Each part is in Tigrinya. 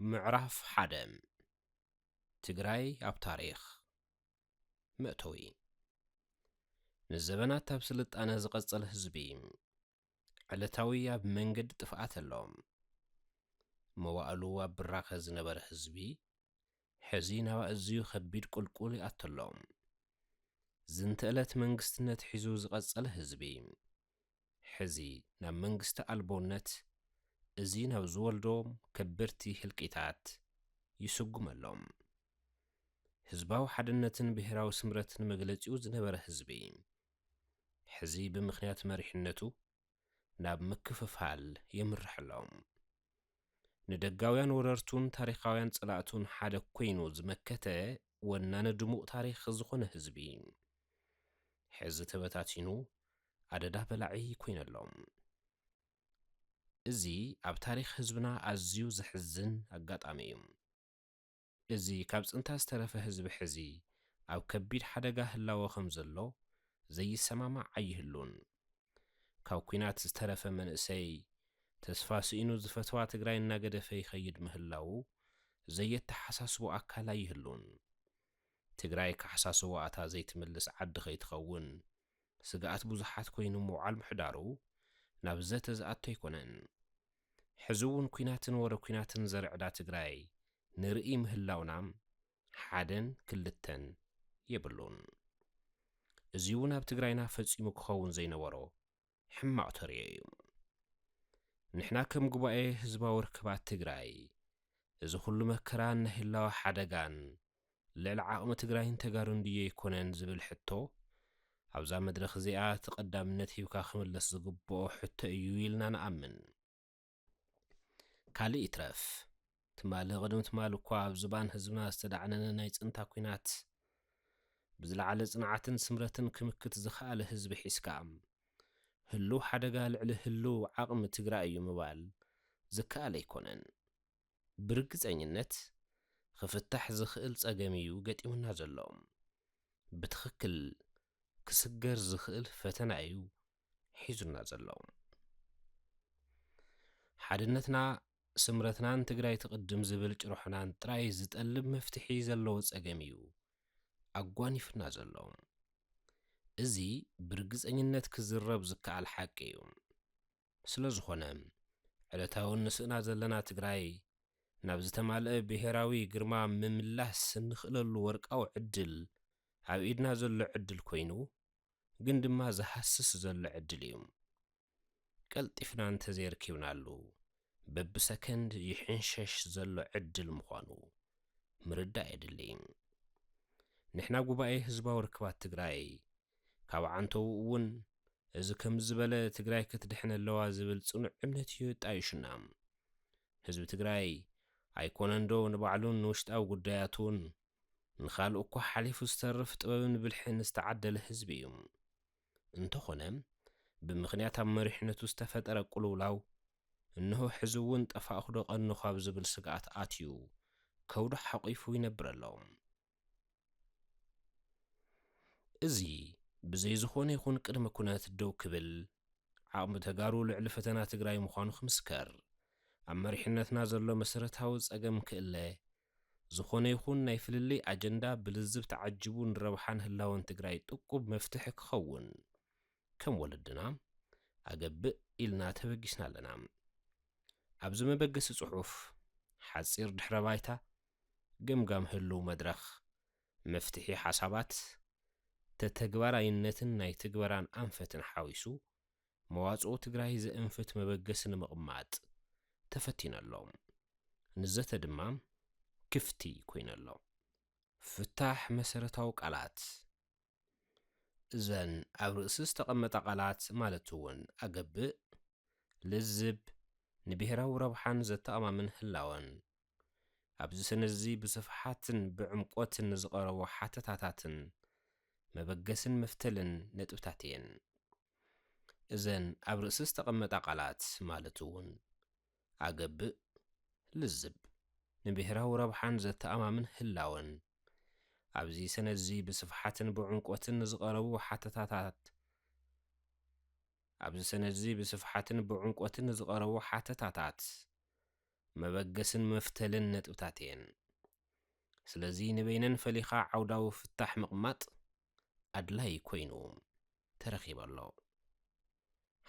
ምዕራፍ 1 ትግራይ ኣብ ታሪኽ መእተዊ ንዘበናት ኣብ ስልጣነ ዝቐጸለ ህዝቢ ዕለታዊ ኣብ መንገዲ ጥፍኣት ኣለዎም። መዋእሉ ኣብ ብራኸ ዝነበረ ህዝቢ ሕዚ ናብ ኣዝዩ ከቢድ ቁልቁል ይኣተሎም። ዝንተ ዕለት መንግስትነት ሒዙ ዝቐጸለ ህዝቢ ሕዚ ናብ መንግስቲ ኣልቦነት እዚ ናብ ዝወልዶም ከበድቲ ህልቂታት ይስጉመሎም። ህዝባዊ ሓድነትን ብሄራዊ ስምረትን መግለጺኡ ዝነበረ ህዝቢ ሕዚ ብምኽንያት መሪሕነቱ ናብ ምክፍፋል የምርሐሎም። ንደጋውያን ወረርቱን ታሪኻውያን ጽላእቱን ሓደ ኮይኑ ዝመከተ ወናነ ድሙቕ ታሪኽ ዝኾነ ህዝቢ ሕዚ ተበታቲኑ ኣደዳ በላዒ ኮይነሎም። እዚ ኣብ ታሪኽ ህዝብና ኣዝዩ ዘሕዝን ኣጋጣሚ እዩ። እዚ ካብ ጽንታ ዝተረፈ ህዝቢ ሕዚ ኣብ ከቢድ ሓደጋ ህላወ ከም ዘሎ ዘይሰማማዕ ኣይህሉን። ካብ ኩናት ዝተረፈ መንእሰይ ተስፋ ስኢኑ ዝፈትዋ ትግራይ እናገደፈ ይኸይድ ምህላው ዘየተሓሳስቦ ኣካል ኣይህሉን። ትግራይ ካሓሳስቦ ኣታ ዘይትምልስ ዓዲ ኸይትኸውን ስጋኣት ብዙሓት ኮይኑ ምውዓል ምሕዳሩ ናብ ዘተ ዝኣቶ ኣይኮነን። ሕዚ እውን ኩናትን ወረ ኩናትን ዘርዕዳ ትግራይ ንርኢ ምህላውና ሓደን ክልተን የብሉን። እዚ እውን ኣብ ትግራይና ፈጺሙ ክኸውን ዘይነበሮ ሕማቕ ተርዮ እዩ። ንሕና ከም ጉባኤ ህዝባዊ ርክባት ትግራይ እዚ ኩሉ መከራን ናህላዊ ሓደጋን ልዕሊ ዓቕሚ ትግራይን ተጋሩን ድየ ይኮነን ዝብል ሕቶ ኣብዛ መድረኽ እዚኣ ተቐዳምነት ሂብካ ክምለስ ዝግብኦ ሕቶ እዩ ኢልና ንኣምን። ካልእ ይትረፍ ትማሊ ቅድሚ ትማሊ እኳ ኣብ ዝባን ህዝብና ዝተዳዕነነ ናይ ጽንታ ኩናት ብዝለዓለ ጽንዓትን ስምረትን ክምክት ዝኸኣለ ህዝቢ ሒዝካ ህሉ ሓደጋ ልዕሊ ህሉ ዓቕሚ ትግራይ እዩ ምባል ዝከኣል ኣይኮነን። ብርግጸኝነት ክፍታሕ ዝኽእል ጸገም እዩ ገጢሙና ዘሎ። ብትኽክል ክስገር ዝኽእል ፈተና እዩ ሒዙና ዘሎ። ሓድነትና ስምረትናን ትግራይ ትቕድም ዝብል ጭርሖናን ጥራይ ዝጠልብ መፍትሒ ዘለዎ ጸገም እዩ ኣጓኒፍና ዘሎ። እዚ ብርግጸኝነት ክዝረብ ዝከኣል ሓቂ እዩ። ስለ ዝኾነ ዕለታዊ ንስእና ዘለና ትግራይ ናብ ዝተማልአ ብሄራዊ ግርማ ምምላስ እንኽእለሉ ወርቃዊ ዕድል ኣብ ኢድና ዘሎ ዕድል ኮይኑ ግን ድማ ዝሃስስ ዘሎ ዕድል እዩ። ቀልጢፍና እንተዘይርኪብናሉ በብሰከንድ ይሕንሸሽ ዘሎ ዕድል ምዃኑ ምርዳእ የድልይ። ንሕና ጉባኤ ህዝባዊ ርክባት ትግራይ ካብ ዓንተው እውን እዚ ከም ዝበለ ትግራይ ክትድሕነ ኣለዋ ዝብል ጽኑዕ እምነት እዩ ጣይሹና። ህዝቢ ትግራይ ኣይኮነንዶ ንባዕሉን ንውሽጣዊ ጉዳያቱን ንኻልእ እኳ ሓሊፉ ዝተርፍ ጥበብን ብልሕን ዝተዓደለ ህዝቢ እዩ። እንተኾነ ብምኽንያት ኣብ መሪሕነቱ ዝተፈጠረ ቁልውላው እንሆ ሕዚ እውን ጠፋእኹዶ ቐንኹ ኣብ ዝብል ስግኣት ኣትዩ ከውዶ ሓቒፉ ይነብር ኣሎ። እዚ ብዘይ ዝኾነ ይኹን ቅድመ ኩነት ደው ክብል ዓቕሚ ተጋሩ ልዕሊ ፈተና ትግራይ ምዃኑ ክምስከር ኣብ መሪሕነትና ዘሎ መሰረታዊ ጸገም ክእለ ዝኾነ ይኹን ናይ ፍልልይ ኣጀንዳ ብልዝብ ተዓጅቡ ንረብሓን ህላወን ትግራይ ጥቁብ መፍትሒ ክኸውን ከም ወለድና ኣገብእ ኢልና ተበጊስና ኣለና። ኣብዚ መበገሲ ጽሑፍ ሓጺር ድሕረ ባይታ ገምጋም ህልው መድረኽ መፍትሒ ሓሳባት ተተግባራይነትን ናይ ትግበራን ኣንፈትን ሓዊሱ መዋጽኦ ትግራይ ዘእንፍት መበገሲ ንምቕማጥ ተፈቲነሎ። ንዘተ ድማ ክፍቲ ኮይነሎ። ፍታሕ መሰረታዊ ቃላት እዘን ኣብ ርእሲ ዝተቐመጣ ቃላት ማለት እውን ኣገብእ፣ ልዝብ፣ ንብሔራዊ ረብሓን ዘተኣማምን ህላወን ኣብዚ ሰነዚ ብስፍሓትን ብዕምቆትን ዝቐረቡ ሓተታታትን መበገስን መፍተልን ነጥብታት እየን። እዘን ኣብ ርእሲ ዝተቐመጣ ቃላት ማለት እውን ኣገብእ፣ ልዝብ፣ ንብሔራዊ ረብሓን ዘተኣማምን ህላወን ኣብዚ ሰነዚ ብስፍሓትን ብዕምቆትን ዝቐረቡ ሓተታታት መበገስን መፍተልን ነጥብታት እየን። ስለዚ ንበይነን ፈሊኻ ዓውዳዊ ፍታሕ ምቕማጥ ኣድላይ ኮይኑ ተረኺበ ኣሎ።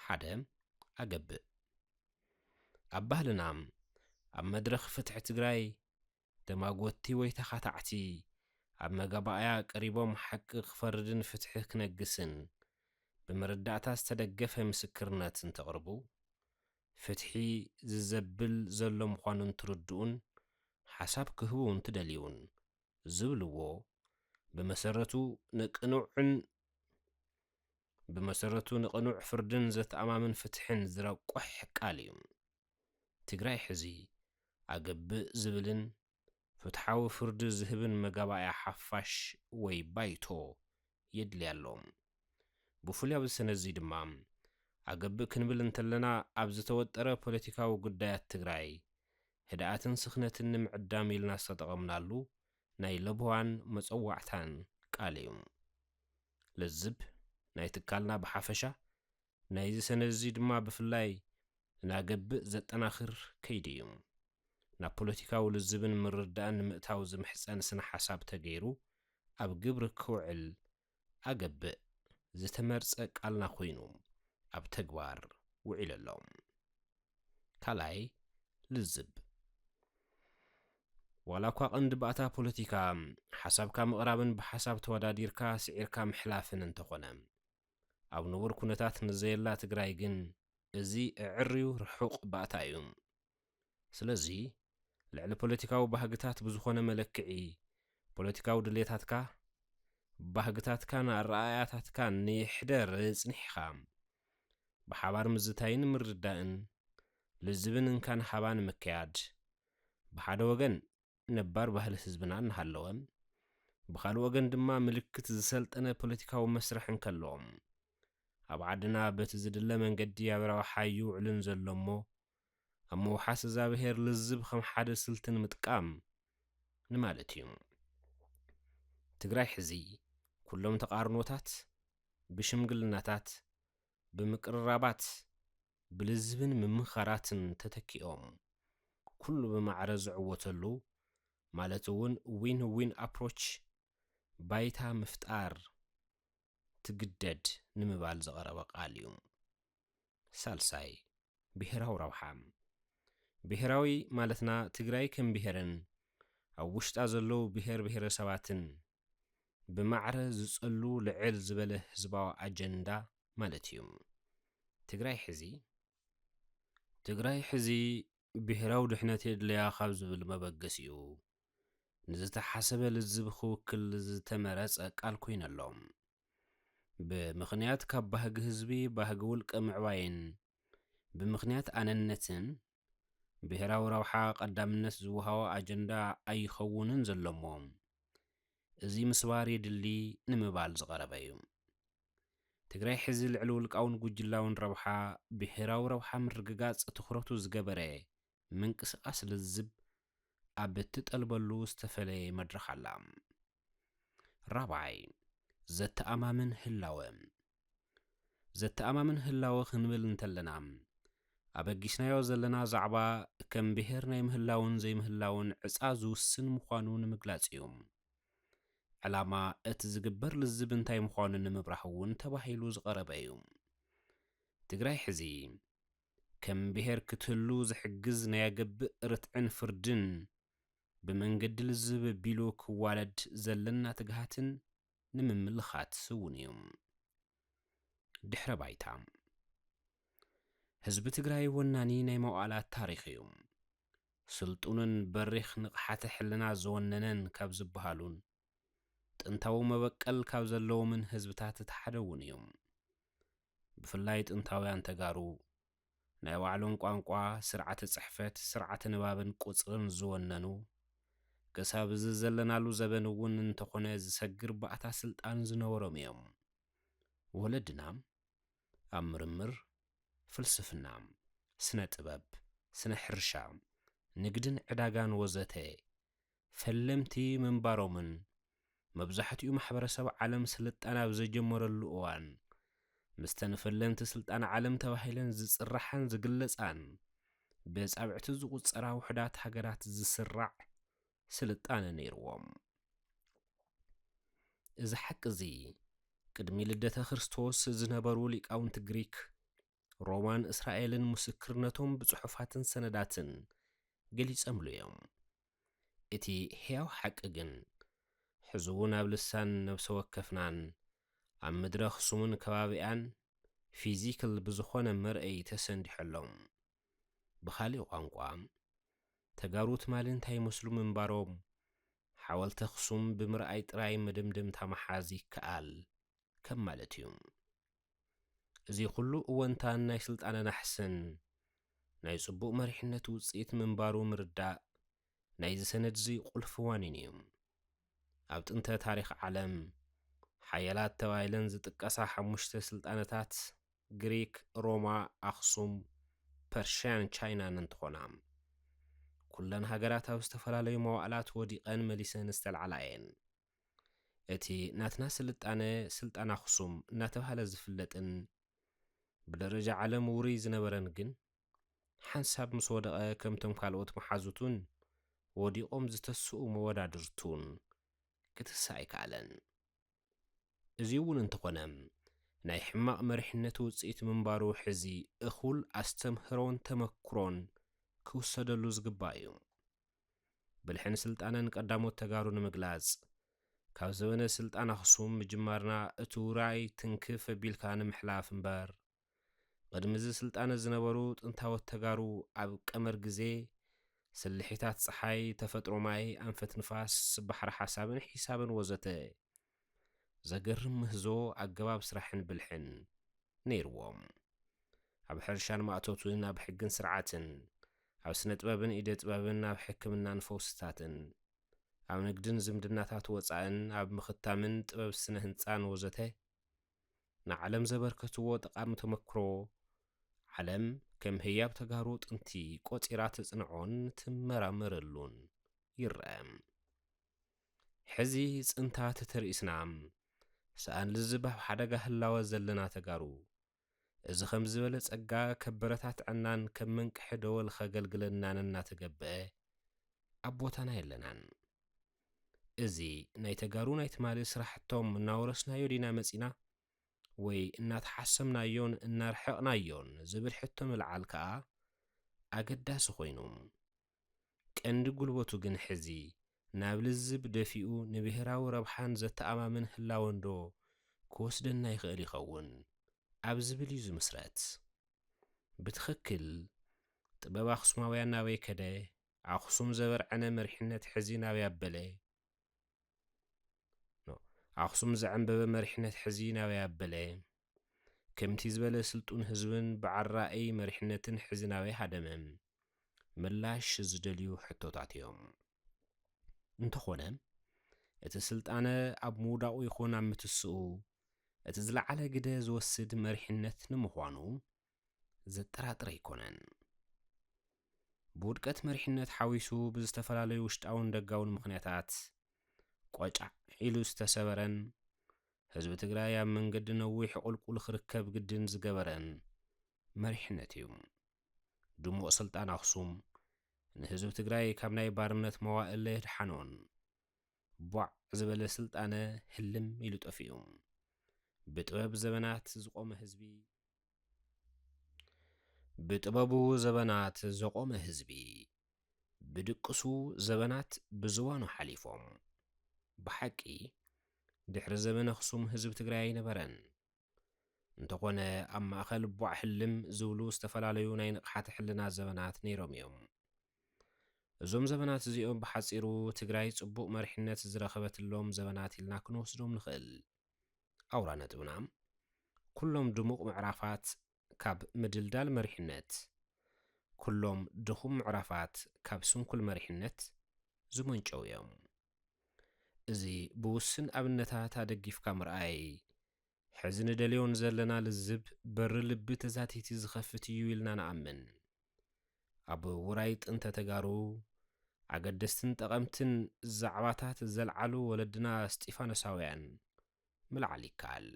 ሓደ ኣገብእ ኣብ ባህልና ኣብ መድረኽ ፍትሒ ትግራይ ደማጎቲ ወይ ተኻታዕቲ ኣብ መጋባእያ ቀሪቦም ሓቂ ክፈርድን ፍትሒ ክነግስን ብምርዳእታ ዝተደገፈ ምስክርነት እንተቕርቡ ፍትሒ ዝዘብል ዘሎ ምዃኑ እንትርድኡን ሓሳብ ክህቡ እንትደልዩን ዝብልዎ ብመሰረቱ ንቕኑዕ ፍርድን ዘተኣማምን ፍትሕን ዝረቆሕ ቃል እዩ። ትግራይ ሕዚ ኣገብእ ዝብልን ፍትሓዊ ፍርዲ ዝህብን መጋባእያ ሓፋሽ ወይ ባይቶ የድልያ ኣሎ። ብፍሉይ ኣብዚ ሰነዚ ድማ ኣገብእ ክንብል እንተለና ኣብ ዝተወጠረ ፖለቲካዊ ጉዳያት ትግራይ ህድኣትን ስኽነትን ንምዕዳም ኢልና ዝተጠቐምናሉ ናይ ለብዋን መፀዋዕታን ቃል እዩ። ለዝብ ናይ ትካልና ብሓፈሻ ናይዚ ሰነዚ ድማ ብፍላይ ናገብእ ዘጠናኽር ከይዲ እዩ። ናብ ፖለቲካዊ ልዝብን ምርዳእን ንምእታው ዝምሕፀን ስነ ሓሳብ ተገይሩ ኣብ ግብሪ ክውዕል ኣገብእ ዝተመርፀ ቃልና ኮይኑ ኣብ ተግባር ውዒል ኣሎ። ካልኣይ ልዝብ ዋላ እኳ ቀንዲ ባእታ ፖለቲካ ሓሳብካ ምቕራብን ብሓሳብ ተወዳዲርካ ስዒርካ ምሕላፍን እንተኾነ ኣብ ንቡር ኩነታት ንዘየላ ትግራይ ግን እዚ ዕርዩ ርሑቕ ባእታ እዩ። ስለዚ ልዕሊ ፖለቲካዊ ባህግታት ብዝኾነ መለክዒ ፖለቲካዊ ድሌታትካ ባህግታትካን ኣረኣያታትካን ንይሕደር ጽኒሕኻ ብሓባር ምዝታይን ምርዳእን ልዝብን እንካን ሓባን ምክያድ ብሓደ ወገን ነባር ባህሊ ህዝብና እናሃለወ ብኻልእ ወገን ድማ ምልክት ዝሰልጠነ ፖለቲካዊ መስርሕ እንከለዎም ኣብ ዓድና በቲ ዝድለ መንገዲ ኣብ ረብሓ ይውዕልን ዘሎ እሞ ኣብ ምውሓስ እዛ ብሄር ልዝብ ከም ሓደ ስልትን ምጥቃም ንማለት እዩ። ትግራይ ሕዚ ኩሎም ተቃርኖታት ብሽምግልናታት ብምቅርራባት ብልዝብን ምምኻራትን ተተኪኦም ኩሉ ብማዕረ ዝዕወተሉ ማለት እውን ዊን ዊን ኣፕሮች ባይታ ምፍጣር ትግደድ ንምባል ዝቐረበ ቃል እዩ። ሳልሳይ ብሄራዊ ረብሓ ብሄራዊ ማለትና ትግራይ ከም ብሄርን ኣብ ውሽጣ ዘለዉ ብሄረሰባትን ብማዕረ ዝጸሉ ልዕል ዝበለ ህዝባዊ ኣጀንዳ ማለት እዩ። ትግራይ ሕዚ ብሄራዊ ድሕነት የድልያ ካብ ዝብል መበገስ እዩ ንዝተሓሰበ ልዝብ ክውክል ዝተመረጸ ቃል ኮይኑ ኣሎ። ብምኽንያት ካብ ባህጊ ህዝቢ ባህጊ ውልቀ ምዕባይን ብምኽንያት ኣነነትን ብሄራዊ ረብሓ ቀዳምነት ዝውሃቦ ኣጀንዳ ኣይኸውንን ዘለሞ እዚ ምስባር የድሊ ንምባል ዝቐረበ እዩ። ትግራይ ሕዚ ልዕሊ ውልቃውን ጉጅላውን ረብሓ ብሄራዊ ረብሓ ምርግጋጽ ትኹረቱ ዝገበረ ምንቅስቓስ ልዝብ ኣብ እትጠልበሉ ዝተፈለየ መድረኽ ኣላ። ራብዓይ ዘተኣማምን ህላወ ክንብል እንተለና ኣበጊስናዮ ዘለና ዛዕባ ከም ብሄር ናይ ምህላውን ዘይምህላውን ዕፃ ዝውስን ምዃኑ ንምግላጽ እዩ። ዕላማ እቲ ዝግበር ልዝብ እንታይ ምዃኑ ንምብራህ እውን ተባሂሉ ዝቐረበ እዩ። ትግራይ ሕዚ ከም ብሄር ክትህሉ ዝሕግዝ ናይ ኣገብእ ርትዕን ፍርድን ብመንገዲ ልዝብ ኣቢሉ ክዋለድ ዘለና ትግሃትን ንምምልኻት እውን እዩ። ድሕረ ባይታ ህዝቢ ትግራይ ወናኒ ናይ መዋዕላት ታሪኽ እዩ። ስልጡንን በሪኽ ንቕሓተ ሕልና ዝወነነን ካብ ዝበሃሉን ጥንታዊ መበቀል ካብ ዘለዎምን ህዝብታት እቲ ሓደ እውን እዩ። ብፍላይ ጥንታውያን ተጋሩ ናይ ባዕሎም ቋንቋ፣ ስርዓተ ጽሕፈት፣ ስርዓተ ንባብን ቁጽርን ዝወነኑ ክሳብ እዚ ዘለናሉ ዘበን እውን እንተኾነ ዝሰግር ባእታ ስልጣን ዝነበሮም እዮም። ወለድና ኣብ ምርምር ፍልስፍና፣ ስነ ጥበብ፣ ስነ ሕርሻ፣ ንግድን ዕዳጋን ወዘተ ፈለምቲ ምንባሮምን መብዛሕትኡ ማሕበረሰብ ዓለም ስልጣን ኣብ ዘጀመረሉ እዋን ምስተን ፈለምቲ ስልጣን ዓለም ተባሂለን ዝጽራሓን ዝግለጻን ብጻብዕቲ ዝቁጸራ ውሕዳት ሃገራት ዝስራዕ ስልጣነ ነይርዎም። እዚ ሓቂ እዚ ቅድሚ ልደተ ክርስቶስ ዝነበሩ ሊቃውንቲ ግሪክ ሮማን እስራኤልን ምስክርነቶም ብጽሑፋትን ሰነዳትን ገሊጸምሉ እዮም። እቲ ሕያው ሓቂ ግን ሕዚ እውን ኣብ ልሳን ነብሰ ወከፍናን ኣብ ምድረ ኣኽሱምን ከባቢኣን ፊዚካል ብዝኾነ መርአይ ተሰንዲሖሎም። ብኻሊእ ቋንቋ ተጋሩ ትማሊ እንታይ ይመስሉ ምንባሮም ሓወልቲ ኣኽሱም ብምርኣይ ጥራይ መደምደምታ መሓዝ ይከኣል ከም ማለት እዩ። እዚ ኩሉ እወንታን ናይ ስልጣነ ናሕስን ናይ ጽቡቕ መሪሕነት ውፅኢት ምንባሩ ምርዳእ ናይዚ ሰነድ እዚ ቁልፊ ዋኒን እዩ። ኣብ ጥንተ ታሪኽ ዓለም ሓያላት ተባሂለን ዝጥቀሳ 5 ስልጣነታት ግሪክ፣ ሮማ፣ ኣኽሱም፣ ፐርሽያን፣ ቻይናን እንትኾና ኩለን ሃገራት ኣብ ዝተፈላለዩ መዋዕላት ወዲቐን መሊሰን ዝተለዓላ እየን። እቲ ናትና ስልጣነ ኣኽሱም እናተባህለ ዝፍለጥን ብደረጃ ዓለም ውሩይ ዝነበረን ግን ሓንሳብ ምስ ወደቐ ከምቶም ካልኦት መሓዙቱን ወዲቖም ዝተስኡ መወዳድርቱን ክትሳእ ኣይከኣለን። እዚ እውን እንተኾነ ናይ ሕማቕ መሪሕነት ውፅኢት ምንባሩ ሕዚ እኹል ኣስተምህሮን ተመክሮን ክውሰደሉ ዝግባእ እዩ። ብልሕን ስልጣነን ቀዳሞት ተጋሩ ንምግላጽ ካብ ዘበነ ስልጣን ኣኽሱም ምጅማርና እቲ ውራይ ትንክፍ ኣቢልካ ንምሕላፍ እምበር ቅድሚ እዚ ስልጣነ ዝነበሩ ጥንታወት ተጋሩ ኣብ ቀመር ግዜ ስልሒታት ፀሓይ፣ ተፈጥሮ ማይ፣ ኣንፈት ንፋስ፣ ባሕሪ ሓሳብን ሒሳብን ወዘተ ዘገርም ምህዞ ኣገባብ ስራሕን ብልሕን ነይርዎም። ኣብ ሕርሻን ማእቶትን፣ ኣብ ሕግን ስርዓትን፣ ኣብ ስነ ጥበብን ኢደ ጥበብን፣ ኣብ ሕክምናን ፈውስታትን፣ ኣብ ንግድን ዝምድናታት ወፃእን፣ ኣብ ምኽታምን ጥበብ ስነ ህንፃን ወዘተ ንዓለም ዘበርከትዎ ጠቃሚ ተመክሮ ዓለም ከም ህያብ ተጋሩ ጥንቲ ቆፂራ ትጽንዖን ትመራመረሉን ይርአ። ሕዚ ጽንታት ተርእስና ሰኣን ልዝባብ ሓደጋ ህላወ ዘለና ተጋሩ እዚ ከም ዝበለ ጸጋ ከበረታት ዕናን ከም መንቅሒ ደወል ከገልግለናን እናተገብአ ኣብ ቦታና የለናን። እዚ ናይ ተጋሩ ናይ ትማሊ ስራሕቶም እናወረስናዮ ዲና መጺና ወይ እናተሓሰምናዮን እናርሕቕናዮን ዝብል ሕቶ ምልዓል ከዓ ኣገዳሲ ኮይኑ ቀንዲ ጉልበቱ ግን ሕዚ ናብ ልዝብ ደፊኡ ንብሔራዊ ረብሓን ዘተኣማምን ህላወንዶ ክወስደና ይኽእል ይኸውን ኣብ ዝብል እዩ ዝምስረት። ብትኽክል ጥበብ ኣኽሱማውያን ናበይ ከደ? ኣኽሱም ዘበርዐነ መሪሕነት ሕዚ ናበይ ኣበለ? ኣኽሱም ዘዕንበበ መሪሕነት ሕዚ ናበይ ኣበለ? ከምቲ ዝበለ ስልጡን ህዝብን ብዓራእይ መሪሕነትን ሕዚ ናበይ ሃደመም? ምላሽ ዝደልዩ ሕቶታት እዮም። እንተኾነ እቲ ስልጣነ ኣብ ምውዳቑ ይኹን ኣብ ምትስኡ እቲ ዝለዓለ ግደ ዝወስድ መሪሕነት ንምዃኑ ዘጠራጥር ኣይኮነን። ብውድቀት መሪሕነት ሓዊሱ ብዝተፈላለዩ ውሽጣውን ደጋውን ምኽንያታት ቆጫዕ ኢሉ ዝተሰበረን ህዝቢ ትግራይ ኣብ መንገዲ ነዊሕ ቁልቁል ክርከብ ግድን ዝገበረን መሪሕነት እዩ። ድሙቕ ስልጣን ኣኽሱም ንህዝቢ ትግራይ ካብ ናይ ባርነት መዋእለ ድሓኖን ቧዕ ዝበለ ስልጣነ ህልም ኢሉ ጠፊኡ ብጥበቡ ዘበናት ዘቆመ ህዝቢ ብድቅሱ ዘበናት ብዝዋኑ ሓሊፎም ብሓቂ ድሕሪ ዘበን ኣኽሱም ህዝቢ ትግራይ ኣይነበረን። እንተኾነ ኣብ ማእኸል ቧዕ ህልም ዝብሉ ዝተፈላለዩ ናይ ንቕሓት ሕልና ዘበናት ነይሮም እዮም። እዞም ዘበናት እዚኦም ብሓፂሩ ትግራይ ጽቡቕ መሪሕነት ዝረኸበትሎም ዘበናት ኢልና ክንወስዶም ንኽእል። ኣውራ ነጥብና ኩሎም ድሙቕ ምዕራፋት ካብ ምድልዳል መሪሕነት፣ ኩሎም ድኹም ምዕራፋት ካብ ስንኩል መሪሕነት ዝመንጨው እዮም። እዚ ብውስን ኣብነታት ኣደጊፍካ ምርኣይ ሕዚ ንደልዮን ዘለና ልዝብ በሪ ልቢ ተዛቲቲ ዝኸፍት እዩ ኢልና ንኣምን። ኣብ ውራይ ጥንተ ተጋሩ ኣገደስትን ጠቐምትን ዛዕባታት ዘለዓሉ ወለድና እስጢፋኖሳውያን ምልዓል ይከኣል።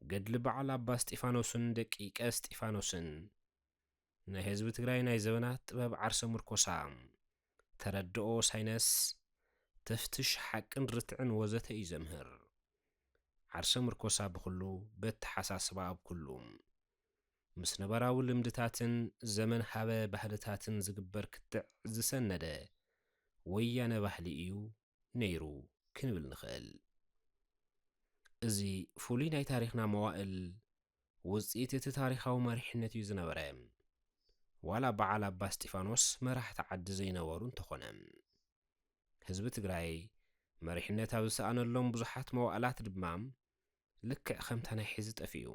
ገድሊ በዓል ኣባ እስጢፋኖስን ደቂቀ እስጢፋኖስን ናይ ህዝቢ ትግራይ ናይ ዘበናት ጥበብ ዓርሰ ምርኮሳ ተረድኦ ሳይነስ ተፍትሽ ሓቅን ርትዕን ወዘተ እዩ ዘምህር ዓርሰ ምርኮሳ ብኩሉ በተሓሳስባ ኣብ ኩሉ ምስ ነበራዊ ልምድታትን ዘመን ሃበ ባህልታትን ዝግበር ክትዕ ዝሰነደ ወያነ ባህሊ እዩ ነይሩ ክንብል ንኽእል። እዚ ፍሉይ ናይ ታሪኽና መዋእል ውፅኢት እቲ ታሪኻዊ መሪሕነት እዩ ዝነበረ ዋላ በዓል ኣባ እስጢፋኖስ መራሕቲ ዓዲ ዘይነበሩ እንተኾነ ህዝቢ ትግራይ መሪሕነት ኣብ ዝሰኣነሎም ብዙሓት መዋእላት ድማ ልክዕ ከምታ ናይ ሒዚ ጠፊኡ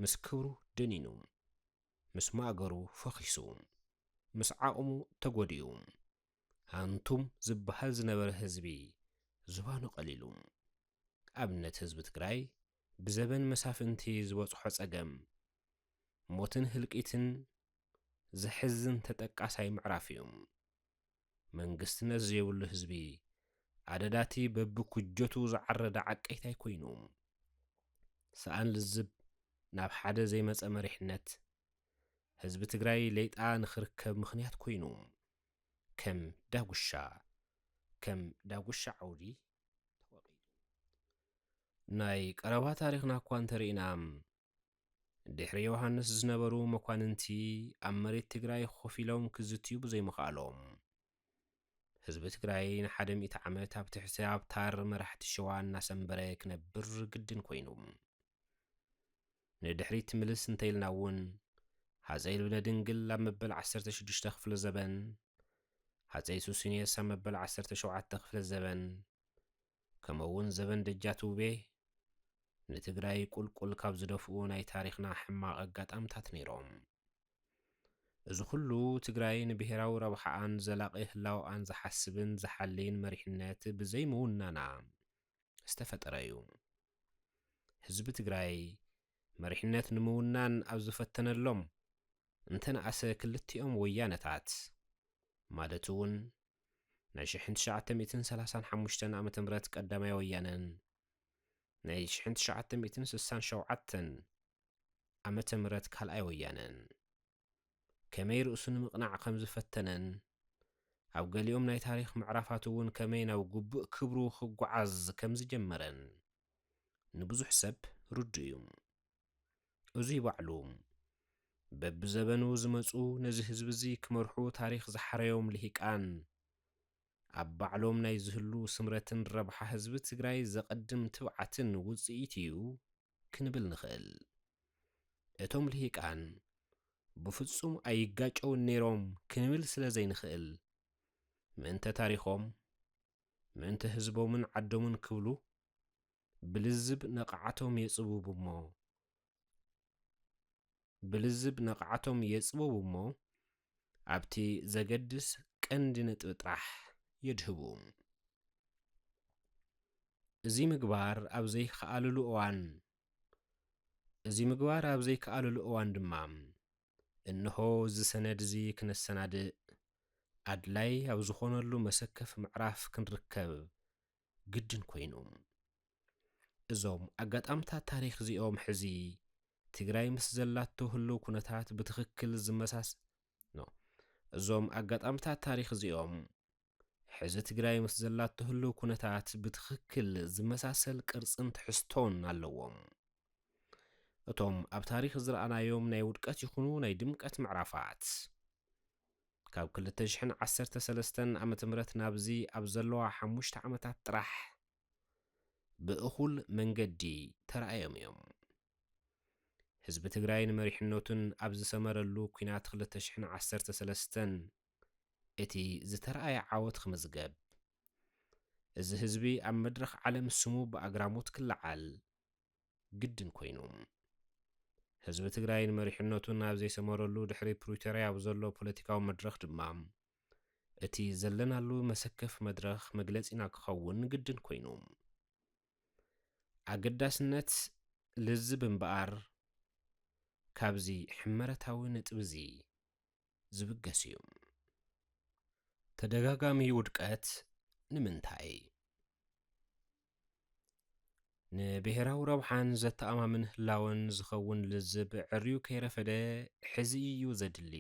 ምስ ክብሩ ደኒኑ ምስ ማእገሩ ፈኺሱ ምስ ዓቕሙ ተጎዲኡ ሃንቱም ዝበሃል ዝነበረ ህዝቢ ዝባኑ ቀሊሉ ኣብነት ህዝቢ ትግራይ ብዘበን መሳፍንቲ ዝበፅሖ ጸገም ሞትን ህልቂትን ዝሕዝን ተጠቃሳይ ምዕራፍ እዩ። መንግስትነት ዘይብሉ ህዝቢ ኣደዳቲ በብኩጀቱ ዝዓረደ ዓቀይታይ ኮይኑ ሰኣን ልዝብ ናብ ሓደ ዘይመፀ መሪሕነት ህዝቢ ትግራይ ለይጣ ንኽርከብ ምኽንያት ኮይኑ ከም ዳጉሻ ዓውዲ ተወቂዱ ናይ ቀረባ ታሪኽና እኳ እንተሪእና ድሕሪ ዮሃንስ ዝነበሩ መኳንንቲ ኣብ መሬት ትግራይ ኮፍ ኢሎም ክዝትዩ ብዘይምኽኣሎም ህዝቢ ትግራይ ንሓደ 100 ዓመት ኣብ ትሕቲ ኣብታር መራሕቲ ሸዋ እናሰንበረ ክነብር ግድን ኮይኑ ንድሕሪት ምልስ እንተኢልና እውን ሃፀይ ልብነ ድንግል ኣብ መበል 16 ክፍለ ዘበን ሃፀይ ሱስንዮስ ኣብ መበል 17 ክፍለ ዘበን ከምኡውን ዘበን ደጃቱ ውቤ ንትግራይ ቁልቁል ካብ ዝደፍኡ ናይ ታሪኽና ሕማቕ ኣጋጣምታት ነይሮም። እዚ ኩሉ ትግራይ ንብሔራዊ ረብሓኣን ዘላቒ ህላውኣን ዝሓስብን ዝሓልይን መሪሕነት ብዘይምውናና ዝተፈጠረ እዩ። ህዝቢ ትግራይ መሪሕነት ንምውናን ኣብ ዝፈተነሎም እንተነኣሰ ክልቲኦም ወያነታት ማለት እውን ናይ 1935 ዓ.ም ቀዳማይ ወያነን ናይ 1967 ዓመተ ምህረት ካልኣይ ወያነን ከመይ ርእሱ ንምቕናዕ ከም ዝፈተነን ኣብ ገሊኦም ናይ ታሪኽ ምዕራፋት እውን ከመይ ናብ ጉቡእ ክብሩ ክጓዓዝ ከም ዝጀመረን ንብዙሕ ሰብ ርዱ እዩ። እዙይ ባዕሉ በብዘበኑ ዝመፁ ነዚ ህዝቢ እዚ ክመርሑ ታሪኽ ዝሓረዮም ልሂቃን ኣብ ባዕሎም ናይ ዝህሉ ስምረትን ረብሓ ህዝቢ ትግራይ ዘቐድም ትብዓትን ውፅኢት እዩ ክንብል ንኽእል። እቶም ልሂቃን ብፍጹም ኣይጋጨውን ነይሮም ክንብል ስለ ዘይንኽእል ምእንተ ታሪኾም ምእንተ ህዝቦምን ዓዶምን ክብሉ ብልዝብ ነቕዓቶም የጽብቡ እሞ ኣብቲ ዘገድስ ቀንዲ ነጥቢ ጥራሕ የድህቡ። እዚ ምግባር ኣብ ዘይከኣልሉ እዋን ድማ እንሆ ዝሰነድ እዚ ክነሰናድእ ኣድላይ ኣብ ዝኾነሉ መሰከፍ ምዕራፍ ክንርከብ ግድን ኮይኑ እዞም ኣጋጣምታት ታሪኽ እዚኦም ሕዚ ትግራይ ምስ ዘላቶ ህልው ኩነታት ብትኽክል ዝመሳሰል ቅርጽን ትሕዝቶን ኣለዎም። እቶም ኣብ ታሪኽ ዝረኣናዮም ናይ ውድቀት ይኹኑ ናይ ድምቀት ምዕራፋት ካብ 2013 ዓ.ም ናብዚ ኣብ ዘለዋ 5 ዓመታት ጥራሕ ብእኹል መንገዲ ተረኣዮም እዮም። ህዝቢ ትግራይ ንመሪሕነቱን ኣብ ዝሰመረሉ ኩናት 2013 እቲ ዝተረኣየ ዓወት ክምዝገብ እዚ ህዝቢ ኣብ መድረኽ ዓለም ስሙ ብኣግራሞት ክለዓል ግድን ኮይኑ ህዝቢ ትግራይ ንመሪሕነቱን ኣብ ዘይሰመረሉ ድሕሪ ፕሪቶርያ ኣብ ዘሎ ፖለቲካዊ መድረኽ ድማ እቲ ዘለናሉ መሰከፍ መድረኽ መግለጺና ክኸውን ግድን ኮይኑ ኣገዳስነት ልዝብ እምበኣር ካብዚ ሕመረታዊ ነጥብ እዚ ዝብገስ እዩ። ተደጋጋሚ ውድቀት ንምንታይ? ንብሔራዊ ረብሓን ዘተኣማምን ህላወን ዝኸውን ልዝብ ዕርዩ ከይረፈደ ሕዚ እዩ ዘድሊ።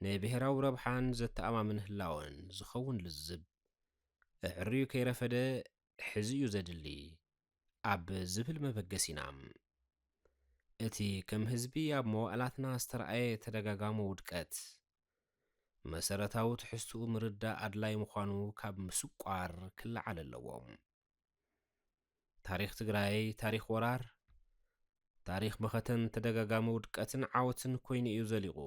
ንብሔራዊ ረብሓን ዘተኣማምን ህላወን ዝኸውን ልዝብ ዕርዩ ከይረፈደ ሕዚ እዩ ዘድሊ ኣብ ዝብል መበገሲና እቲ ከም ህዝቢ ኣብ መዋእላትና ዝተረኣየ ተደጋጋሚ ውድቀት መሰረታዊ ትሕዝትኡ ምርዳእ ኣድላይ ምዃኑ ካብ ምስቋር ክለዓል ኣለዎም። ታሪኽ ትግራይ ታሪኽ ወራር፣ ታሪኽ መኸተን ተደጋጋሚ ውድቀትን ዓወትን ኮይኑ እዩ ዘሊቑ።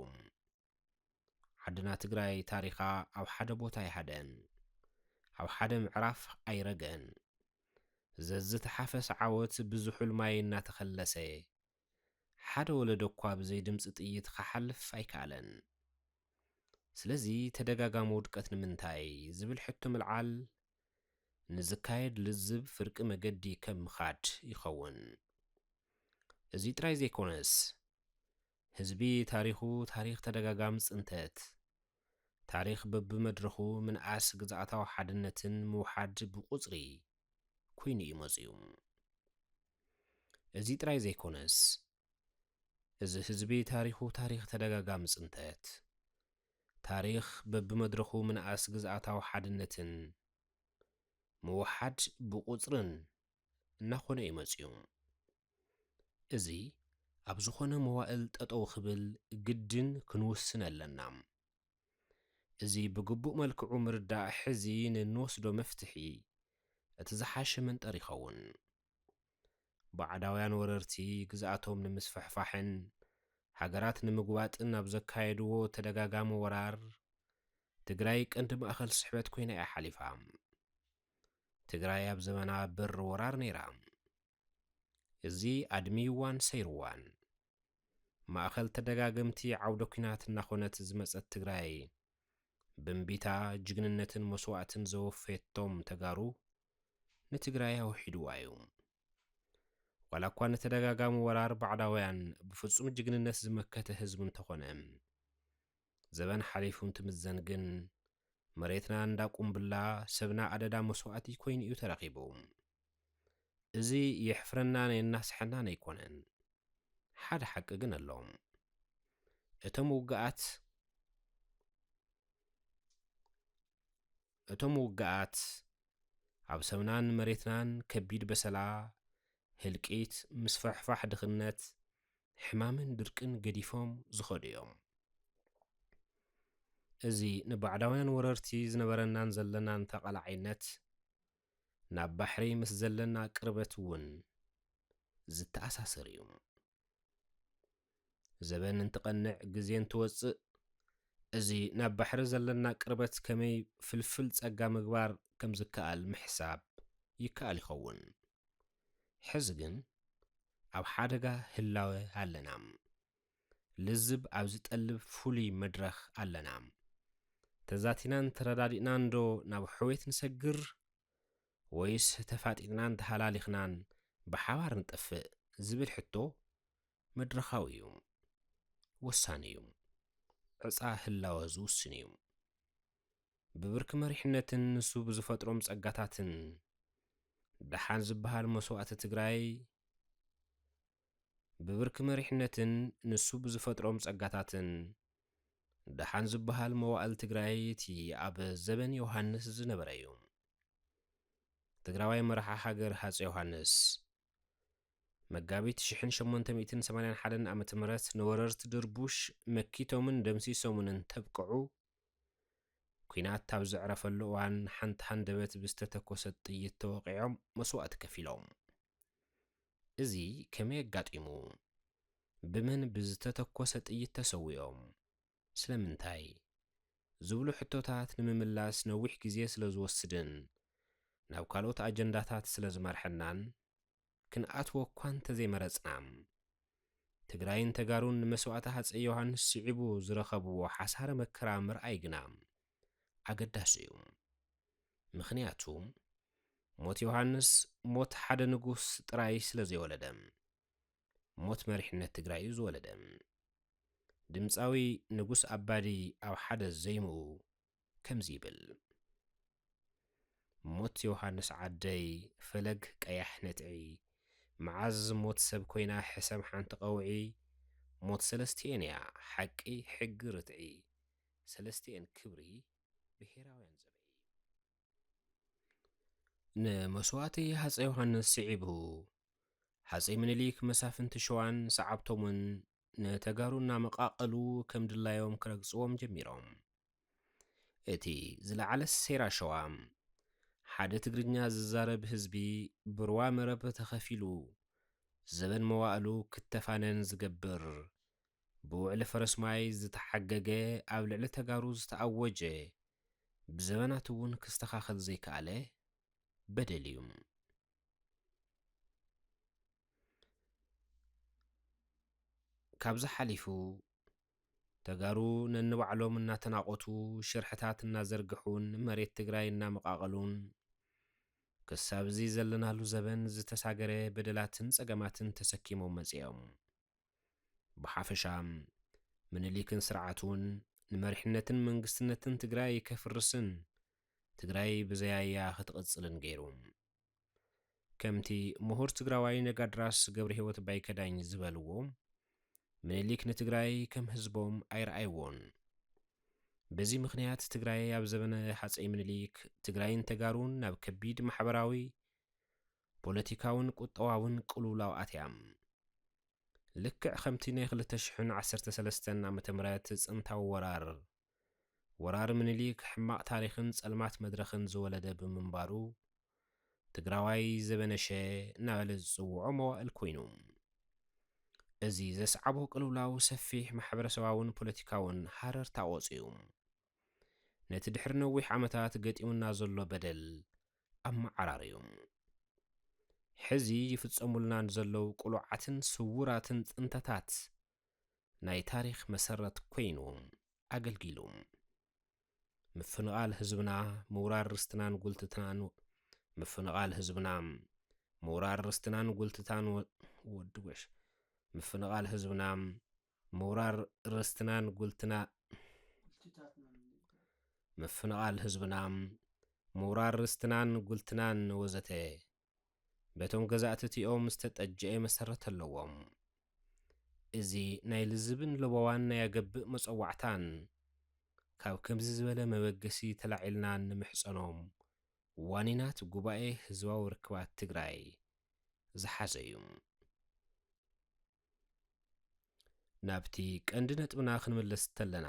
ዓድና ትግራይ ታሪኻ ኣብ ሓደ ቦታ ኣይሃደን፣ ኣብ ሓደ ምዕራፍ ኣይረገን። ዘዝተሓፈስ ዓወት ብዙሑል ማይ እናተኸለሰ ሓደ ወለዶ እኳ ብዘይ ድምፂ ጥይት ክሓልፍ ኣይከኣለን። ስለዚ ተደጋጋሚ ውድቀት ንምንታይ ዝብል ሕቶ ምልዓል ንዝካየድ ልዝብ ፍርቂ መገዲ ከም ምኻድ ይኸውን። እዚ ጥራይ ዘይኮነስ ህዝቢ ታሪኹ ታሪኽ ተደጋጋሚ ጽንተት፣ ታሪኽ በብመድረኹ ምንኣስ ግዝኣታዊ ሓድነትን ምውሓድ ብቁጽሪ ኮይኑ እዩ መጺኡ። እዚ ጥራይ ዘይኮነስ እዚ ህዝቢ ታሪኹ ታሪኽ ተደጋጋሚ ጽንተት፣ ታሪኽ በብመድረኹ ምንኣስ ግዝኣታዊ ሓድነትን ምውሓድ ብቁጽርን እናኾነ እዩ መጺኡ። እዚ ኣብ ዝኾነ መዋእል ጠጠው ክብል ግድን ክንውስን ኣለና። እዚ ብግቡእ መልክዑ ምርዳእ ሕዚ ንንወስዶ መፍትሒ እቲ ዝሓሸ መንጠር ይኸውን። ባዕዳውያን ወረርቲ ግዝኣቶም ንምስፍሕፋሕን ሃገራት ንምግባጥን ኣብ ዘካየድዎ ተደጋጋሚ ወራር ትግራይ ቀንዲ ማእኸል ስሕበት ኮይና እያ ሓሊፋ። ትግራይ ኣብ ዘመና በር ወራር ነይራ። እዚ ኣድሚዋን ሰይርዋን ማእኸል ተደጋገምቲ ዓውደ ኩናት እናኾነት ዝመጸት ትግራይ ብንቢታ ጅግንነትን መስዋዕትን ዘወፈየቶም ተጋሩ ንትግራይ ኣውሒድዋ እዩ። ዋላ እኳ ንተደጋጋሚ ወራር ባዕዳውያን ብፍጹም ጅግንነት ዝመከተ ህዝቢ እንተኾነ ዘበን ሓሊፉ እንትምዘን ግን መሬትና እንዳቁምብላ ሰብና ኣደዳ መስዋዕቲ ኮይኑ እዩ ተረኺቡ። እዚ የሕፍረናን የናስሐናን ኣይኮነን። ሓደ ሓቂ ግን ኣለዎም። እቶም ውግኣት ኣብ ሰብናን መሬትናን ከቢድ በሰላ፣ ህልቂት፣ ምስፍሕፋሕ ድኽነት፣ ሕማምን ድርቅን ገዲፎም ዝኸዱ እዮም። እዚ ንባዕዳውያን ወረርቲ ዝነበረናን ዘለናን ተቐላዓይነት ናብ ባሕሪ ምስ ዘለና ቅርበት እውን ዝተኣሳሰር እዩ። ዘበን እንትቐንዕ ግዜ እንትወፅእ እዚ ናብ ባሕሪ ዘለና ቅርበት ከመይ ፍልፍል ጸጋ ምግባር ከም ዝከኣል ምሕሳብ ይከኣል ይኸውን። ሕዚ ግን ኣብ ሓደጋ ህላወ ኣለና። ልዝብ ኣብ ዝጠልብ ፍሉይ መድረኽ ኣለና። ተዛቲናን ተረዳዲእናን ዶ ናብ ሕዌት ንሰግር ወይስ ተፋጢጥናን ተሃላሊኽናን ብሓባር ንጠፍእ ዝብል ሕቶ መድረኻዊ እዩ፣ ወሳኒ እዩ፣ ዕፃ ህላወ ዝውስን እዩ። ብብርኪ መሪሕነትን ንሱ ብዝፈጥሮም ጸጋታትን ደሓን ዝበሃል መስዋዕቲ ትግራይ ደሓን ዝበሃል መዋእል ትግራይ እቲ ኣብ ዘበን ዮሃንስ ዝነበረ እዩ። ትግራዋይ መራሓ ሃገር ሃፀይ ዮሃንስ መጋቢት 1881 ዓ.ም ንወረርቲ ድርቡሽ መኪቶምን ደምሲሶምን እንተብቅዑ ኩናት ኣብ ዘዕረፈሉ እዋን ሓንቲ ሃንደበት ብዝተተኮሰት ጥይት ተወቂዖም መስዋዕቲ ከፊሎም። እዚ ከመይ ኣጋጢሙ? ብመን ብዝተተኮሰ ጥይት ተሰዊኦም? ስለምንታይ ዝብሉ ሕቶታት ንምምላስ ነዊሕ ግዜ ስለ ዝወስድን ናብ ካልኦት ኣጀንዳታት ስለ ዝመርሐናን ክንኣትዎ እኳ እንተዘይመረጽና ትግራይን ተጋሩን ንመስዋዕቲ ሃፀይ ዮሃንስ ስዒቡ ዝረኸብዎ ሓሳረ መከራ ምርኣይ ግና ኣገዳሲ እዩ። ምኽንያቱ ሞት ዮሃንስ ሞት ሓደ ንጉስ ጥራይ ስለ ዘይወለደ ሞት መሪሕነት ትግራይ እዩ ዝወለደ። ድምፃዊ ንጉስ ኣባዲ ኣብ ሓደ ዘይምኡ ከምዚ ይብል። ሞት ዮሐንስ ዓደይ ፈለግ ቀያሕ ነጥዒ መዓዝ ሞት ሰብ ኮይና ሕሰም ሓንቲ ቀውዒ ሞት ሰለስቲአን እያ ሓቂ ሕጊ ርትዒ ሰለስቲአን ክብሪ ብሄራውያን ዘበይ ንመስዋእቲ ሃፀይ ዮሐንስ ስዒቡ ሃፀይ ምኒልክ መሳፍንቲ ሸዋን ሰዓብቶምን ነተጋሩና መቃቐሉ ከም ድላዮም ክረግጽዎም ጀሚሮም እቲ ዝለዓለ ሴራ ሸዋ ሓደ ትግርኛ ዝዛረብ ህዝቢ ብርዋ መረብ ተኸፊሉ ዘበን መዋእሉ ክተፋነን ዝገብር ብውዕሊ ፈረስማይ ዝተሓገገ ኣብ ልዕሊ ተጋሩ ዝተኣወጀ ብዘበናት እውን ክስተኻኸል ዘይከኣለ በደል እዩ ካብዚ ሓሊፉ ተጋሩ ነንባዕሎም እናተናቆቱ ሽርሕታት እናዘርግሑን መሬት ትግራይ እናመቃቐሉን ክሳብ እዚ ዘለናሉ ዘበን ዝተሳገረ በደላትን ጸገማትን ተሰኪሞም መጽኦም ብሓፈሻም ምኒልክን ስርዓቱን ንመሪሕነትን መንግስትነትን ትግራይ ከፍርስን ትግራይ ብዘያያ ክትቕጽልን ገይሩ ከምቲ ምሁር ትግራዋይ ነጋድራስ ገብረ ሕይወት ባይከዳኝ ዝበልዎ ምኒልክ ንትግራይ ከም ህዝቦም ኣይረኣይዎን በዚ ምኽንያት ትግራይ ኣብ ዘበነ ሃፀይ ምኒልክ ትግራይን ተጋሩን ናብ ከቢድ ማሕበራዊ ፖለቲካውን ቁጠዋውን ቅልውላው ኣትያም ልክዕ ከምቲ ናይ 2013 ዓመተ ምህረት ጽንታዊ ወራር ምኒልክ ሕማቕ ታሪኽን ጸልማት መድረኽን ዝወለደ ብምንባሩ ትግራዋይ ዘበነሸ እናበለ ዝጽውዖ መዋእል ኮይኑ እዚ ዘስዓቦ ቅልውላው ሰፊሕ ማሕበረሰባውን ፖለቲካውን ሃረር ታወፅዩ ነቲ ድሕሪ ነዊሕ ዓመታት ገጢሙና ዘሎ በደል ኣመዓራርዩ ሕዚ ይፍጸሙልና ንዘለዉ ቁሉዓትን ስውራትን ጥንተታት ናይ ታሪኽ መሰረት ኮይኑ ኣገልጊሉ ምፍንቓል ህዝብና ምውራር ርስትናን ጉልትታን ምፍንቓል ህዝብና ምውራር ርስትናን ጉልትታን ወድጎሽ ምፍንቓል ህዝብና ምውራር ርስትናን ጉልትና ምፍንቓል ህዝብና ምውራር ርስትናን ጉልትናን ወዘተ በቶም ገዛእቲ እቲኦም ዝተጠጀአ መሰረት ኣለዎም እዚ ናይ ልዝብን ልበዋን ናይ ኣገብእ መጸዋዕታን ካብ ከምዚ ዝበለ መበገሲ ተላዒልና ንምሕፀኖም ዋኒናት ጉባኤ ህዝባዊ ርክባት ትግራይ ዝሓዘ እዩ ናብቲ ቀንዲ ነጥብና ክንምለስ ተለና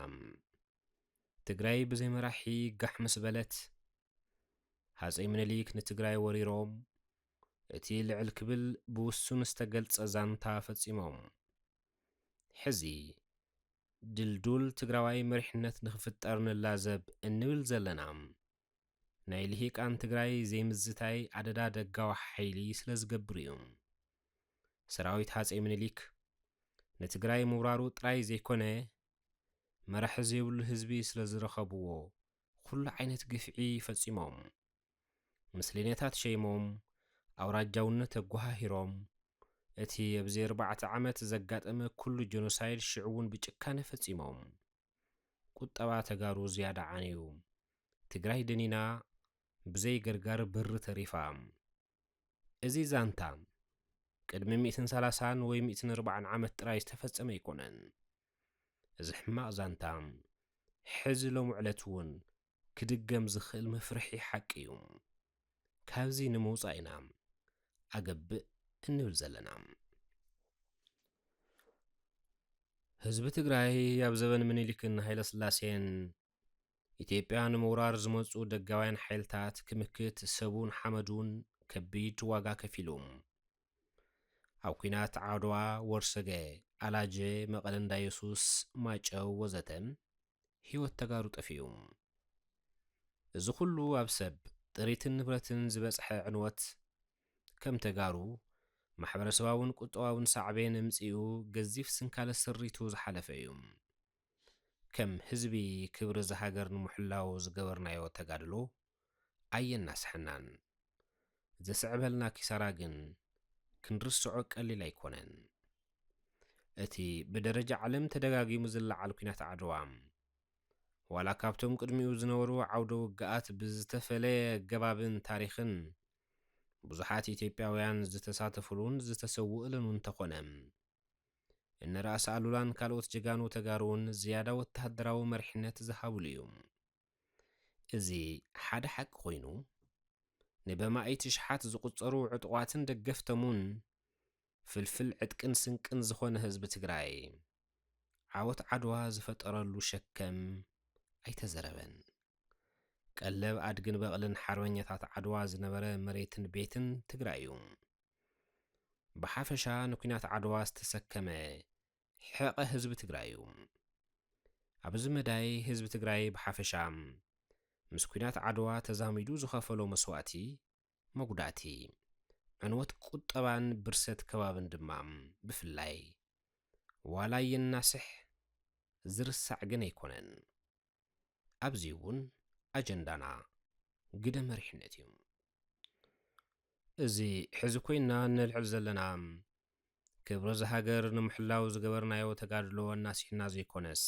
ትግራይ ብዘይ መራሒ ጋሕ ምስ በለት ሃፀይ ምኒልክ ንትግራይ ወሪሮም እቲ ልዕል ክብል ብውሱን ዝተገልጸ ዛንታ ፈጺሞም ሕዚ ድልዱል ትግራዋይ መሪሕነት ንኽፍጠር ንላዘብ እንብል ዘለና ናይ ልሂቃን ትግራይ ዘይምዝታይ ኣደዳ ደጋዊ ሓይሊ ስለ ዝገብር እዩ ሰራዊት ሃፀይ ምኒልክ ንትግራይ ምውራሩ ጥራይ ዘይኮነ መራሒ ዘይብሉ ህዝቢ ስለ ዝረኸብዎ ኩሉ ዓይነት ግፍዒ ፈጺሞም ምስለኔታት ሸይሞም ኣውራጃውነት ኣጓሂሮም እቲ ኣብዚ 4 ዓመት ዘጋጠመ ኩሉ ጀኖሳይድ ሽዕውን ብጭካነ ፈጺሞም ቁጠባ ተጋሩ ዝያዳ ዓንዩ ትግራይ ደኒና ብዘይ ገርጋር ብሪ ተሪፋ እዚ ዛንታ ቅድሚ 130 ወይ 140 ዓመት ጥራይ ዝተፈጸመ ይኮነን እዚ ሕማቕ ዛንታ ሕዚ ሎም ዕለት እውን ክድገም ዝኽእል መፍርሒ ሓቂ እዩ ካብዚ ንምውፃእ ኢና ኣገብእ እንብል ዘለና ህዝቢ ትግራይ ኣብ ዘበን ምኒልክን ሃይለ ስላሴን ኢትዮጵያ ንምውራር ዝመፁ ደጋውያን ሓይልታት ክምክት ሰቡን ሓመዱን ከቢድ ዋጋ ከፊሉ ኣብ ኩናት ዓድዋ ወርሰገ ኣላጀ መቐለ እንዳ ኢየሱስ ማጨው ወዘተ ህይወት ተጋሩ ጠፊዩ እዚ ኩሉ ኣብ ሰብ ጥሪትን ንብረትን ዝበጽሐ ዕንወት ከም ተጋሩ ማሕበረሰባውን ቁጠባውን ሳዕቤን እምጽኡ ገዚፍ ስንካለ ስሪቱ ዝሓለፈ እዩ ከም ህዝቢ ክብሪ ዝሃገር ንምሕላው ዝገበርናዮ ተጋድሎ ኣየናስሐናን ዘስዕበልና ኪሳራ ግን ክንርስዖ ቀሊል ኣይኮነን እቲ ብደረጃ ዓለም ተደጋጊሙ ዝለዓል ኩናት ዓድዋ ዋላ ካብቶም ቅድሚኡ ዝነበሩ ዓውደ ውግኣት ብዝተፈለየ ገባብን ታሪኽን ብዙሓት ኢትዮጵያውያን ዝተሳተፉሉን ዝተሰውኡሉን እንተኾነ እነራእሲ ኣሉላን ካልኦት ጀጋኑ ተጋሩን ዝያዳ ወተሃደራዊ መሪሕነት ዝሃብሉ እዩ። እዚ ሓደ ሓቂ ኮይኑ ንበማይቲ ሽሓት ዝቁጸሩ ዕጡቓትን ደገፍተሙን ፍልፍል ዕጥቅን ስንቅን ዝኾነ ህዝቢ ትግራይ ዓወት ዓድዋ ዝፈጠረሉ ሸከም ኣይተዘረበን። ቀለብ ኣድግን በቕልን ሓርበኛታት ዓድዋ ዝነበረ መሬትን ቤትን ትግራይ እዩ። ብሓፈሻ ንኩናት ዓድዋ ዝተሰከመ ሕቐ ህዝቢ ትግራይ እዩ። ኣብዚ መዳይ ህዝቢ ትግራይ ብሓፈሻ ምስ ኩናት ዓድዋ ተዛሚዱ ዝኸፈሎ መስዋእቲ መጉዳእቲ ዕንወት ቁጠባን ብርሰት ከባብን ድማ ብፍላይ ዋላ የናስሕ ዝርሳዕ ግን ኣይኮነን። ኣብዚ እውን ኣጀንዳና ግደ መሪሕነት እዩ። እዚ ሕዚ ኮይና ንልዕል ዘለና ክብሪ ዝሃገር ንምሕላው ዝገበርናዮ ተጋድሎ እናሲሕና ዘይኮነስ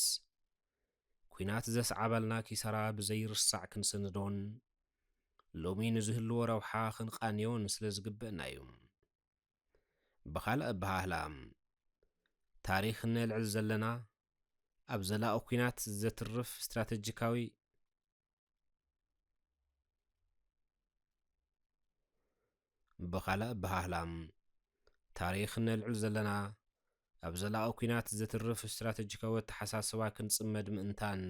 ኩናት ዘስዓበልና ኪሳራ ብዘይርሳዕ ክንስንዶን ሎሚ ንዝህልዎ ረብሓ ክንቃንዮን ስለ ዝግብአና እዩ። ብኻልእ ኣበሃህላ ታሪኽ ነልዕል ዘለና ኣብ ዘላቒ ኩናት ዘትርፍ ስትራቴጂካዊ ኣተሓሳስባ ክንጽመድ ምእንታን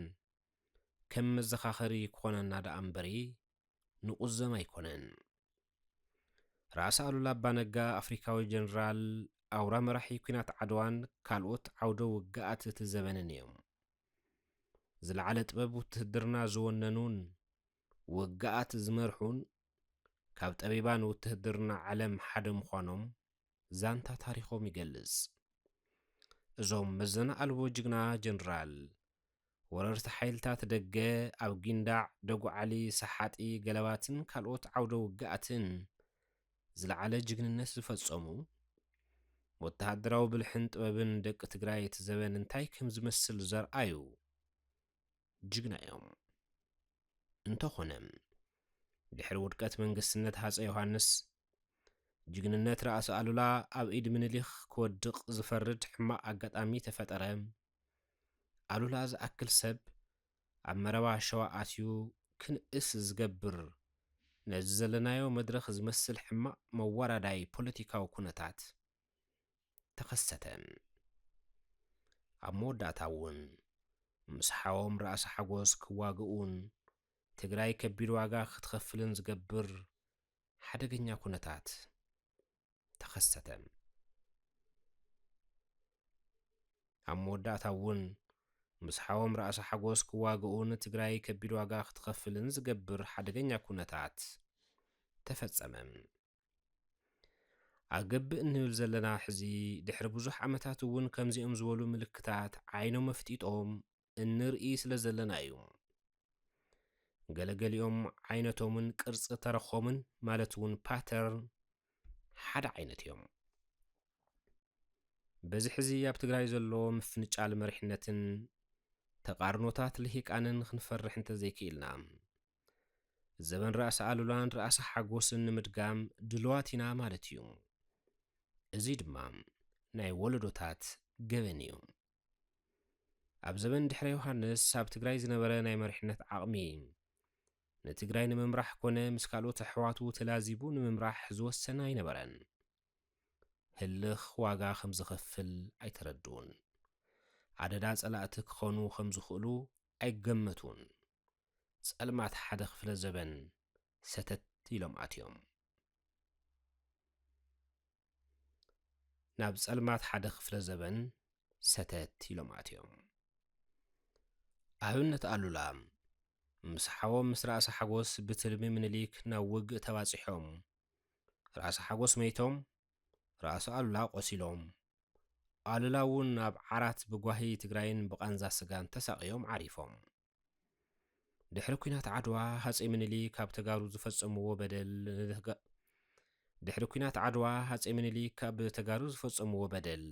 ከም መዘኻኸሪ ክኾነና ደኣ እምበሪ ንቁዘም ኣይኮነን። ራእሲ ኣሉላ ኣባነጋ ኣፍሪካዊ ጀነራል ኣውራ መራሒ ኩናት ዓድዋን ካልኦት ዓውደ ውግኣት እቲ ዘበንን እዮም። ዝለዓለ ጥበብ ውትህድርና ዝወነኑን ውግኣት ዝመርሑን ካብ ጠቢባን ውትህድርና ዓለም ሓደ ምዃኖም ዛንታ ታሪኾም ይገልጽ። እዞም መዘና ኣልቦ ጅግና ጀነራል ወረርቲ ሓይልታት ደገ ኣብ ጊንዳዕ፣ ደጉዓሊ፣ ሰሓጢ፣ ገለባትን ካልኦት ዓውደ ውግኣትን ዝለዓለ ጅግንነት ዝፈጸሙ ወተሃደራዊ ብልሕን ጥበብን ደቂ ትግራይ እቲ ዘበን እንታይ ከም ዝመስል ዘርአዩ ጅግና እዮም። እንተኾነ ድሕሪ ውድቀት መንግስትነት ሃፀይ ዮሃንስ ጅግንነት ራእሲ ኣሉላ ኣብ ኢድ ምኒልክ ክወድቕ ዝፈርድ ሕማቕ ኣጋጣሚ ተፈጠረ። ኣሉላ ዝኣክል ሰብ ኣብ መረባ ሸዋ ኣትዩ ክንእስ ዝገብር ነዚ ዘለናዮ መድረኽ ዝመስል ሕማቕ መዋራዳይ ፖለቲካዊ ኩነታት ተኸሰተ። ኣብ መወዳእታ እውን ምስ ሓዎም ራእሲ ሓጎስ ክዋግኡን ትግራይ ከቢድ ዋጋ ክትኸፍልን ዝገብር ሓደገኛ ኩነታት ተኸሰተ። ኣብ መወዳእታ እውን ምስ ሓዎም ራእሲ ሓጎስ ክዋግኡን ትግራይ ከቢድ ዋጋ ክትኸፍልን ዝገብር ሓደገኛ ኩነታት ተፈጸመ። ኣገብእ እንብል ዘለና ሕዚ ድሕሪ ብዙሕ ዓመታት እውን ከምዚኦም ዝበሉ ምልክታት ዓይኖም መፍጢጦም እንርኢ ስለ ዘለና እዩ። ገለገሊኦም ዓይነቶምን ቅርፂ ተረኾምን ማለት እውን ፓተርን ሓደ ዓይነት እዮም። በዚ ሕዚ ኣብ ትግራይ ዘሎ ምፍንጫል መሪሕነትን ተቃርኖታት ልሂቃንን ክንፈርሕ እንተዘይክኢልና ዘበን ራእሲ ኣሉላን ራእሲ ሓጎስን ንምድጋም ድልዋት ኢና ማለት እዩ። እዚ ድማ ናይ ወለዶታት ገበን እዩ። ኣብ ዘበን ድሕረ ዮሃንስ ኣብ ትግራይ ዝነበረ ናይ መሪሕነት ዓቕሚ ንትግራይ ንምምራሕ ኮነ ምስ ካልኦት ኣሕዋቱ ተላዚቡ ንምምራሕ ዝወሰነ ኣይነበረን። ህልኽ ዋጋ ከም ዝኸፍል ኣይተረድኡን። ኣደዳ ጸላእቲ ክኾኑ ከም ዝኽእሉ ኣይገመቱን። ጸልማት ሓደ ክፍለ ዘበን ሰተት ኢሎም ኣትዮም። ናብ ጸልማት ሓደ ክፍለ ዘበን ሰተት ኢሎም ኣትዮም። ኣብነት ኣሉላ ምስ ሓዎም ምስ ራእሲ ሓጎስ ብትልሚ ምኒልክ ናብ ውግእ ተባፂሖም ራእሲ ሓጎስ መይቶም ራእሲ ኣሉላ ቆሲሎም ኣሉላ እውን ናብ ዓራት ብጓሂ ትግራይን ብቃንዛ ስጋን ተሳቂዮም ዓሪፎም። ድሕሪ ኩናት ዓድዋ ሃፀይ ምኒልክ ካብ ተጋሩ ዝፈጸምዎ በደል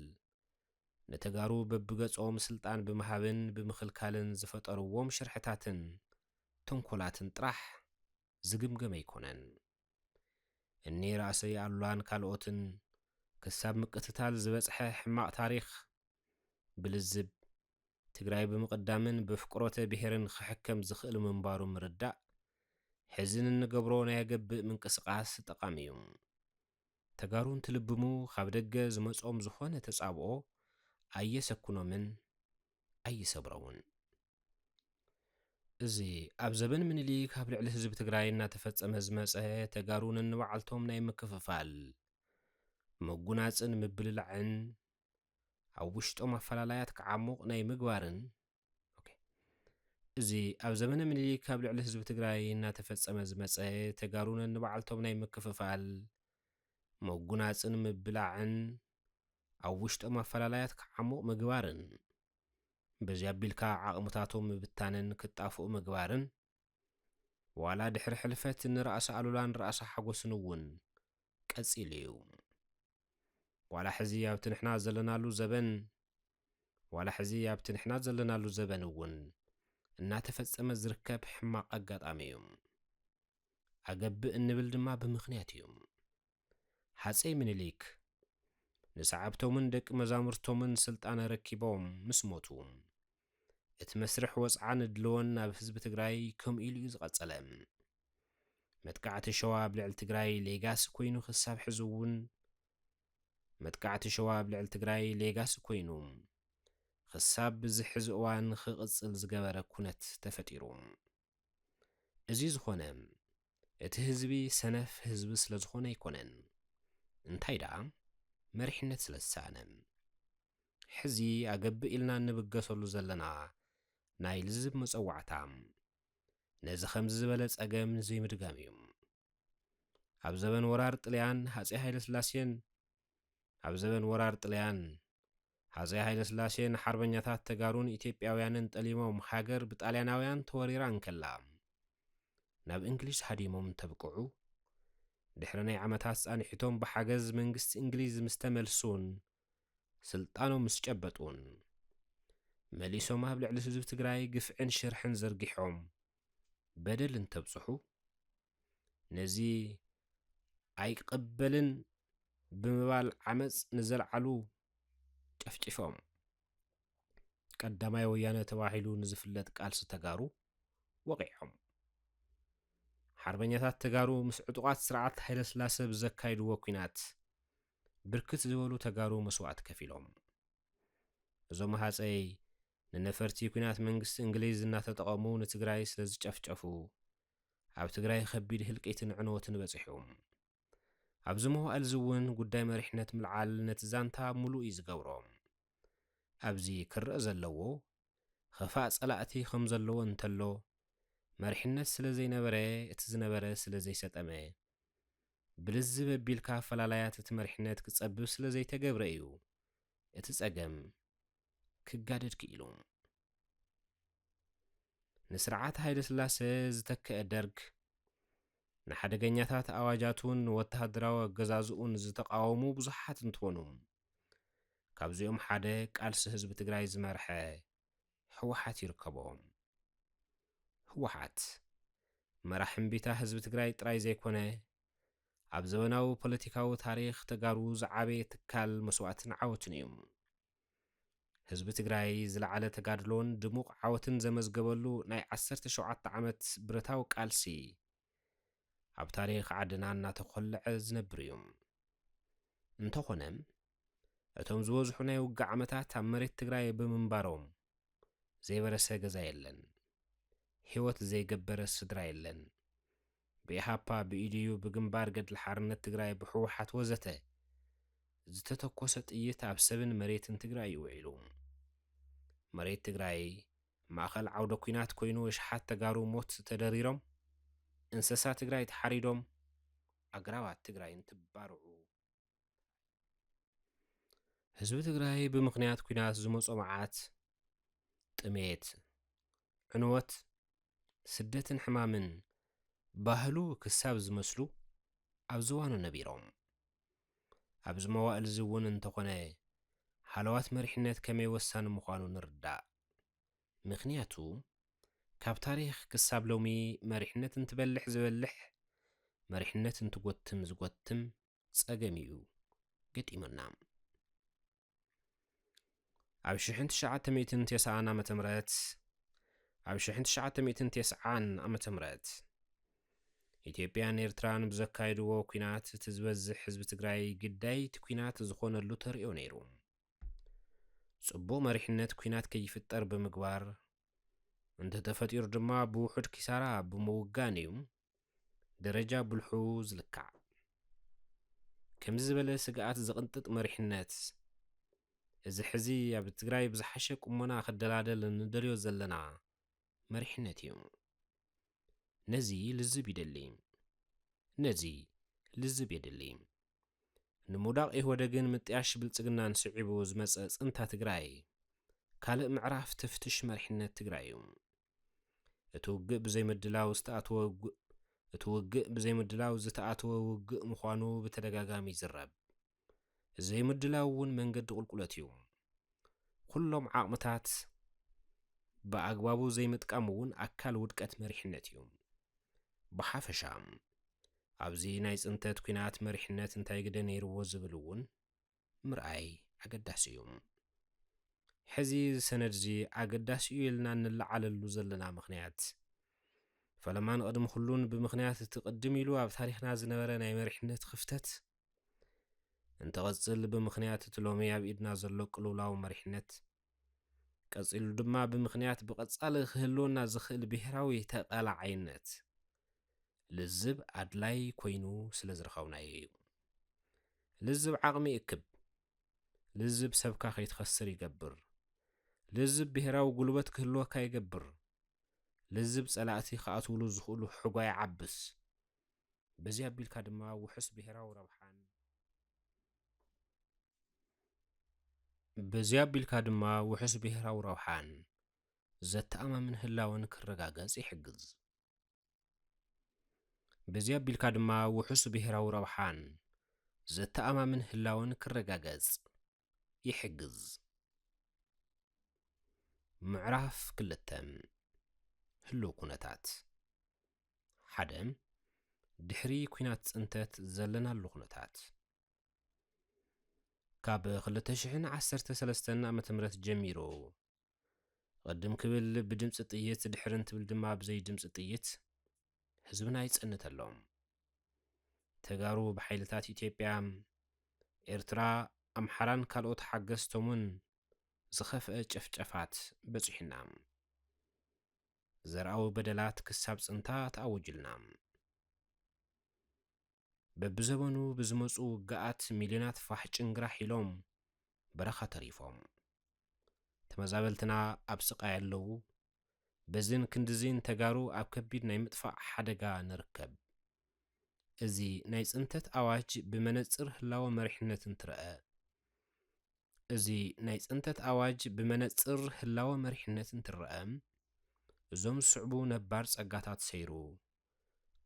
ነተጋሩ በብገጾም ስልጣን ብምሃብን ብምኽልካልን ዝፈጠርዎም ሽርሕታትን ተንኮላትን ጥራሕ ዝግምገመ ኣይኮነን። እኒ ራእሰይ ኣሉላን ካልኦትን ክሳብ ምቅትታል ዝበጽሐ ሕማቕ ታሪኽ ብልዝብ ትግራይ ብምቕዳምን ብፍቅሮተ ብሔርን ክሕከም ዝኽእል ምንባሩ ምርዳእ ሕዝን እንገብሮ ናይ ገብእ ምንቅስቓስ ጠቓሚ እዩ። ተጋሩ እንትልብሙ ካብ ደገ ዝመጾም ዝኾነ ተጻብኦ ኣየሰኩኖምን ኣይሰብረውን። እዚ ኣብ ዘበን ምኒልክ ኣብ ልዕሊ ህዝቢ ትግራይ እናተፈጸመ ዝመጸ ተጋሩ ነንባዓልቶም ናይ ምክፍፋል መጉናጽን ምብልላዕን ኣብ ውሽጦም ኣፈላላያት ክዓሙቕ ናይ ምግባርን እዚ ኣብ ዘመነ ምኒልክ ኣብ ልዕሊ ህዝቢ ትግራይ እናተፈጸመ ዝመጸ ተጋሩ ነንባዓልቶም ናይ ምክፍፋል መጉናጽን ምብላዕን ኣብ ውሽጦም ኣፈላላያት ክዓሙቕ ምግባርን በዚ ኣቢልካ ዓቕምታቶም ምብታንን ክጣፍኡ ምግባርን ዋላ ድሕሪ ሕልፈት ንራእሲ ኣሉላን ራእሲ ሓጎስን እውን ቀጺሉ እዩ። ዋላ ሕዚ ኣብቲ ንሕና ዘለናሉ ዘበን እውን እናተፈጸመ ዝርከብ ሕማቕ ኣጋጣሚ እዩ። ኣገብእ እንብል ድማ ብምኽንያት እዩ። ሃፀይ ምኒልክ ንሰዓብቶምን ደቂ መዛሙርቶምን ስልጣነ ረኪቦም ምስ ሞቱ እቲ መስርሕ ወፅዓ ንድልወን ናብ ህዝቢ ትግራይ ከምኡ ኢሉ እዩ ዝቐጸለ። መጥቃዕቲ ሸዋ ኣብ ልዕሊ ትግራይ ሌጋሲ ኮይኑ ክሳብ ሕዚ እውን ክሳብ ብዚ ሕዚ እዋን ክቕጽል ዝገበረ ኩነት ተፈጢሩ። እዚ ዝኾነ እቲ ህዝቢ ሰነፍ ህዝቢ ስለ ዝኾነ ኣይኮነን፣ እንታይ ደኣ መሪሕነት ስለ ዝሰኣነ። ሕዚ ኣገብእ ኢልና እንብገሰሉ ዘለና ናይ ልዝብ መጸዋዕታ ነዚ ከምዚ ዝበለ ጸገም ዘይምድጋም እዩ። ኣብ ዘበን ወራር ጥልያን ሃፀይ ሃይለ ስላሴን ሓርበኛታት ተጋሩን ኢትዮጵያውያንን ጠሊሞም ሃገር ብጣልያናውያን ተወሪራ እንከላ ናብ እንግሊዝ ሃዲሞም ተብቅዑ ድሕሪ ናይ ዓመታት ጻንሒቶም ብሓገዝ መንግስቲ እንግሊዝ ምስ ተመልሱን ስልጣኖም ምስ ጨበጡን መሊሶም ኣብ ልዕሊ ህዝቢ ትግራይ ግፍዕን ሽርሕን ዘርጊሖም በደል እንተብጽሑ ነዚ ኣይቅበልን ብምባል ዓመፅ ንዘለዓሉ ጨፍጭፎም ቀዳማይ ወያነ ተባሂሉ ንዝፍለጥ ቃልሲ ተጋሩ ወቂዖም። ሓርበኛታት ተጋሩ ምስ ዕጡቓት ስርዓት ሃይለ ስላሴ ብዘካይድዎ ኩናት ብርክት ዝበሉ ተጋሩ መስዋዕት ከፊሎም። እዞም ሃፀይ ንነፈርቲ ኩናት መንግስቲ እንግሊዝ እናተጠቐሙ ንትግራይ ስለ ዝጨፍጨፉ ኣብ ትግራይ ከቢድ ህልቂትን ዕንወትን በፂሖም። ኣብዚ መዋዕል እውን ጉዳይ መሪሕነት ምልዓል ነቲ ዛንታ ሙሉእ እዩ ዝገብሮም። ኣብዚ ክርአ ዘለዎ ኸፋእ ጸላእቲ ከም ዘለዎ እንተሎ መሪሕነት ስለ ዘይነበረ እቲ ዝነበረ ስለ ዘይሰጠመ ብልዝብ ኣቢልካ ኣፈላላያት እቲ መሪሕነት ክጸብብ ስለ ዘይተገብረ እዩ እቲ ጸገም ክጋደድ ክኢሉ። ንስርዓት ሃይለ ስላሴ ዝተከአ ደርግ ንሓደገኛታት ኣዋጃቱን ወተሃደራዊ ኣገዛዝኡን ዝተቃወሙ ብዙሓት እንትኾኑ ካብዚኦም ሓደ ቃልሲ ህዝቢ ትግራይ ዝመርሐ ህወሓት ይርከቦም። ህወሓት መራሒ እምቢታ ህዝቢ ትግራይ ጥራይ ዘይኮነ ኣብ ዘበናዊ ፖለቲካዊ ታሪኽ ተጋሩ ዝዓበየ ትካል መስዋዕትን ዓወትን እዩ። ህዝቢ ትግራይ ዝለዓለ ተጋድሎን ድሙቕ ዓወትን ዘመዝገበሉ ናይ 17 ዓመት ብረታዊ ቃልሲ ኣብ ታሪኽ ዓድና እናተኮልዐ ዝነብር እዩ። እንተኾነም እቶም ዝበዝሑ ናይ ውግእ ዓመታት ኣብ መሬት ትግራይ ብምንባሮም ዘይበረሰ ገዛ የለን፣ ህይወት ዘይገበረ ስድራ የለን። ብኢሃፓ ብኢድዩ ብግንባር ገድሊ ሓርነት ትግራይ ብሕወሓት ወዘተ ዝተተኮሰ ጥይት ኣብ ሰብን መሬትን ትግራይ ይውዒሉ። መሬት ትግራይ ማእኸል ዓውደ ኩናት ኮይኑ እሽሓት ተጋሩ ሞት ተደሪሮም እንስሳ ትግራይ ተሓሪዶም ኣግራባት ትግራይ እንትባርዑ ህዝቢ ትግራይ ብምኽንያት ኩናት ዝመጾ መዓት ጥሜት፣ ዕንወት፣ ስደትን ሕማምን ባህሉ ክሳብ ዝመስሉ ኣብ ዝዋኑ ነቢሮም። ኣብዚ መዋዕል እውን እንተኾነ ሓለዋት መሪሕነት ከመይ ወሳኒ ምዃኑ ንርዳእ። ምኽንያቱ ካብ ታሪኽ ክሳብ ሎሚ መሪሕነት እንትበልሕ ዝበልሕ መሪሕነት እንትጎትም ዝጎትም ጸገም እዩ ገጢሙና። ኣብ 1990 ዓመተ ምህረት ኣብ 1990 ዓመተ ምህረት ኢትዮጵያን ኤርትራን ብዘካየድዎ ኩናት እቲ ዝበዝሕ ህዝቢ ትግራይ ግዳይ እቲ ኩናት ዝኾነሉ ተርእዮ ነይሩ። ጽቡቕ መሪሕነት ኩናት ከይፍጠር ብምግባር እንተተፈጢሩ ድማ ብውሑድ ኪሳራ ብምውጋን እዩ ደረጃ ብልሑ ዝልካዕ። ከም ዝበለ ስግኣት ዘቕንጥጥ መሪሕነት እዚ ሕዚ ኣብ ትግራይ ብዝሓሸ ቁመና ክደላደል እንደልዮ ዘለና መሪሕነት እዩ። ነዚ ልዝብ የድሊ ንምውዳቕ ኢህወደግን ምጥያሽ ብልጽግናን ስዒቡ ዝመጸ ጽንታ ትግራይ ካልእ ምዕራፍ ተፍትሽ መሪሕነት ትግራይ እዩ። እቲ ውግእ ብዘይምድላው ዝተኣተወ ውግእ ምዃኑ ብተደጋጋሚ ይዝረብ። ዘይምድላው እውን መንገዲ ቁልቁለት እዩ። ኩሎም ዓቕምታት ብኣግባቡ ዘይምጥቃም እውን ኣካል ውድቀት መሪሕነት እዩ። ብሓፈሻ ኣብዚ ናይ ጽንተት ኩናት መሪሕነት እንታይ ግደ ነይርዎ ዝብል እውን ምርኣይ ኣገዳሲ እዩ። ሕዚ ሰነድ እዚ ኣገዳሲ እዩ ኢልና እንለዓለሉ ዘለና ምኽንያት ፈለማን ቅድሚ ኩሉን ብምኽንያት እቲ ቅድም ኢሉ ኣብ ታሪኽና ዝነበረ ናይ መሪሕነት ክፍተት እንተቐጽል ብምኽንያት እቲ ሎሚ ኣብ ኢድና ዘሎ ቅልውላዊ መሪሕነት ቀጺሉ ድማ ብምኽንያት ብቐጻሊ ክህልወና ዝኽእል ብሄራዊ ተቐላዓይነት ልዝብ ኣድላይ ኮይኑ ስለ ዝረኸብናዮ እዩ። ልዝብ ዓቕሚ ይእክብ። ልዝብ ሰብካ ከይትኸስር ይገብር። ልዝብ ብሄራዊ ጉልበት ክህልወካ ይገብር። ልዝብ ጸላእቲ ከኣትውሉ ዝኽእሉ ሕጓይ ዓብስ። በዚ ኣቢልካ ድማ ውሕስ ብሄራዊ ረብሓን ዘተኣማምን ህላወን ክረጋገጽ ይሕግዝ። ምዕራፍ 2 ህልው ኩነታት 1 ድሕሪ ኩናት ጽንተት ዘለናሉ ኩነታት ካብ 2013 ዓመተ ምህረት ጀሚሩ ቅድም ክብል ብድምፂ ጥይት ድሕርን ትብል ድማ ብዘይ ድምፂ ጥይት ህዝብና ይጸንተሎም። ተጋሩ ብሓይልታት ኢትዮጵያ፣ ኤርትራ፣ ኣምሓራን ካልኦት ሓገዝቶምን ዝኸፍአ ጨፍጨፋት በፂሕና ዘርኣዊ በደላት ክሳብ ጽንታ ተኣውጅልና። በብዘበኑ ብዝመፁ ውግኣት ሚልዮናት ፋሕ ጭንግራሕ ኢሎም በረኻ ተሪፎም ተመዛበልትና ኣብ ስቃይ ኣለዉ። በዝን ክንድዝን ተጋሩ ኣብ ከቢድ ናይ ምጥፋእ ሓደጋ ንርከብ። እዚ ናይ ጽንተት ኣዋጅ ብመነጽር ህላወ መሪሕነት እንትርአ እዞም ዝስዕቡ ነባር ጸጋታት ሰይሩ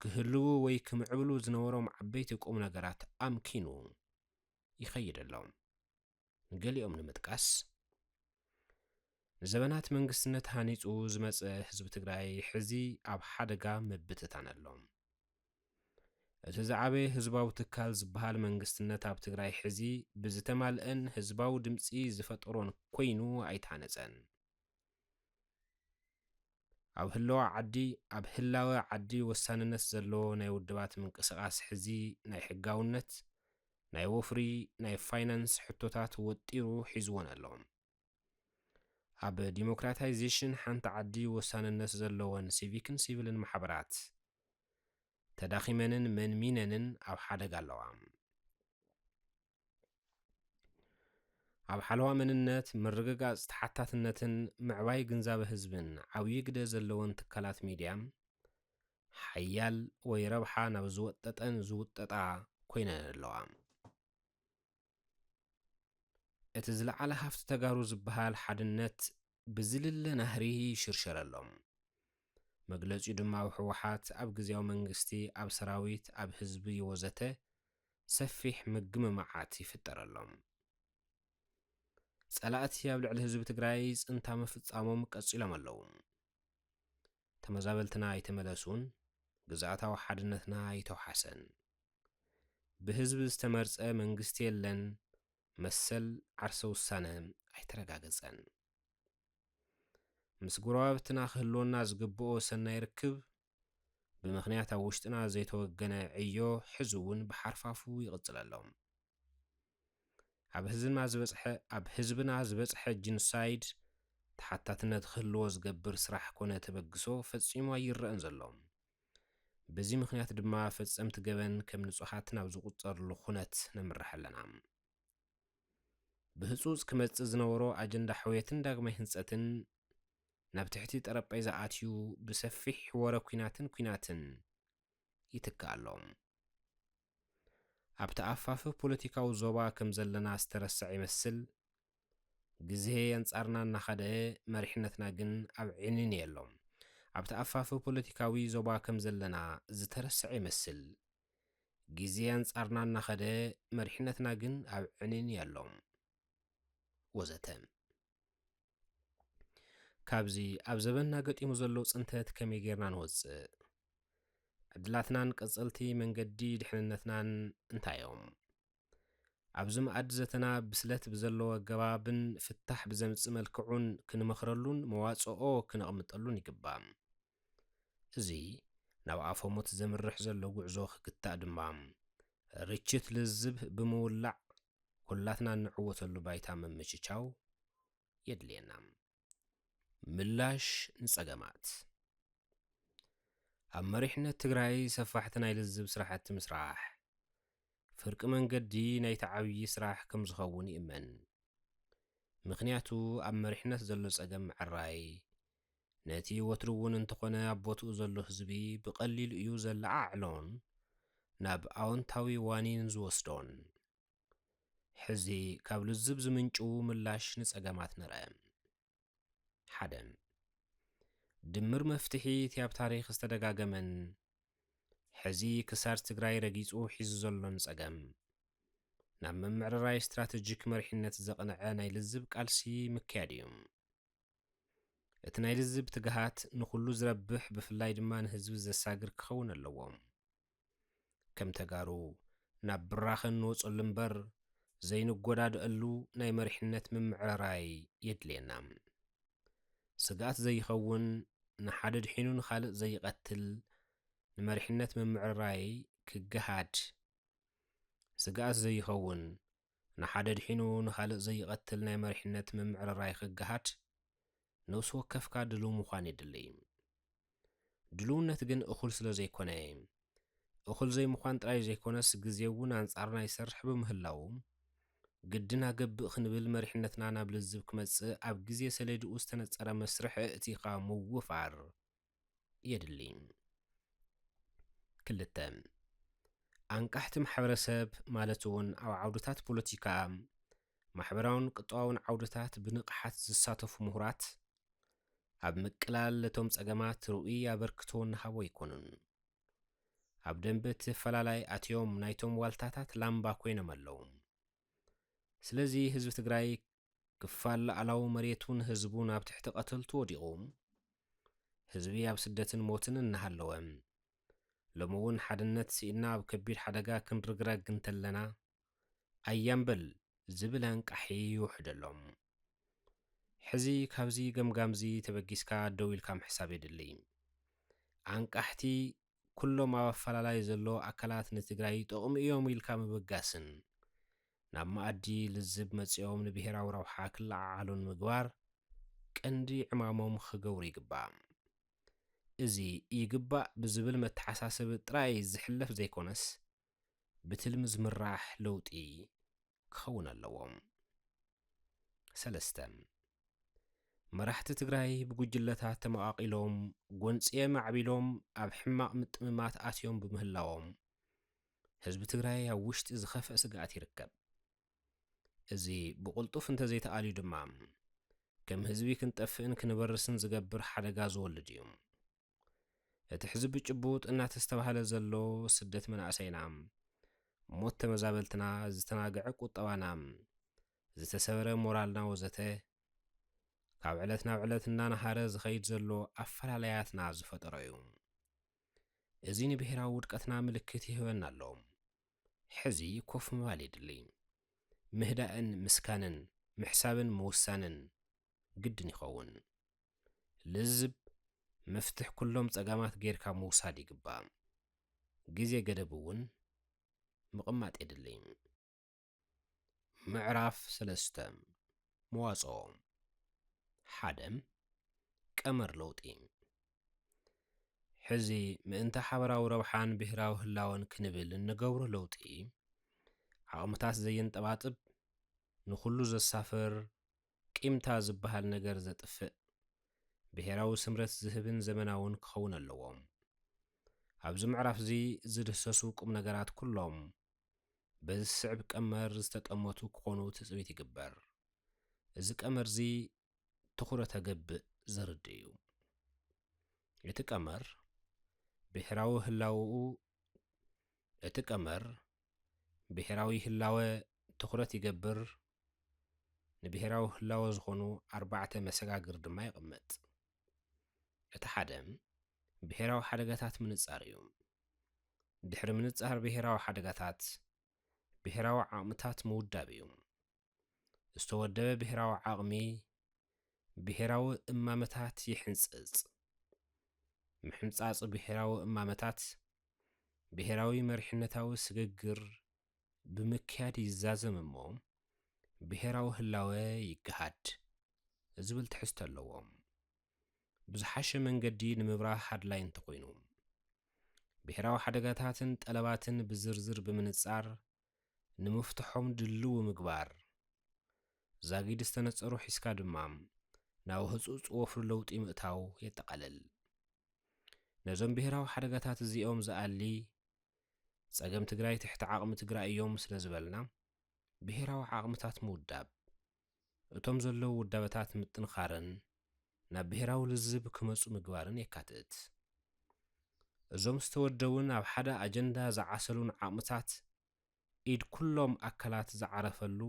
ክህልው ወይ ክምዕብሉ ዝነበሮም ዓበይቲ ቁም ነገራት ኣምኪኑ ይኸይድ ኣሎም። ገሊኦም ንምጥቃስ ንዘበናት መንግስትነት ሃኒጹ ዝመጸ ህዝቢ ትግራይ ሕዚ ኣብ ሓደጋ ምብትታን ኣሎም። እቲ ዝዓበየ ህዝባዊ ትካል ዝበሃል መንግስትነት ኣብ ትግራይ ሕዚ ብዝተማልአን ህዝባዊ ድምፂ ዝፈጠሮን ኮይኑ ኣይተሃነጸን። ኣብ ህላወ ዓዲ ወሳንነት ዘለዎ ናይ ውድባት ምንቅስቓስ ሕዚ ናይ ሕጋውነት፣ ናይ ወፍሪ፣ ናይ ፋይናንስ ሕቶታት ወጢሩ ሒዝዎን ኣሎም። ኣብ ዲሞክራታይዜሽን ሓንቲ ዓዲ ወሳንነት ዘለዎን ሲቪክን ሲቪልን ማሕበራት ተዳኺመንን መንሚነንን ኣብ ሓደጋ ኣለዋ። ኣብ ሓለዋ መንነት ምርግጋጽ ተሓታትነትን ምዕባይ ግንዛበ ህዝብን ዓብዪ ግደ ዘለዎን ትካላት ሚድያ ሓያል ወይ ረብሓ ናብ ዝወጠጠን ዝውጠጣ ኮይነን ኣለዋ። እቲ ዝለዓለ ሃፍቲ ተጋሩ ዝበሃል ሓድነት ብዝልለ ናህሪ ይሽርሸር ኣሎም። መግለጺኡ ድማ ኣብ ሕወሓት፣ ኣብ ግዝያዊ መንግስቲ፣ ኣብ ሰራዊት፣ ኣብ ህዝቢ ወዘተ ሰፊሕ ምግምማዓት ይፍጠር ኣሎም። ጸላእቲ ኣብ ልዕሊ ህዝቢ ትግራይ ጽንታ ምፍጻሞም ቀጺሎም ኣለዉ። ተመዛበልትና ኣይተመለሱን፣ ግዝኣታዊ ሓድነትና ኣይተውሓሰን፣ ብህዝቢ ዝተመርጸ መንግስቲ የለን መሰል ዓርሰ ውሳነ ኣይተረጋገጸን። ምስ ጎረባብትና ክህልወና ዝግብኦ ሰናይ ርክብ ብምኽንያት ኣብ ውሽጥና ዘይተወገነ ዕዮ ሕዚ እውን ብሓርፋፉ ይቕጽል ኣሎ። ኣብ ህዝብና ዝበጽሐ ጂኖሳይድ ተሓታትነት ክህልዎ ዝገብር ስራሕ ኮነ ተበግሶ ፈጺሙ ኣይረአን ዘሎ። በዚ ምኽንያት ድማ ፈጸምቲ ገበን ከም ንጹሓት ናብ ዝቝጸርሉ ኩነት ነምርሕ ኣለና። ብህጹጽ ክመጽእ ዝነበሮ ኣጀንዳ ሕውየትን ዳግማይ ህንጸትን ናብ ትሕቲ ጠረጴዛ ኣትዩ ብሰፊሕ ወረ ኩናትን ይትካእ ኣሎ። ኣብ ተኣፋፍ ፖለቲካዊ ዞባ ከም ዘለና ዝተረስዕ ይመስል ግዜ ኣንጻርና እናኸደ መሪሕነትና ግን ኣብ ዕንን ኣሎ። ኣብ ተኣፋፍ ፖለቲካዊ ዞባ ከም ዘለና ዝተረስዕ ይመስል ግዜ ኣንጻርና እናኸደ መሪሕነትና ግን ኣብ ዕንን ኣሎ ወዘተ። ካብዚ ኣብ ዘበንና ገጢሙ ዘሎ ጽንተት ከመይ ጌርና ንወፅእ? ዕድላትናን ቀጸልቲ መንገዲ ድሕንነትናን እንታዮም? ኣብዚ መኣዲ ዘተና ብስለት ብዘለዎ ኣገባብን ፍታሕ ብዘምጽእ መልክዑን ክንመኽረሉን መዋጽኦ ክነቕምጠሉን ይግባእ። እዚ ናብ ኣፈሞት ዘምርሕ ዘሎ ጉዕዞ ክግታእ ድማ ርችት ልዝብ ብምውላዕ ኩላትና ንዕወተሉ ባይታ መምችቻው የድልየና። ምላሽ ንጸገማት ኣብ መሪሕነት ትግራይ ሰፋሕቲ ናይ ልዝብ ስራሕቲ ምስራሕ ፍርቂ መንገዲ ናይቲ ዓብዪ ስራሕ ከም ዝኸውን ይእመን። ምኽንያቱ ኣብ መሪሕነት ዘሎ ጸገም ምዕራይ ነቲ ወትሩ እውን እንተኾነ ኣብ ቦትኡ ዘሎ ህዝቢ ብቐሊሉ እዩ ዘለዓዕሎን ናብ ኣዎንታዊ ዋኒን ዝወስዶን። ሕዚ ካብ ልዝብ ዝምንጩ ምላሽ ንጸገማት ንርአ። 1 ድምር መፍትሒ እቲ ኣብ ታሪኽ ዝተደጋገመን ሕዚ ክሳድ ትግራይ ረጊጹ ሒዙ ዘሎን ጸገም ናብ መምዕርራይ ስትራቴጂክ መሪሕነት ዘቕንዐ ናይ ልዝብ ቃልሲ ምክያድ እዩ። እቲ ናይ ልዝብ ትግሃት ንኹሉ ዝረብሕ ብፍላይ ድማ ንህዝቢ ዘሳግር ክኸውን ኣለዎም። ከም ተጋሩ ናብ ብራኸን ንወጸሉ እምበር ዘይንጎዳድአሉ ናይ መሪሕነት ምምዕርራይ የድልየና። ስጋት ዘይኸውን ንሓደ ድሒኑ ንኻልእ ዘይቐትል ንመሪሕነት ምምዕርራይ ክገሃድ ስጋት ዘይኸውን ንሓደ ድሒኑ ንኻልእ ዘይቐትል ናይ መሪሕነት ምምዕርራይ ክገሃድ ነውሲ ወከፍካ ድሉው ምዃን የድሊ። ድልውነት ግን እኹል ስለ ዘይኮነ እኹል ዘይምዃን ጥራይ ዘይኮነስ ግዜ እውን ኣንጻርና ይሰርሕ ብምህላው ግድና ገብእ ክንብል መሪሕነትና ናብ ልዝብ ክመጽእ ኣብ ግዜ ሰሌድኡ ዝተነጸረ መስርሕ እቲኻ ምውፋር የድሊ። 2 ኣንቃሕቲ ማሕበረሰብ ማለት እውን ኣብ ዓውድታት ፖለቲካ ማሕበራውን ቁጠባውን ዓውድታት ብንቕሓት ዝሳተፉ ምሁራት ኣብ ምቅላል ነቶም ጸገማት ርኡይ ኣበርክቶ እናሃቦ ኣይኮኑን። ኣብ ደንቢ እቲ ፈላላይ ኣትዮም ናይቶም ዋልታታት ላምባ ኮይኖም ኣለዉ። ስለዚ ህዝቢ ትግራይ ክፋል ላዕላዊ መሬቱን ህዝቡን ኣብ ትሕቲ ቀተልቱ ወዲቑ ህዝቢ ኣብ ስደትን ሞትን እናሃለወ ሎሚ እውን ሓድነት ስኢና ኣብ ከቢድ ሓደጋ ክንርግረግ እንተለና ኣያምበል ዝብል አንቃሒ ይውሕደሎም። ሕዚ ካብዚ ገምጋምዚ ተበጊስካ ደው ኢልካ ምሕሳብ የድሊ። አንቃሕቲ ኩሎም ኣብ ኣፈላላይ ዘሎ ኣካላት ንትግራይ ጥቕሚ እዮም ኢልካ ምብጋስን ናብ ማኣዲ ልዝብ መጺኦም ንብሔራዊ ረብሓ ክለዓዓሉን ምግባር ቀንዲ ዕማሞም ክገብሩ ይግባእ። እዚ ይግባእ ብዝብል መተሓሳሰብ ጥራይ ዝሕለፍ ዘይኮነስ ብትልሚ ዝምራሕ ለውጢ ክኸውን ኣለዎም። 3 መራሕቲ ትግራይ ብጉጅለታት ተመቓቒሎም ጐንፂየ ማዕቢሎም ኣብ ሕማቕ ምጥምማት ኣትዮም ብምህላዎም ህዝቢ ትግራይ ኣብ ውሽጢ ዝኸፍአ ስጋኣት ይርከብ። እዚ ብቕልጡፍ እንተዘይተኣልዩ ድማ ከም ህዝቢ ክንጠፍእን ክንበርስን ዝገብር ሓደጋ ዝወልድ እዩ። እቲ ሕዝቢ ጭቡጥ እናተስተባሃለ ዘሎ ስደት መናእሰይና ሞት ተመዛበልትና ዝተናግዐ ቁጠባና ዝተሰበረ ሞራልና ወዘተ ካብ ዕለት ናብ ዕለት እናናሃረ ዝኸይድ ዘሎ ኣፈላላያትና ዝፈጠረ እዩ። እዚ ንብሔራዊ ውድቀትና ምልክት ይህበና ኣሎ። ሕዚ ኮፍ ምባል የድሊ፣ ምህዳእን ምስካንን ምሕሳብን ምውሳንን ግድን ይኸውን። ልዝብ መፍትሕ ኩሎም ጸጋማት ጌርካ ምውሳድ ይግባእ። ግዜ ገደብ እውን ምቕማጥ የድሊ። ምዕራፍ 3 መዋጽኦ 1 ቀመር ለውጢ። ሕዚ ምእንተ ሓበራዊ ረብሓን ብሔራዊ ህላወን ክንብል እንገብሮ ለውጢ ዓቕምታት ዘየንጠባጥብ ንኹሉ ዘሳፍር ቂምታ ዝበሃል ነገር ዘጥፍእ ብሔራዊ ስምረት ዝህብን ዘመናውን ክኸውን ኣለዎም። ኣብዚ ምዕራፍ እዚ ዝድሰሱ ቁም ነገራት ኩሎም በዚ ስዕብ ቀመር ዝተጠመቱ ክኾኑ ትጽቢት ይግበር። እዚ ቀመር እዚ ትኹረት ተገብእ ዘርዲ እዩ። እቲ ቀመር ብሔራዊ ህላወ ትኹረት ይገብር። ንብሔራዊ ህላወ ዝኾኑ 4 መሰጋግር ድማ ይቕመጥ። እቲ ሓደ ብሔራዊ ሓደጋታት ምንጻር እዩ። ድሕሪ ምንጻር ብሔራዊ ሓደጋታት ብሔራዊ ዓቕምታት ምውዳብ እዩ። ዝተወደበ ብሔራዊ ዓቕሚ ብሔራዊ እማመታት ይሕንጽጽ። ምሕንጻጽ ብሔራዊ እማመታት ብሔራዊ መሪሕነታዊ ስግግር ብምክያድ ይዛዘም እሞ ብሔራዊ ህላወ ይገሃድ ዝብል ትሕዝቶ ኣለዎም። ብዝሓሸ መንገዲ ንምብራህ ኣድላይ እንተኾይኑ ብሔራዊ ሓደጋታትን ጠለባትን ብዝርዝር ብምንጻር ንምፍትሖም ድልው ምግባር፣ ዛጊድ ዝተነጸሩ ሒዝካ ድማ ናብ ህጹጽ ወፍሪ ለውጢ ምእታው የጠቓልል። ነዞም ብሔራዊ ሓደጋታት እዚኦም ዝኣሊ ጸገም ትግራይ ትሕቲ ዓቕሚ ትግራይ እዮም ስለ ዝበልና ብሔራዊ ዓቕምታት ምውዳብ፣ እቶም ዘለዉ ውዳበታት ምጥንኻርን ናብ ብሔራዊ ልዝብ ክመጹ ምግባርን የካትት። እዞም ዝተወደቡን ኣብ ሓደ ኣጀንዳ ዝዓሰሉን ዓቕምታት ኢድ ኩሎም ኣካላት ዝዓረፈሉ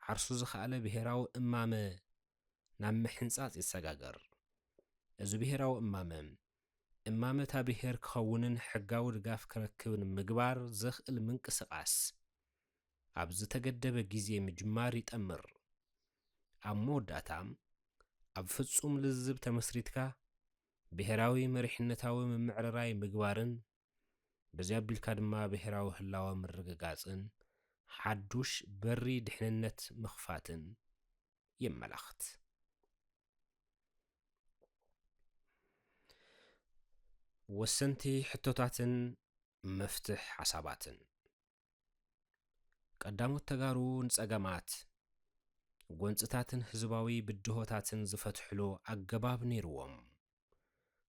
ዓርሱ ዝኸኣለ ብሔራዊ እማመ ናብ ምሕንጻጽ ይሰጋገር። እዚ ብሔራዊ እማመታ ብሔር ክኸውንን ሕጋዊ ድጋፍ ክረክብን ምግባር ዘኽእል ምንቅስቓስ ኣብ ዝተገደበ ግዜ ምጅማር ይጠምር። ኣብ መወዳእታ ኣብ ፍጹም ልዝብ ተመስሪትካ ብሔራዊ መሪሕነታዊ ምምዕርራይ ምግባርን በዚያ ኣቢልካ ድማ ብሔራዊ ህላወ ምርግጋጽን ሓዱሽ በሪ ድሕንነት ምኽፋትን የመላኽት። ወሰንቲ ሕቶታትን መፍትሕ ሓሳባትን ቀዳሞት ተጋሩ ንጸገማት ጐንጽታትን ህዝባዊ ብድሆታትን ዝፈትሕሉ ኣገባብ ነይርዎም።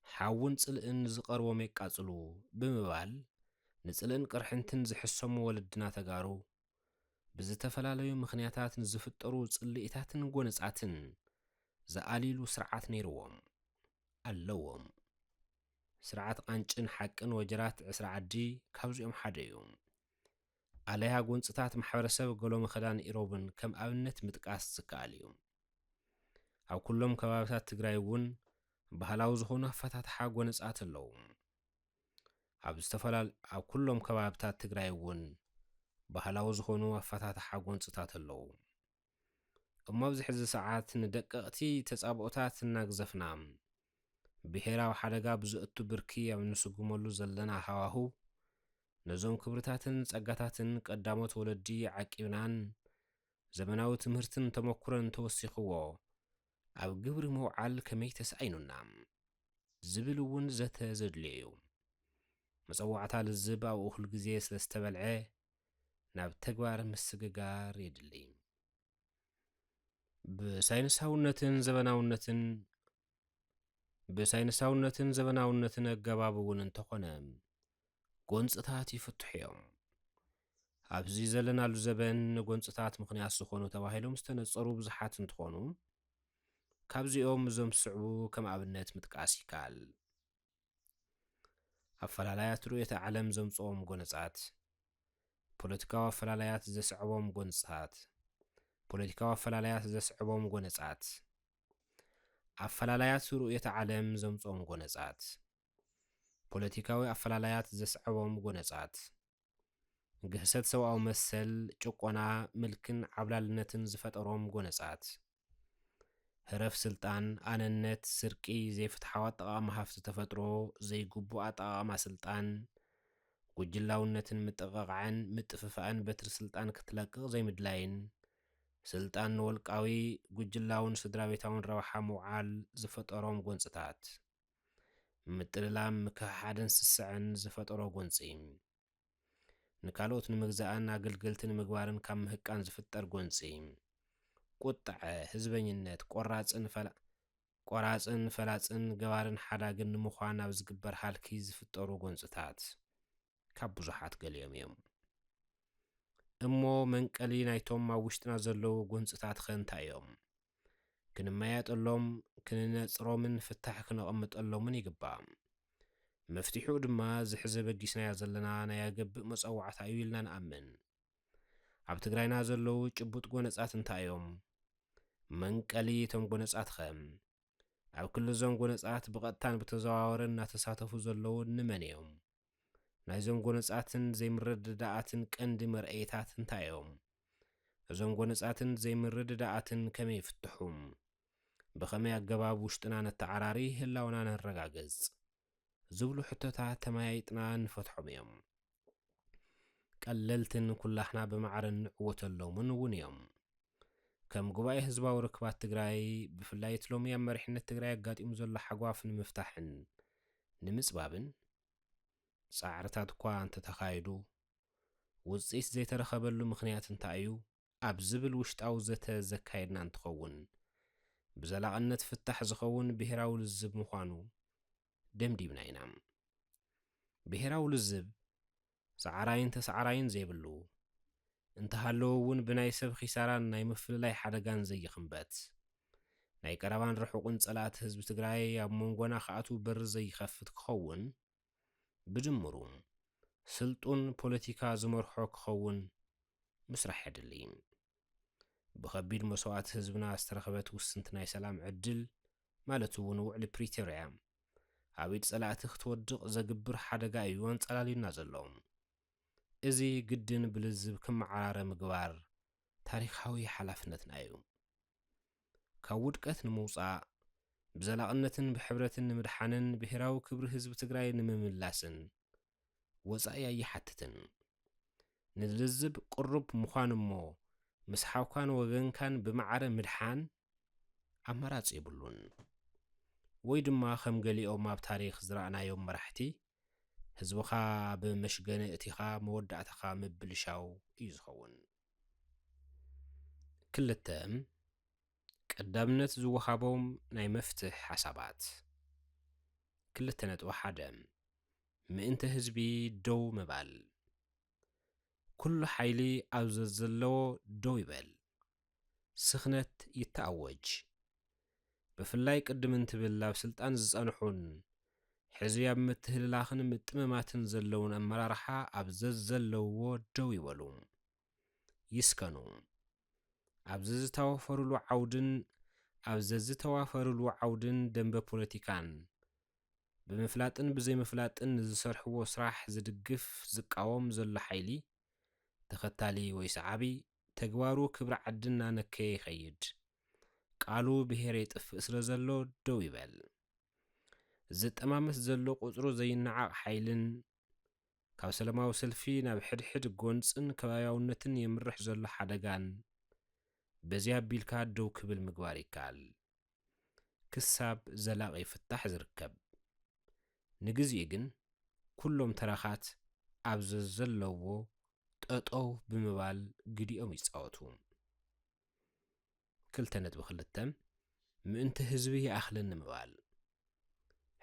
ሓውን ጽልእን ዝቐርቦም የቃጽሉ ብምባል ንጽልእን ቅርሕንትን ዝሕሰሙ ወለድና ተጋሩ ብዝተፈላለዩ ምኽንያታት ንዝፍጠሩ ጽልኢታትን ጐነጻትን ዝኣሊሉ ስርዓት ነይርዎም ኣለዎም። ስርዓት ቃንጭን ሓቅን ወጀራት ዕስራ ዓዲ ካብዚኦም ሓደ እዩ። ኣለያ ጐንጽታት ማሕበረሰብ ገሎ ምኽዳን ኢሮብን ከም ኣብነት ምጥቃስ ዝከኣል እዩ። ኣብ ኩሎም ከባቢታት ትግራይ እውን ባህላዊ ዝኾኑ ኣፈታትሓ ጐነጻት ኣለዉ። ኣብ ኩሎም ከባቢታት ትግራይ እውን ባህላዊ ዝኾኑ ኣፈታትሓ ጐንጽታት ኣለዉ። እሞ ኣብዚ ሕዚ ሰዓት ንደቀቕቲ ተጻብኦታት እናግዘፍና ብሔራዊ ሓደጋ ብዝእቱ ብርኪ ኣብ ንስጉመሉ ዘለና ሃዋሁ ነዞም ክብርታትን ጸጋታትን ቀዳሞት ወለዲ ዓቂብናን ዘመናዊ ትምህርትን ተመኩረን ተወሲኽዎ ኣብ ግብሪ መውዓል ከመይ ተሰኣይኑና ዝብል እውን ዘተ ዘድልዮ እዩ። መጸዋዕታ ልዝብ ኣብኡ ኩሉ ግዜ ስለ ዝተበልዐ ናብ ተግባር ምስግጋር የድሊ። ብሳይንሳውነትን ዘመናውነትን ኣገባብ እውን እንተኾነ ጐንጽታት ይፍትሑ እዮም። ኣብዚ ዘለናሉ ዘበን ንጐንጽታት ምኽንያት ዝኾኑ ተባሂሎም ዝተነጸሩ ብዙሓት እንትኾኑ ካብዚኦም እዞም ዝስዕቡ ከም ኣብነት ምጥቃስ ይከኣል። ኣፈላላያት ርኡየተ ዓለም ዘምጽኦም ጐነጻት፣ ፖለቲካዊ ኣፈላላያት ዘስዕቦም ጐንጽታት፣ ፖለቲካዊ ኣፈላላያት ዘስዕቦም ጎነጻት ኣፈላላያት ሩእየተ ዓለም ዘምጾም ጎነጻት ፖለቲካዊ ኣፈላላያት ዘስዕቦም ጎነጻት ግህሰት ሰብኣዊ መሰል ጭቆና ምልክን ዓብላልነትን ዝፈጠሮም ጎነጻት ህረፍ ስልጣን ኣነነት ስርቂ ዘይፍትሓዊ ኣጠቓቕማ ሃፍቲ ተፈጥሮ ዘይግቡእ ኣጠቓቕማ ስልጣን ጉጅላውነትን ምጥቕቓዕን ምጥፍፋእን በትሪ ስልጣን ክትለቅቕ ዘይምድላይን ስልጣን ወልቃዊ ጉጅላውን ስድራቤታውን ረብሓ ምውዓል ዝፈጠሮም ጎንጽታት ምጥልላም ምክሕሓድን ስስዕን ዝፈጠሮ ጎንጺ ንካልኦት ንምግዛእን ኣገልገልትን ምግባርን ካብ ምህቃን ዝፍጠር ጎንጺ ቁጥዐ ህዝበኝነት ቆራጽን ፈላጽን ገባርን ሓዳግን ንምዃን ኣብ ዝግበር ሃልኪ ዝፍጠሩ ጎንጽታት ካብ ብዙሓት ገሊኦም እዮም እሞ መንቀሊ ናይቶም ኣብ ውሽጥና ዘለዉ ጎንጽታት እንታይ እዮም ክንመያጠሎም ክንነጽሮምን ፍታሕ ክነቐምጠሎምን ይግባእ መፍትሒኡ ድማ ዝሕዘ በጊስናያ ዘለና ናይ ኣገብእ መጸዋዕታ እዩ ኢልና ንኣምን ኣብ ትግራይና ዘለዉ ጭቡጥ ጎነጻት እንታይ እዮም መንቀሊ እቶም ጎነጻት ኸም ኣብ ክልል እዞም ጎነጻት ብቐጥታን ብተዘዋወረን እናተሳተፉ ዘለዉ ንመን እዮም ናይዞም ጎነጻትን ዘይምርድዳኣትን ቀንዲ መርአይታት እንታይ እዮም እዞም ጎነጻትን ዘይምርድዳኣትን ከመይ ይፍትሑም ብኸመይ ኣገባብ ውሽጥና ነተዓራሪ ህላውና ነረጋገጽ ዝብሉ ሕቶታት ተመያይጥና ንፈትሖም እዮም ቀለልትን ኩላሕና ብማዕረ ንዕወተሎምን እውን እዮም ከም ጉባኤ ህዝባዊ ርክባት ትግራይ ብፍላይ ሎሚ ኣብ መሪሕነት ትግራይ ኣጋጢሙ ዘሎ ሓጓፍ ንምፍታሕን ንምጽባብን ጻዕርታት እኳ እንተተኻይዱ ውጽኢት ዘይተረኸበሉ ምኽንያት እንታይ እዩ ኣብ ዝብል ውሽጣዊ ዘተ ዘካየድና እንትኸውን ብዘላቕነት ፍታሕ ዝኸውን ብሄራዊ ልዝብ ምዃኑ ደምዲምና ኢና ብሄራዊ ልዝብ ጻዕራይን ተሰዓራይን ዘይብሉ እንተሃለዎ እውን ብናይ ሰብ ኺሳራን ናይ ምፍልላይ ሓደጋን ዘይኽንበት ናይ ቀረባን ርሑቕን ጸላእቲ ህዝቢ ትግራይ ኣብ መንጎና ኸኣቱ በሪ ዘይኸፍት ክኸውን ብድምሩ ስልጡን ፖለቲካ ዝመርሖ ክኸውን ምስራሕ የድሊ ብኸቢድ መስዋዕቲ ህዝብና ዝተረኸበት ውስንቲ ናይ ሰላም ዕድል ማለት እውን ውዕሊ ፕሪቶርያ ኣብ ኢድ ጸላእቲ ክትወድቕ ዘግብር ሓደጋ እዩ አንጸላሊና ዘሎ እዚ ግድን ብልዝብ ክመዓራረ ምግባር ታሪኻዊ ሓላፍነትና እዩ ካብ ውድቀት ንምውፃእ ብዘላቕነትን ብሕብረትን ንምድሓንን ብሄራዊ ክብሪ ህዝቢ ትግራይ ንምምላስን ወፃኢ ኣይሓትትን ንልዝብ ቁሩብ ምዃን እሞ ምስ ሓውካን ወገንካን ብማዕረ ምድሓን ኣማራፂ የብሉን ወይ ድማ ከም ገሊኦም ኣብ ታሪኽ ዝረኣናዮም መራሕቲ ህዝብኻ ብመሽገነ እቲኻ መወዳእታኻ ምብልሻው እዩ ዝኸውን ክልተ ቀዳምነት ዝወሃቦም ናይ መፍትሕ ሓሳባት 2.1 ምእንተ ህዝቢ ደው ምባል ኩሉ ሓይሊ ኣብ ዘለዎ ደው ይበል ስኽነት ይተኣወጅ ብፍላይ ቅድም እንትብል ኣብ ስልጣን ዝጸንሑን ሕዚ ኣብ ምትህልላኽን ምጥምማትን ዘለውን ኣመራርሓ ኣብ ዘለዎ ደው ይበሉ ይስከኑ ኣብ ዝተዋፈሩሉ ዓውድን ደንበ ፖለቲካን ብምፍላጥን ብዘይምፍላጥን ዝሰርሕዎ ስራሕ ዝድግፍ ዝቃወም ዘሎ ሓይሊ ተኸታሊ ወይ ሰዓቢ ተግባሩ ክብሪ ዓድና ነከየ ይኸይድ ቃሉ ብሄር የጥፍእ ስለ ዘሎ ደው ይበል ዝጠማመስ ዘሎ ቁጽሩ ዘይነዓቕ ሓይልን ካብ ሰላማዊ ሰልፊ ናብ ሕድሕድ ጎንጽን ከባቢያውነትን የምርሕ ዘሎ ሓደጋን በዚያ ቢልካ ደው ክብል ምግባር ይካል ክሳብ ዘላቒ ፍታሕ ዝርከብ ንግዚኡ ግን ኩሎም ተረኻት ኣብ ዘለዎ ጠጠው ብምባል ግዲኦም ይጻወቱ 2.2 ምእንቲ ህዝቢ ይኣኽልን ንምባል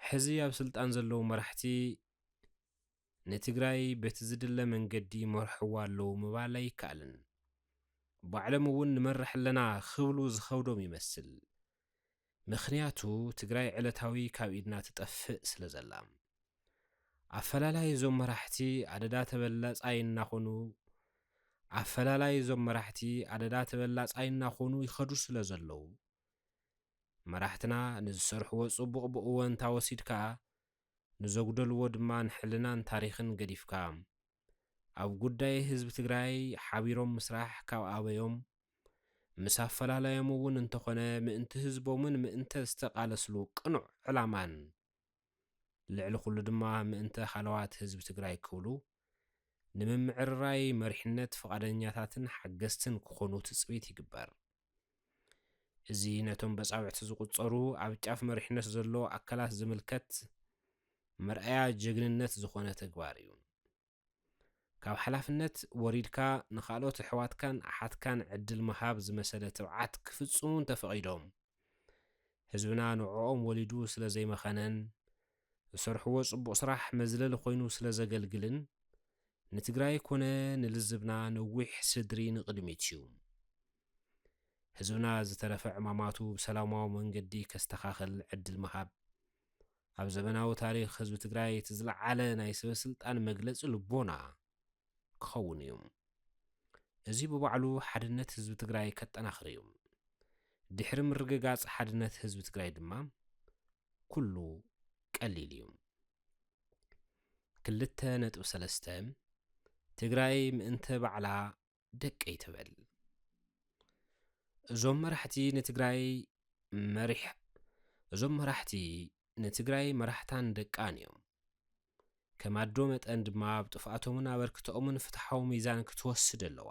ሕዚ ኣብ ስልጣን ዘለዉ መራሕቲ ንትግራይ በቲ ዝድለ መንገዲ መርሕዋ ኣለዉ ምባል ኣይከኣልን ባዕሎም እውን ንመርሕ ኣለና ክብሉ ዝኸብዶም ይመስል ምኽንያቱ ትግራይ ዕለታዊ ካብ ኢድና ትጠፍእ ስለ ዘላ ኣፈላላይ እዞም መራሕቲ ኣደዳ ተበላጻይ እናኾኑ ኣፈላላይ ዞም መራሕቲ ኣደዳ ተበላጻይ እናኾኑ ይኸዱ ስለ ዘለዉ መራሕትና ንዝሰርሕዎ ጽቡቕ ብእወን ታወሲድካ ንዘጉደልዎ ድማ ንሕልናን ታሪኽን ገዲፍካ ኣብ ጉዳይ ህዝቢ ትግራይ ሓቢሮም ምስራሕ ካብ ኣበዮም ምስ ኣፈላላዮም እውን እንተኾነ ምእንቲ ህዝቦምን ምእንተ ዝተቓለስሉ ቅኑዕ ዕላማን ልዕሊ ኩሉ ድማ ምእንተ ሓለዋት ህዝቢ ትግራይ ክብሉ ንምምዕርራይ መሪሕነት ፈቃደኛታትን ሓገዝትን ክኾኑ ትጽቢት ይግበር እዚ ነቶም በጻብዕቲ ዝቁጸሩ ኣብ ጫፍ መሪሕነት ዘሎ ኣካላት ዝምልከት መርኣያ ጀግንነት ዝኾነ ተግባር እዩ ካብ ሓላፍነት ወሪድካ ንኻልኦት ኣሕዋትካን ኣሓትካን ዕድል መሃብ ዝመሰለ ትብዓት ክፍጽሙ ተፈቒዶም ህዝብና ንዕኦም ወሊዱ ስለ ዘይመኸነን ዝሰርሕዎ ጽቡቕ ስራሕ መዝለሊ ኮይኑ ስለ ዘገልግልን ንትግራይ ኮነ ንልዝብና ነዊሕ ስድሪ ንቕድሚት እዩ ህዝብና ዝተረፈ ዕማማቱ ብሰላማዊ መንገዲ ከስተኻኽል ዕድል መሃብ ኣብ ዘመናዊ ታሪኽ ህዝቢ ትግራይ ዝለዓለ ናይ ሰበ ስልጣን መግለጺ ልቦና ክኸውን እዩ እዚ ብባዕሉ ሓድነት ህዝቢ ትግራይ ከጠናኽር እዩ ድሕሪ ምርግጋጽ ሓድነት ህዝቢ ትግራይ ድማ ኩሉ ቀሊል እዩ 2.3 ትግራይ ምእንተ ባዕላ ደቀይ ትበል እዞም መራሕቲ መራሕታን ደቃን እዮም ከማዶ መጠን ድማ ብጥፍኣቶምን ኣበርክቶኦምን ፍትሓዊ ሚዛን ክትወስድ ኣለዋ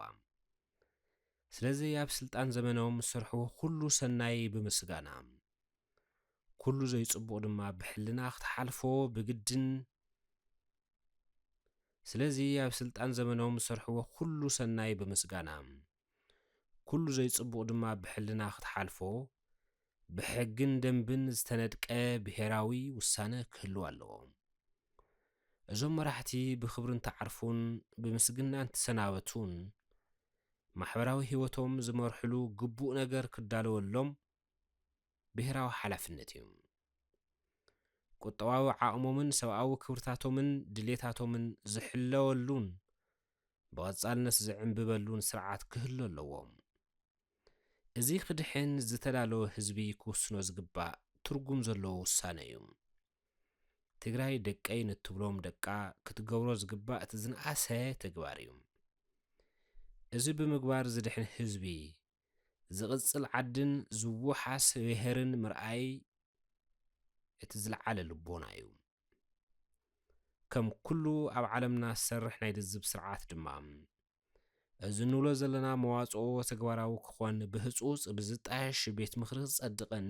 ስለዚ ኣብ ስልጣን ዘመኖም ዝሰርሕዎ ኩሉ ሰናይ ብምስጋና ኩሉ ዘይጽቡቕ ድማ ብሕልና ክትሓልፎ ብግድን ስለዚ ኣብ ስልጣን ዘመኖም ዝሰርሕዎ ኩሉ ሰናይ ብምስጋና ኩሉ ዘይጽቡቕ ድማ ብሕልና ክትሓልፎ ብሕግን ደንብን ዝተነድቀ ብሄራዊ ውሳነ ክህልው ኣለዎ እዞም መራሕቲ ብኽብርን ተዓርፉን ብምስግናን ተሰናበቱን ማሕበራዊ ህይወቶም ዝመርሕሉ ግቡእ ነገር ክዳለወሎም ብሄራዊ ሓላፍነት እዩ ቁጠባዊ ዓቕሞምን ሰብኣዊ ክብርታቶምን ድሌታቶምን ዝሕለወሉን ብቐጻልነት ዝዕንብበሉን ስርዓት ክህሉ ኣለዎም እዚ ክድሕን ዝተዳለወ ህዝቢ ክውስኖ ዝግባእ ትርጉም ዘለዎ ውሳነ እዩ ትግራይ ደቀይ ንትብሎም ደቃ ክትገብሮ ዝግባእ እቲ ዝነኣሰ ተግባር እዩ እዚ ብምግባር ዝድሕን ህዝቢ ዝቕጽል ዓድን ዝወሓስ ብሄርን ምርኣይ እቲ ዝለዓለ ልቦና እዩ ከም ኩሉ ኣብ ዓለምና ዝሰርሕ ናይ ድዝብ ስርዓት ድማ እዚ ንብሎ ዘለና መዋጽኦ ተግባራዊ ክኾን ብህጹጽ ብዝጣየሽ ቤት ምኽሪ ዝጸድቕን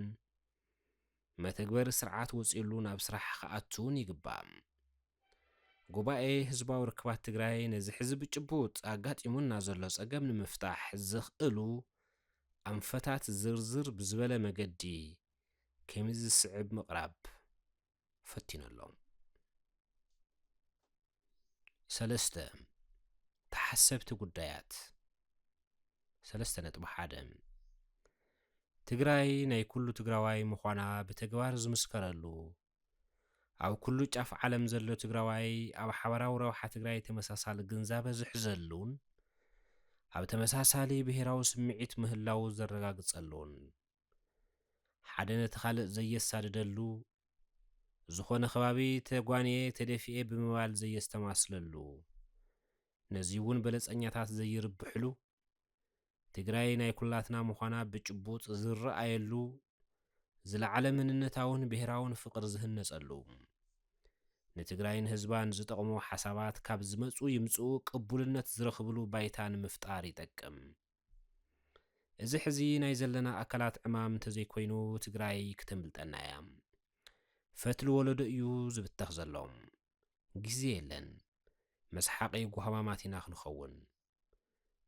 መተግበሪ ስርዓት ወፂሉ ናብ ስራሕ ክኣቱን ይግባእ ጉባኤ ህዝባዊ ርክባት ትግራይ ነዚ ሕዝቢ ጭቡጥ ኣጋጢሙና ዘሎ ጸገም ንምፍታሕ ዝኽእሉ ኣንፈታት ዝርዝር ብዝበለ መገዲ ከምዚ ዝስዕብ ምቕራብ ፈቲነሎም 3 ተሓሰብቲ ጉዳያት 3.1 ትግራይ ናይ ኩሉ ትግራዋይ ምዃና ብተግባር ዝምስከረሉ ኣብ ኩሉ ጫፍ ዓለም ዘሎ ትግራዋይ ኣብ ሓበራዊ ረብሓ ትግራይ ተመሳሳሊ ግንዛበ ዝሕዘሉን ኣብ ተመሳሳሊ ብሄራዊ ስምዒት ምህላው ዘረጋግጸሉን ሓደ ነቲ ካልእ ዘየሳድደሉ ዝኾነ ከባቢ ተጓንየ ተደፊኤ ብምባል ዘየስተማስለሉ ነዚ እውን በለጸኛታት ዘይርብሕሉ ትግራይ ናይ ኩላትና ምዃና ብጭቡጥ ዝረኣየሉ ዝለዓለ መንነታውን ብሄራውን ፍቕሪ ዝህነጸሉ ንትግራይን ህዝባን ዝጠቕሙ ሓሳባት ካብ ዝመጹ ይምጽኡ ቅቡልነት ዝረኽብሉ ባይታ ንምፍጣር ይጠቅም እዚ ሕዚ ናይ ዘለና ኣካላት ዕማም እንተዘይኮይኑ ትግራይ ክትምልጠና እያ ፈትሊ ወለዶ እዩ ዝብተኽ ዘሎም ግዜ የለን መስሓቂ ጓሃማማት ኢና ክንኸውን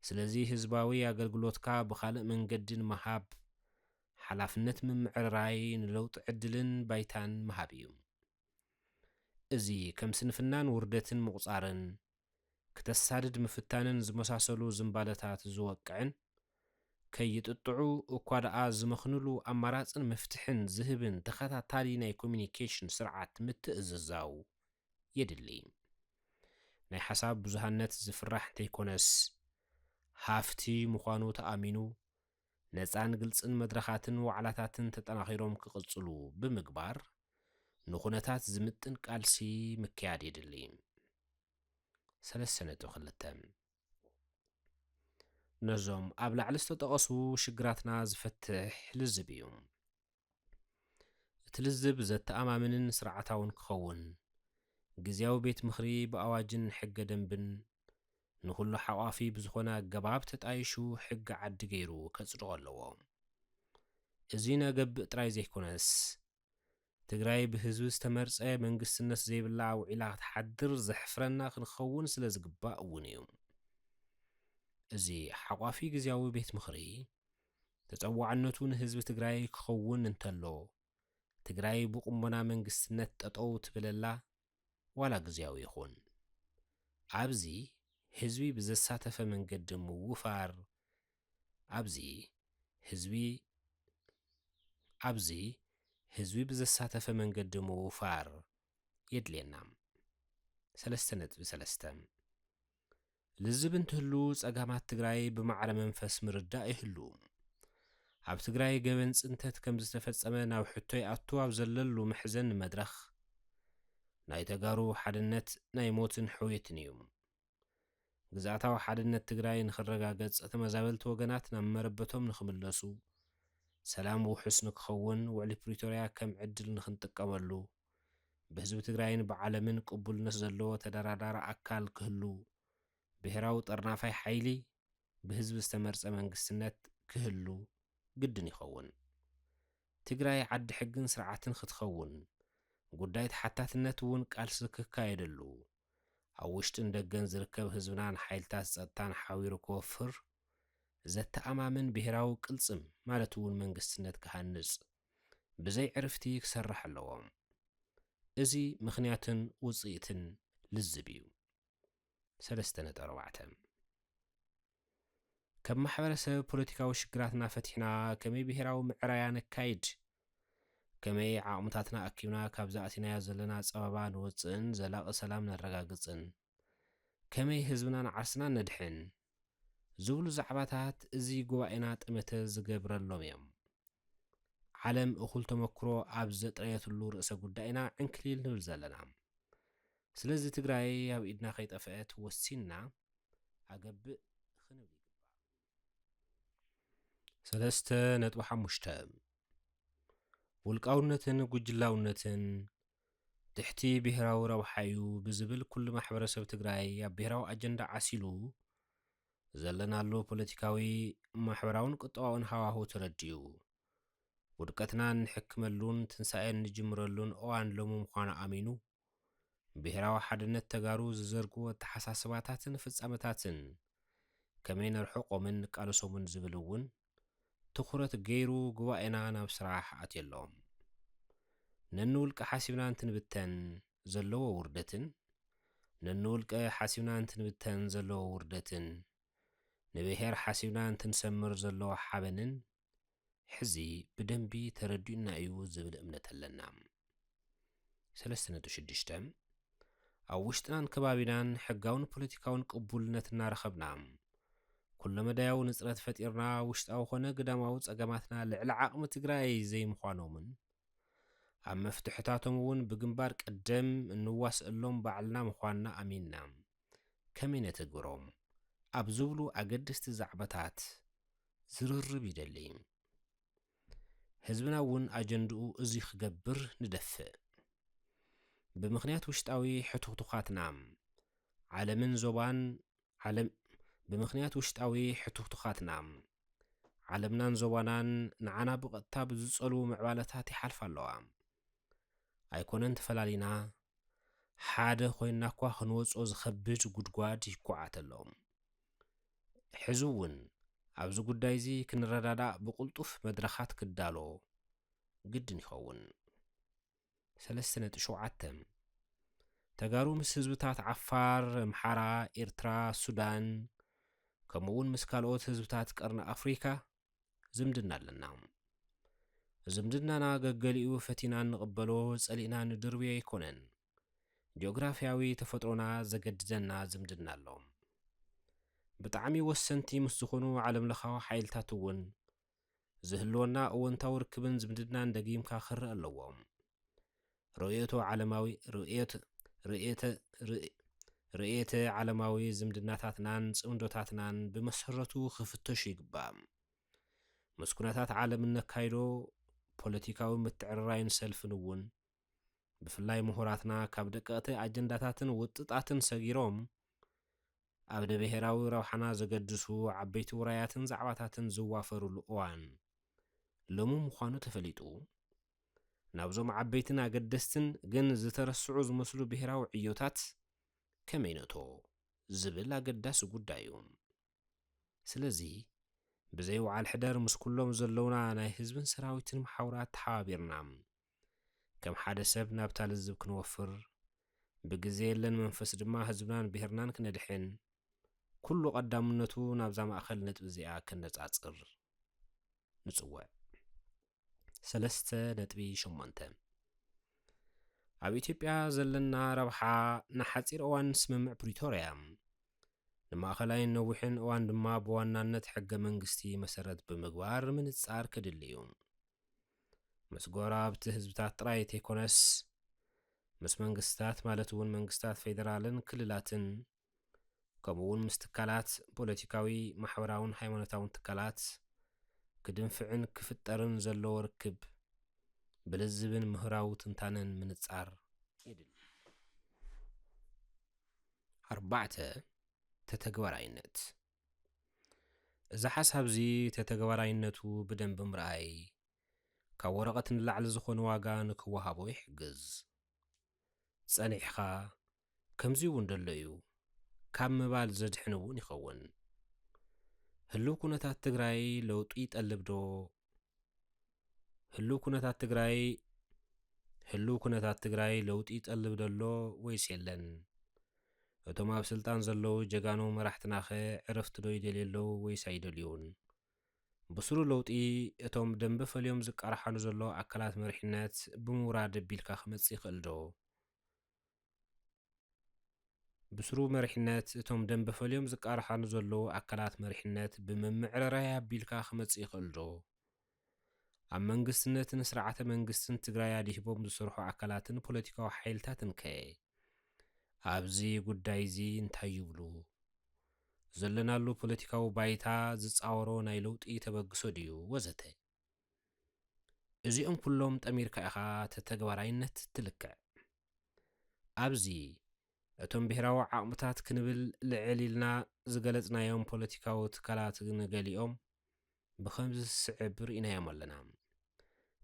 ስለዚ ህዝባዊ ኣገልግሎትካ ብኻልእ መንገድን መሃብ ሓላፍነት ምምዕርራይ ንለውጢ ዕድልን ባይታን መሃብ እዩ እዚ ከም ስንፍናን ውርደትን ምቁጻርን ክተሳድድ ምፍታንን ዝመሳሰሉ ዝምባለታት ዝወቅዕን ከይጥጥዑ እኳ ደኣ ዝመኽንሉ ኣማራፅን መፍትሕን ዝህብን ተኸታታሊ ናይ ኮሚኒኬሽን ስርዓት ምትእዝዛው የድሊ ናይ ሓሳብ ብዙሃነት ዝፍራሕ እንተይኮነስ ሃፍቲ ምዃኑ ተኣሚኑ ነፃን ግልጽን መድረኻትን ዋዕላታትን ተጠናኺሮም ክቕጽሉ ብምግባር ንኹነታት ዝምጥን ቃልሲ ምክያድ የድሊ። 3.2 ነዞም ኣብ ላዕሊ ዝተጠቐሱ ሽግራትና ዝፈትሕ ልዝብ እዩ። እቲ ልዝብ ዘተኣማምንን ስርዓታውን ክኸውን ግዝያዊ ቤት ምኽሪ ብኣዋጅን ሕገ ደንብን ንኹሉ ሓቋፊ ብዝኾነ ኣገባብ ተጣይሹ ሕጊ ዓዲ ገይሩ ከጽድቆ ኣለዎ። እዚ ነገብእ ጥራይ ዘይኮነስ ትግራይ ብህዝቢ ዝተመርጸ መንግስትነት ዘይብላ ውዒላ ክትሓድር ዘሕፍረና ክንኸውን ስለ ዝግባእ እውን እዩ። እዚ ሓቋፊ ግዝያዊ ቤት ምኽሪ ተጸዋዕነቱ ንህዝቢ ትግራይ ክኸውን እንተሎ ትግራይ ብቁመና መንግስትነት ጠጠው ትብለላ ዋላ ግዝያዊ ይኹን ኣብዚ ህዝቢ ብዘሳተፈ መንገዲ ምውፋር ህዝቢ ብዘሳተፈ መንገዲ ምውፋር የድልየና። 3.3 ልዝብ እንትህሉ ጸጋማት ትግራይ ብማዕረ መንፈስ ምርዳእ ይህሉ። ኣብ ትግራይ ገበን ጽንተት ከም ዝተፈጸመ ናብ ሕቶ ይኣቱ ኣብ ዘለሉ ምሕዘን መድረኽ ናይ ተጋሩ ሓድነት ናይ ሞትን ሕውየትን እዩ። ግዛእታዊ ሓድነት ትግራይ ንኽረጋገጽ ተመዛበልቲ ወገናት ናብ መረበቶም ንኽምለሱ ሰላም ውሕስ ንክኸውን ውዕሊ ፕሪቶርያ ከም ዕድል ንኽንጥቀመሉ ብህዝቢ ትግራይን ብዓለምን ቅቡልነት ዘለዎ ተደራዳሪ ኣካል ክህሉ ብሄራዊ ጠርናፋይ ሓይሊ ብህዝቢ ዝተመርጸ መንግስትነት ክህሉ ግድን ይኸውን። ትግራይ ዓዲ ሕግን ስርዓትን ክትኸውን ጉዳይ ተሓታትነት እውን ቃልሲ ክካየደሉ ኣብ ውሽጥን ደገን ዝርከብ ህዝብናን ሓይልታት ጸጥታን ሓዊሩ ክወፍር ዘተኣማምን ብሄራዊ ቅልጽም ማለት እውን መንግስትነት ክሃንጽ ብዘይ ዕርፍቲ ክሰርሕ ኣለዎም። እዚ ምኽንያትን ውጽኢትን ልዝብ እዩ። 3.4 ከም ማሕበረሰብ ፖለቲካዊ ሽግራትና ፈቲሕና ከመይ ብሄራዊ ምዕራያ ነካይድ፣ ከመይ ዓቕምታትና ኣኪብና ካብ ዝኣቲናዮ ዘለና ጸበባ ንወፅእን ዘላቒ ሰላም ነረጋግጽን፣ ከመይ ህዝብናን ዓርስናን ነድሕን ዝብሉ ዛዕባታት እዚ ጉባኤና ጠመተ ዝገብረሎም እዮም። ዓለም እኹል ተመክሮ ኣብ ዘጥረየትሉ ርእሰ ጉዳይና ዕንክሊል ንብል ዘለና። ስለዚ ትግራይ ኣብ ኢድና ከይጠፍአት ወሲንና ኣገብእ ክንብል ይግባእ። 3.5 ውልቃውነትን ጉጅላውነትን ትሕቲ ብሄራዊ ረብሓ እዩ ብዝብል ኩሉ ማሕበረሰብ ትግራይ ኣብ ብሄራዊ ኣጀንዳ ዓሲሉ ዘለናሉ ፖለቲካዊ ማሕበራውን ቁጠባውን ሃዋህው ተረዲኡ ውድቀትና ንሕክመሉን ትንሣኤን ንጅምረሉን እዋን ሎሚ ምዃኑ ኣሚኑ ብሄራዊ ሓድነት ተጋሩ ዝዘርግዎ ተሓሳስባታትን ፍጻመታትን ከመይ ነርሕቆምን ቃልሶምን ዝብል እውን ትኹረት ገይሩ ጉባኤና ናብ ስራሕ ኣትየሎም። ነንውልቀ ሓሲብና እንትንብተን ዘለዎ ውርደትን ንብሔር ሓሲብና እንትንሰምር ዘለዎ ሓበንን ሕዚ ብደንቢ ተረዲኡና እዩ ዝብል እምነት ኣለና። 3.6 ኣብ ውሽጥናን ከባቢናን ሕጋውን ፖለቲካውን ቅቡልነት እናረኸብና ኩሎ መዳያዊ ንጽረት ፈጢርና ውሽጣዊ ኾነ ግዳማዊ ጸገማትና ልዕሊ ዓቕሚ ትግራይ ዘይምዃኖምን ኣብ መፍትሕታቶም እውን ብግንባር ቀደም እንዋስአሎም ባዕልና ምዃንና ኣሚንና ከመይ ነተግብሮም ኣብ ዝብሉ ኣገደስቲ ዛዕባታት ዝርርብ ይደሊ። ህዝብና እውን ኣጀንድኡ እዚ ክገብር ንደፍእ። ብምኽንያት ውሽጣዊ ሕቱኽቱኻትና ዓለምናን ዞባናን ንዓና ብቐጥታ ብዝጸልዉ ምዕባለታት ይሓልፋ ኣለዋ። ኣይኮነን ተፈላሊና ሓደ ኾይንና እኳ ክንወጾ ዝኸብድ ጉድጓድ ይጓዓት ኣለዎም። ሕዚ እውን ኣብዚ ጉዳይ እዚ ክንረዳዳእ ብቕልጡፍ መድረኻት ክዳሎ ግድን ይኸውን። 3.7 ተጋሩ ምስ ህዝብታት ዓፋር፣ ኣምሓራ፣ ኤርትራ፣ ሱዳን ከምኡውን ምስ ካልኦት ህዝብታት ቀርኒ ኣፍሪካ ዝምድና ኣለና። ዝምድናና ገገሊኡ ፈቲና ንቕበሎ ጸሊእና ንድርብዮ ኣይኮነን። ጂኦግራፊያዊ ተፈጥሮና ዘገድደና ዝምድና ኣሎ። ብጣዕሚ ወሰንቲ ምስ ዝኾኑ ዓለም ለኻዊ ሓይልታት እውን ዝህልወና እወንታዊ ርክብን ዝምድናን ደጊምካ ክርእ ኣለዎም። ርኤተ ዓለማዊ ዝምድናታትናን ጽምዶታትናን ብመሰረቱ ክፍተሹ ይግባእ። ምስ ኩነታት ዓለም ነካይዶ ፖለቲካዊ ምትዕርራይን ሰልፍን እውን ብፍላይ ምሁራትና ካብ ደቀቕቲ ኣጀንዳታትን ውጥጣትን ሰጊሮም ኣብ ብሔራዊ ረብሓና ዘገድሱ ዓበይቲ ውራያትን ዛዕባታትን ዝዋፈሩሉ እዋን ሎሚ ምዃኑ ተፈሊጡ ናብዞም ዓበይትን ኣገደስትን ግን ዝተረስዑ ዝመስሉ ብሔራዊ ዕዮታት ከመይነቶ ዝብል ኣገዳሲ ጉዳይ እዩ። ስለዚ ብዘይ ወዓል ሕደር ምስ ኩሎም ዘለውና ናይ ህዝብን ሰራዊትን መሓውራት ተሓባቢርና ከም ሓደ ሰብ ናብታ ልዝብ ክንወፍር ብግዜ የለን መንፈስ ድማ ህዝብናን ብሔርናን ክነድሕን ኩሉ ቀዳምነቱ ናብዛ ማእኸል ነጥብ እዚኣ ከነጻጽር ንጽውዕ። 3.8 ኣብ ኢትዮጵያ ዘለና ረብሓ ንሓፂር እዋን ስምምዕ ፕሪቶርያ ንማእኸላይን ነዊሕን እዋን ድማ ብዋናነት ሕገ መንግስቲ መሰረት ብምግባር ምንጻር ክድልዩ ምስ ጎረባብቲ ህዝብታት ጥራይ ዘይኮነስ ምስ መንግስታት ማለት እውን መንግስታት ፌደራልን ክልላትን ከምኡውን ምስ ትካላት ፖለቲካዊ ማሕበራውን ሃይማኖታውን ትካላት ክድንፍዕን ክፍጠርን ዘለዎ ርክብ ብልዝብን ምህራዊ ትንታነን ምንጻር ይድል። 4 ተተግባራይነት እዛ ሓሳብዚ ተተግባራይነቱ ብደንብ ምርኣይ ካብ ወረቐት ንላዕሊ ዝኾነ ዋጋ ንክወሃቦ ይሕግዝ። ጸኒሕኻ ከምዚ እውን ደሎ እዩ ካብ ምባል ዘድሕን እውን ይኸውን። ህልው ኩነታት ትግራይ ለውጢ ይጠልብ ዶ? ህልው ኩነታት ትግራይ ለውጢ ይጠልብ ደሎ ወይስ የለን? እቶም ኣብ ስልጣን ዘለዉ ጀጋኑ መራሕትና ኸ ዕረፍቲ ዶ ይደልየለዉ ወይስ ኣይደልዩን? ብስሩ ለውጢ እቶም ደንቢ ፈልዮም ዝቃርሓሉ ዘሎ ኣካላት መሪሕነት ብምውራድ ኣቢልካ ክመጽእ ይኽእል ዶ? ብስሩ መሪሕነት እቶም ደንቢ ፈልዮም ዝቃርሓሉ ዘለዉ ኣካላት መሪሕነት ብምምዕረራይ ኣቢልካ ክመጽእ ይኽእል ዶ? ኣብ መንግስትነትን ስርዓተ መንግስትን ትግራይ ኣዲሂቦም ዝሰርሑ ኣካላትን ፖለቲካዊ ሓይልታትን ከ ኣብዚ ጉዳይ እዚ እንታይ ይብሉ? ዘለናሉ ፖለቲካዊ ባይታ ዝጻወሮ ናይ ለውጢ ተበግሶ ድዩ ወዘተ። እዚኦም ኩሎም ጠሚርካ ኢኻ ተተግባራይነት ትልክዕ። ኣብዚ እቶም ብሔራዊ ዓቕምታት ክንብል ልዕል ኢልና ዝገለጽናዮም ፖለቲካዊ ትካላት ንገሊኦም ብኸምዚ ዝስዕብ ርኢናዮም ኣለና።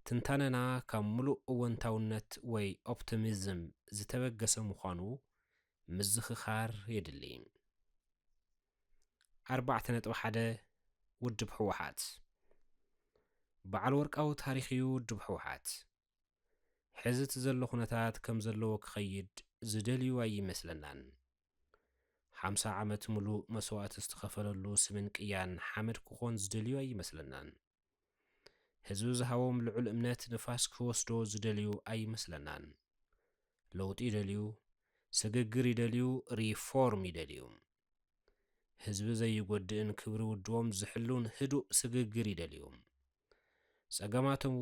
ትንታነና ካብ ሙሉእ እወንታውነት ወይ ኦፕቲሚዝም ዝተበገሰ ምዃኑ ምዝኽኻር የድሊ። 4.1 ውድብ ሕወሓት በዓል ወርቃዊ ታሪኽ እዩ። ውድብ ሕወሓት ሕዚ እቲ ዘሎ ኩነታት ከም ዘለዎ ክኸይድ ዝደልዩ ኣይመስለናን። 50 ዓመት ሙሉእ መስዋዕቲ ዝተኸፈለሉ ስምንቅያን ሓመድ ክኾን ዝደልዩ ኣይመስለናን። ህዝቢ ዝሃቦም ልዑል እምነት ንፋስ ክወስዶ ዝደልዩ ኣይመስለናን። ለውጢ ይደልዩ፣ ስግግር ይደልዩ፣ ሪፎርም ይደልዩ። ህዝቢ ዘይጎድእን ክብሪ ውድቦም ዝሕሉን ህዱእ ስግግር ይደልዩ። ጸገማቶም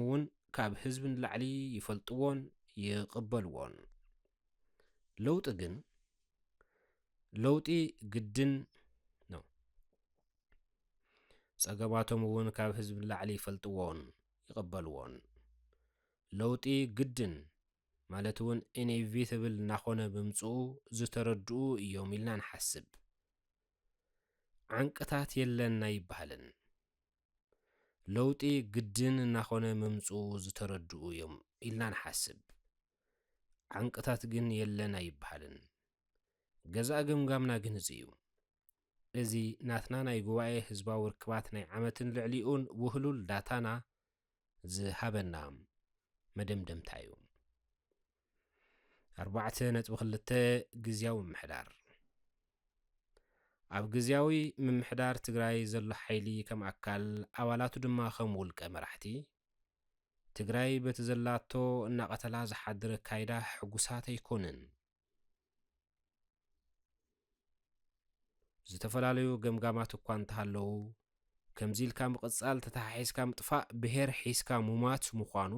እውን ካብ ህዝቢ ንላዕሊ ይፈልጥዎን ይቕበልዎን። ለውጢ ግድን ነው። ጸገማቶም እውን ካብ ህዝቢ ንላዕሊ ይፈልጥዎን ይቕበልዎን። ለውጢ ግድን ማለት እውን ኢንኤቪተብል እናኾነ ብምጽኡ ዝተረድኡ እዮም ኢልና ንሓስብ። ዓንቅታት የለን ኣይበሃልን። ለውጢ ግድን እናኾነ ምምጽኡ ዝተረድኡ እዮም ኢልና ንሓስብ። ዓንቅታት ግን የለን ኣይበሃልን። ገዛእ ገምጋምና ግን እዚ እዩ። እዚ ናትና ናይ ጉባኤ ህዝባዊ ርክባት ናይ ዓመትን ልዕሊኡን ውህሉል ዳታና ዝሃበና መደምደምታ እዩ። 4.2 ግዝያዊ ምምሕዳር ኣብ ግዝያዊ ምምሕዳር ትግራይ ዘሎ ሓይሊ ከም ኣካል ኣባላቱ ድማ ከም ውልቀ መራሕቲ ትግራይ በቲ ዘላቶ እናቐተላ ዝሓድር ካይዳ ሕጉሳት ኣይኮንን። ዝተፈላልዩ ገምጋማት እኳ እንተሃለዉ ከምዚ ኢልካ ምቕጻል ተታሓሒዝካ ምጥፋእ ብሄር ሒዝካ ሙማት ምዃኑ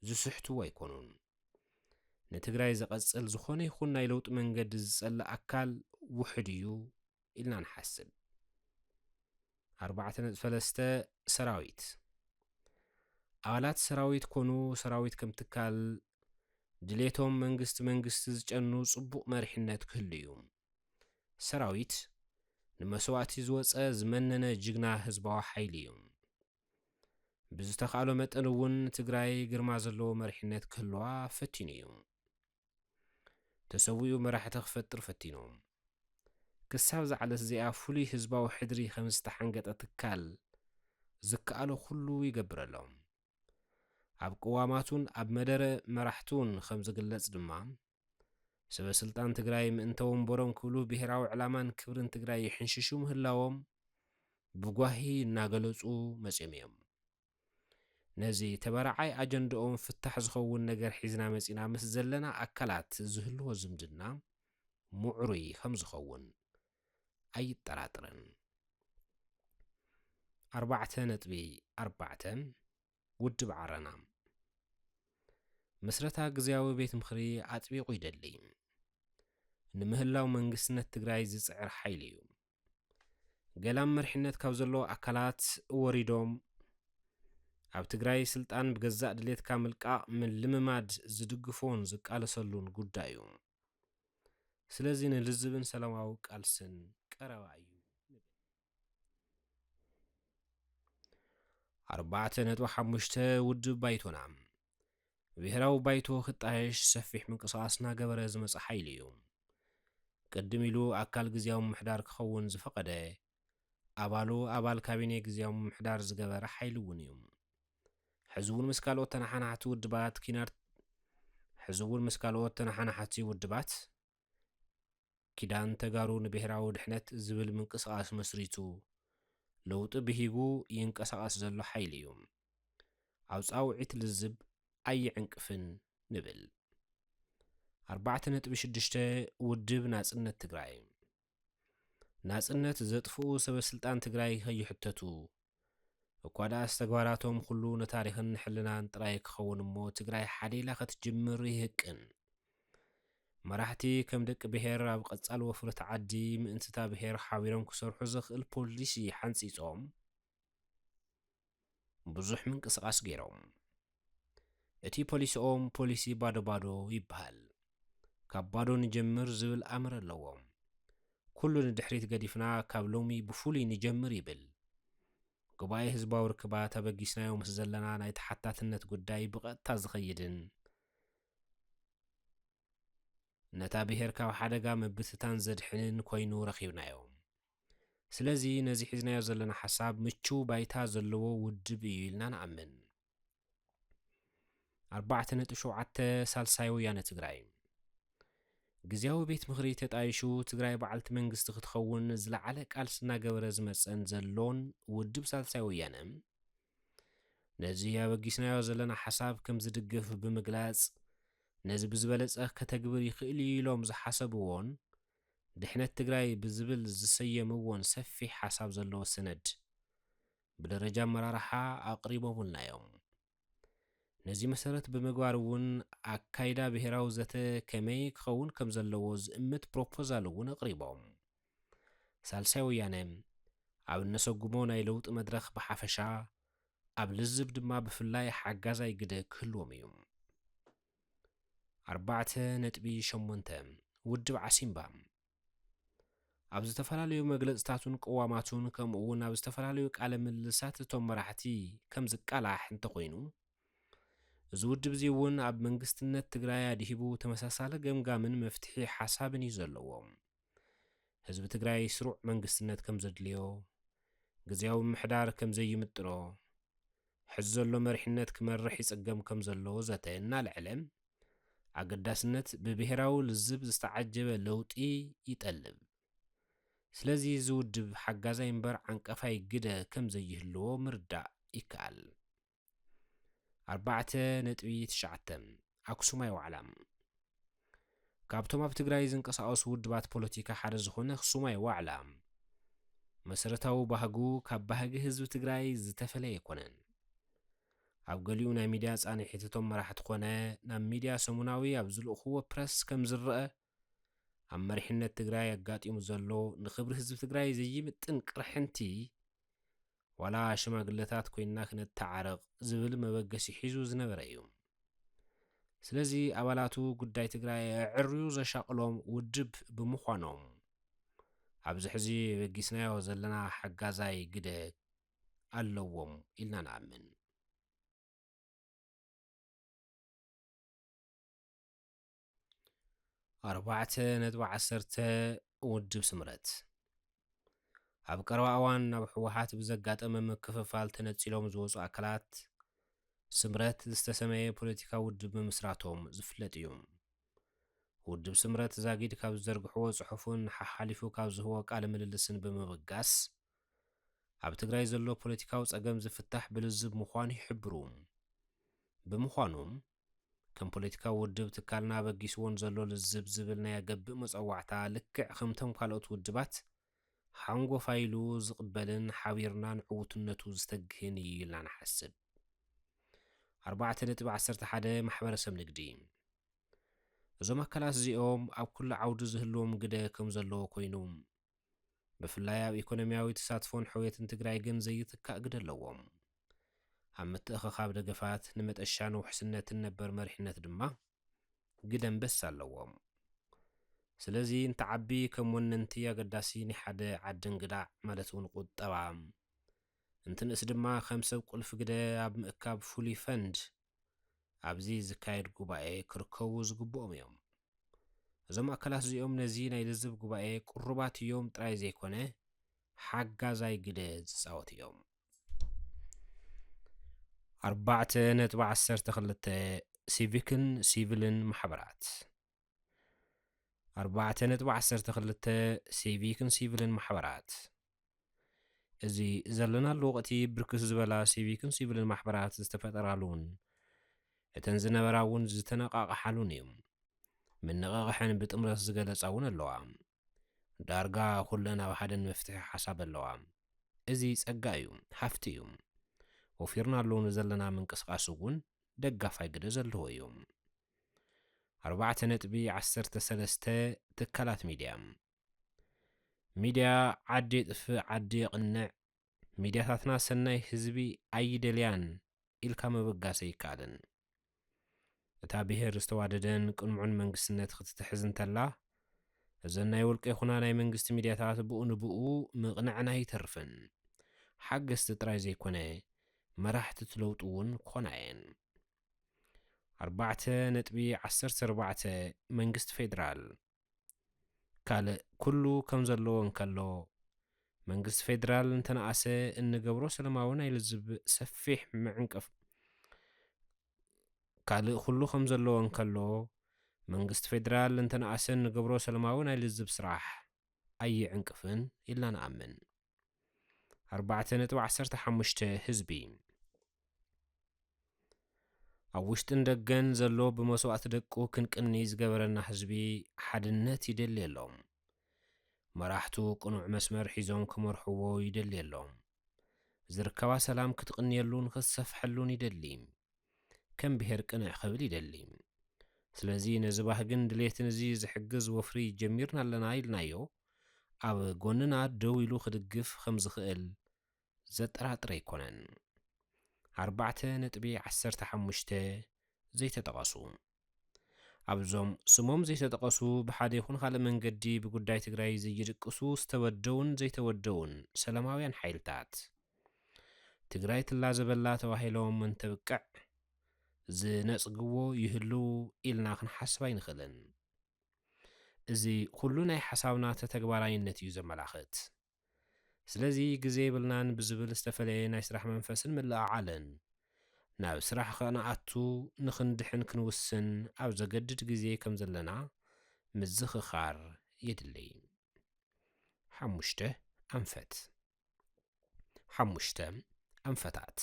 ዝስሕቱ ኣይኮኑን። ንትግራይ ዘቐጽል ዝኾነ ይኹን ናይ ለውጢ መንገዲ ዝጸልእ ኣካል ውሕድ እዩ ኢልና ንሓስብ። 4.3 ሰራዊት ኣባላት ሰራዊት ኮኑ ሰራዊት ከም ትካል ድሌቶም መንግስቲ ዝጨኑ ጽቡቕ መሪሕነት ክህሉ እዩ። ሰራዊት ንመስዋዕቲ ዝወፀ ዝመነነ ጅግና ህዝባዊ ሓይሊ እዩ። ብዝተኻእሎ መጠን እውን ትግራይ ግርማ ዘለዎ መሪሕነት ክህልዋ ፈቲኑ እዩ። ተሰዊኡ መራሕቲ ክፈጥር ፈቲኑ ክሳብ ዝዓለት እዚኣ ፍሉይ ህዝባዊ ሕድሪ ከም ዝተሓንገጠ ትካል ዝከኣሎ ኩሉ ይገብረሎም። ኣብ ቅዋማቱን ኣብ መደረ መራሕቱን ከም ዝግለጽ ድማ ሰበስልጣን ትግራይ ምእንተ ወንበሮም ክብሉ ብሄራዊ ዕላማን ክብርን ትግራይ ይሕንሽሹ ምህላዎም ብጓሂ እናገለጹ መጺኦም እዮም። ነዚ ተበራዓይ ኣጀንዳኦም ፍታሕ ዝኸውን ነገር ሒዝና መጺና ምስ ዘለና ኣካላት ዝህልዎ ዝምድና ምዕሩይ ከም ዝኸውን ኣይጠራጥረን። 4.4 ውድብ ዓረና መስረታ ግዝያዊ ቤት ምኽሪ ኣጥቢቑ ይደሊ ንምህላው መንግስትነት ትግራይ ዝጽዕር ሓይሊ እዩ። ገላም መሪሕነት ካብ ዘለዎ ኣካላት ወሪዶም ኣብ ትግራይ ስልጣን ብገዛእ ድሌትካ ምልቃቕ ምን ልምማድ ዝድግፎን ዝቃለሰሉን ጉዳይ እዩ። ስለዚ ንልዝብን ሰላማዊ ቃልስን ቀረባ እዩ። 4.5 ውድብ ባይቶና ብሄራዊ ባይቶ ክጣየሽ ሰፊሕ ምንቅስቓስ እናገበረ ዝመጽእ ሓይሊ እዩ። ቅድም ኢሉ ኣካል ግዝያዊ ምምሕዳር ክኸውን ዝፈቐደ ኣባሉ ኣባል ካቢኔ ግዝያዊ ምምሕዳር ዝገበረ ሓይሊ እውን እዩ። ሕዚ እውን ምስ ካልኦት ተናሓናሓቲ ውድባት ኪዳን ተጋሩ ንብሄራዊ ድሕነት ዝብል ምንቅስቓስ መስሪቱ ለውጢ ብሂጉ ይንቀሳቐስ ዘሎ ሓይሊ እዩ። ኣብ ጻውዒት ልዝብ ኣይዕንቅፍን ንብል። 4.6 ውድብ ናጽነት ትግራይ ናጽነት ዘጥፍኡ ሰበስልጣን ትግራይ ከይሕተቱ እኳ ደኣስ ተግባራቶም ኩሉ ንታሪኽን ሕልናን ጥራይ ክኸውን እሞ ትግራይ ሓዴላ ክትጅምር ይህቅን። መራሕቲ ከም ደቂ ብሄር ኣብ ቀጻሊ ወፍሪ ተዓዲ ምእንትታ ብሄር ሓቢሮም ክሰርሑ ዝኽእል ፖሊሲ ሓንጺጾም ብዙሕ ምንቅስቓስ ገይሮም። እቲ ፖሊሲኦም ፖሊሲ ባዶ ባዶ ይበሃል። ካብ ባዶ ንጀምር ዝብል ኣምር ኣለዎም። ኩሉ ንድሕሪት ገዲፍና ካብ ሎሚ ብፍሉይ ንጀምር ይብል። ጉባኤ ህዝባዊ ርክባት ኣበጊስናዮ ምስ ዘለና ናይ ተሓታትነት ጉዳይ ብቐጥታ ዝኸይድን ነታ ብሄር ካብ ሓደጋ መብትታን ዘድሕንን ኮይኑ ረኺብናዮ። ስለዚ ነዚ ሒዝናዮ ዘለና ሓሳብ ምቹው ባይታ ዘለዎ ውድብ እዩ ኢልና ንኣምን። 4.7 ሳልሳይ ወያነ ትግራይ ግዝያዊ ቤት ምኽሪ ተጣይሹ ትግራይ በዓልቲ መንግስቲ ክትኸውን ዝለዓለ ቃልሲ እናገበረ ዝመጸን ዘሎን ውድብ ሳልሳይ ወያነ ነዚ ኣበጊስናዮ ዘለና ሓሳብ ከም ዝድግፍ ብምግላጽ ነዚ ብዝበለጸ ከተግብር ይኽእል ኢሎም ዝሓሰብዎን ድሕነት ትግራይ ብዝብል ዝሰየምዎን ሰፊሕ ሓሳብ ዘለዎ ሰነድ ብደረጃ ኣመራርሓ ኣቕሪቦሙልናዮም። ነዚ መሰረት ብምግባር እውን ኣካይዳ ብሄራዊ ዘተ ከመይ ክኸውን ከም ዘለዎ ዝእምት ፕሮፖዛል እውን ኣቕሪቦም። ሳልሳይ ወያነ ኣብ እነሰጉሞ ናይ ለውጢ መድረኽ ብሓፈሻ ኣብ ልዝብ ድማ ብፍላይ ሓጋዛይ ግደ ክህልዎም እዩ። 4.8 ውድብ ዓሲምባ ኣብ ዝተፈላለዩ መግለጽታቱን ቅዋማቱን ከምኡ እውን ኣብ ዝተፈላለዩ ቃለ ምልልሳት እቶም መራሕቲ ከም ዝቃላሕ እንተኾይኑ እዚ ውድብ እዚ እውን ኣብ መንግስትነት ትግራይ ኣድሂቡ ተመሳሳሊ ገምጋምን መፍትሒ ሓሳብን እዩ ዘለዎ። ህዝቢ ትግራይ ስሩዕ መንግስትነት ከም ዘድልዮ፣ ግዝያዊ ምምሕዳር ከም ዘይምጥኖ፣ ሕዚ ዘሎ መሪሕነት ክመርሕ ይጽገም ከም ዘለዎ ዘተ እናልዕለ ኣገዳስነት ብብሄራዊ ልዝብ ዝተዓጀበ ለውጢ ይጠልብ። ስለዚ እዚ ውድብ ሓጋዛይ እምበር ዓንቀፋይ ግደ ከም ዘይህልዎ ምርዳእ ይከኣል። 4.9 ኣክሱማይ ዋዕላ ካብቶም ኣብ ትግራይ ዝንቀሳቐሱ ውድባት ፖለቲካ ሓደ ዝኾነ ክሱማይ ዋዕላ መሰረታዊ ባህጉ ካብ ባህጊ ህዝቢ ትግራይ ዝተፈለየ ኣይኮነን። ኣብ ገሊኡ ናይ ሚድያ ጻኒሕቶም መራሕቲ ኮነ ናብ ሚድያ ሰሙናዊ ኣብ ዝልእኽዎ ፕረስ ከም ዝረአ ኣብ መሪሕነት ትግራይ ኣጋጢሙ ዘሎ ንኽብሪ ህዝቢ ትግራይ ዘይምጥን ቅርሕንቲ ዋላ ሽማግለታት ኮይንና ክነተዓረቕ ዝብል መበገሲ ሒዙ ዝነበረ እዩ። ስለዚ ኣባላቱ ጉዳይ ትግራይ ዕርዩ ዘሻቕሎም ውድብ ብምዃኖም ኣብዚ ሕዚ በጊስናዮ ዘለና ሓጋዛይ ግደ ኣለዎም ኢልና ንኣምን። 4.10 ውድብ ስምረት ኣብ ቀረባ እዋን ናብ ሕወሓት ብዘጋጠመ ምክፍፋል ተነፂሎም ዝወፁ ኣካላት ስምረት ዝተሰመየ ፖለቲካ ውድብ ብምስራቶም ዝፍለጥ እዩ። ውድብ ስምረት ዛጊድ ካብ ዝዘርግሕዎ ጽሑፉን ሓሓሊፉ ካብ ዝህቦ ቃለ ምልልስን ብምብጋስ ኣብ ትግራይ ዘሎ ፖለቲካዊ ጸገም ዝፍታሕ ብልዝብ ምዃኑ ይሕብሩ። ብምዃኑም ከም ፖለቲካዊ ውድብ ትካልና በጊስዎን ዘሎ ልዝብ ዝብል ናይ ኣገብእ መጸዋዕታ ልክዕ ከምቶም ካልኦት ውድባት ሓንጎ ፋይሉ ዝቕበልን ሓቢርናን ዕውትነቱ ዝተግህን እዩ ኢልና ንሓስብ። 4.11 ማሕበረሰብ ንግዲ እዞም ኣካላት እዚኦም ኣብ ኩሉ ዓውዲ ዝህልዎም ግደ ከም ዘለዎ ኮይኑ ብፍላይ ኣብ ኢኮኖምያዊ ተሳትፎን ሕውየትን ትግራይ ግን ዘይትካእ ግደ ኣለዎም። ኣብ ምትእኽኻብ ደገፋት ንመጠሻን ውሕስነትን ነበር መሪሕነት ድማ ግደ አንበሳ ኣለዎም። ስለዚ እንተዓቢ ከም ወነንቲ ኣገዳሲ ናይ ሓደ ዓዲ እንግዳዕ ማለት እውን ቁጠባ እንትንእስ ድማ ከም ሰብ ቁልፊ ግደ ኣብ ምእካብ ፍሉይ ፈንድ ኣብዚ ዝካየድ ጉባኤ ክርከቡ ዝግብኦም እዮም። እዞም ኣካላት እዚኦም ነዚ ናይ ልዝብ ጉባኤ ቁሩባት እዮም ጥራይ ዘይኮነ ሓጋዛይ ግደ ዝፃወት እዮም። 4.12 ሲቪክን ሲቪልን ማሕበራት 4.12 ሲቪክን ሲቪልን ማሕበራት እዚ ዘለናሉ ወቕቲ ብርክስ ዝበላ ሲቪክን ሲቪልን ማሕበራት ዝተፈጠራሉን እተን ዝነበራ እውን ዝተነቃቕሓሉን እዩ። ምንቕቕሐን ብጥምረት ዝገለጻ እውን ኣለዋ። ዳርጋ ኩለን ኣብ ሓደ መፍትሒ ሓሳብ ኣለዋ። እዚ ጸጋ እዩ፣ ሃፍቲ እዩ። ወፊርናሉ ንዘለና ምንቅስቃስ እውን ደጋፋይ ግደ ዘለዎ እዩ። 4.13 ትካላት ሚድያ ሚድያ ዓዲ ጥፍእ ዓዲ ቅንዕ ሚድያታትና ሰናይ ህዝቢ ኣይደልያን ኢልካ መበጋሰ ይከኣልን። እታ ብሄር ዝተዋደደን ቅንዑን መንግስትነት ክትትሕዝ እንተላ እዘን ናይ ውልቀ ይኹና ናይ መንግስቲ ሚድያታት ብኡ ንብኡ ምቕናዕና ይተርፍን ሓገዝቲ ጥራይ ዘይኮነ መራሕቲ ትለውጡ እውን ኮና እየን። 4.14 መንግስቲ ፌደራል ካልእ ኩሉ ከም ዘለዎ እንከሎ መንግስቲ ፌደራል እንተነኣሰ እንገብሮ ሰላማዊ ናይ ልዝብ ሰፊሕ ምዕንቀፍ ካልእ ኩሉ ከም ዘለዎ እንከሎ መንግስቲ ፌደራል እንተነኣሰ እንገብሮ ሰላማዊ ናይ ልዝብ ስራሕ ኣይዕንቅፍን ኢልና ንኣምን። 4.15 ህዝቢ ኣብ ውሽጥን ደገን ዘሎ ብመስዋዕቲ ደቁ ክንቅኒ ዝገበረና ህዝቢ ሓድነት ይደሊ ኣሎም። መራሕቱ ቅኑዕ መስመር ሒዞም ክመርሕዎ ይደሊ ኣሎም። ዝርከባ ሰላም ክትቅንየሉን ክትሰፍሐሉን ይደሊ። ከም ብሄር ቅንዕ ክብል ይደሊ። ስለዚ ነዚ ባህግን ድሌትን እዚ ዝሕግዝ ወፍሪ ጀሚርና ኣለና ኢልናዮ ኣብ ጎንና ደው ኢሉ ክድግፍ ከም ዝኽእል ዘጠራጥር ኣይኮነን። 4.15 ዘይተጠቐሱ ኣብዞም ስሞም ዘይተጠቐሱ ብሓደ ይኹን ካልእ መንገዲ ብጉዳይ ትግራይ ዘይድቅሱ ዝተወደውን ዘይተወደውን ሰላማውያን ሓይልታት ትግራይ ትላዘበላ ተባሂሎም እንተብቅዕ ዝነጽግዎ ይህልው ኢልና ክንሓስብ ኣይንኽእልን። እዚ ኩሉ ናይ ሓሳብና ተተግባራይነት እዩ ዘመላኽት። ስለዚ ግዜ የብልናን ብዝብል ዝተፈለየ ናይ ስራሕ መንፈስን ምልኣዓለን ናብ ስራሕ ከነኣቱ ንኽንድሕን ክንውስን ኣብ ዘገድድ ግዜ ከም ዘለና ምዝኽኻር የድሊ። 5 ኣንፈታት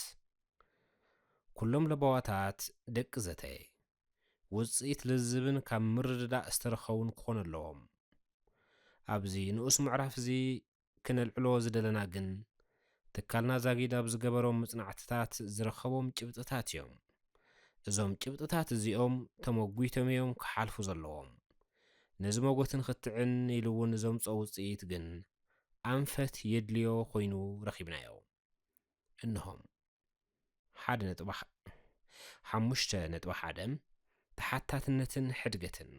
ኩሎም ለባዋታት ደቂ ዘተ ውጽኢት ልዝብን ካብ ምርድዳእ ዝተረኸቡን ክኾኑ ኣለዎም። ኣብዚ ንኡስ ምዕራፍ እዚ ክነልዕሎ ዝደለና ግን ትካልና ዛጊድ ኣብ ዝገበሮም ምጽናዕትታት ዝረኸቦም ጭብጥታት እዮም። እዞም ጭብጥታት እዚኦም ተመጒቶም እዮም ክሓልፉ ዘለዎም። ነዚ መጎትን ክትዕን ኢሉ እውን ዘምጽኦ ውጽኢት ግን ኣንፈት የድልዮ ኮይኑ ረኺብናዮ። እንሆም 5.1 ተሓታትነትን ሕድገትን።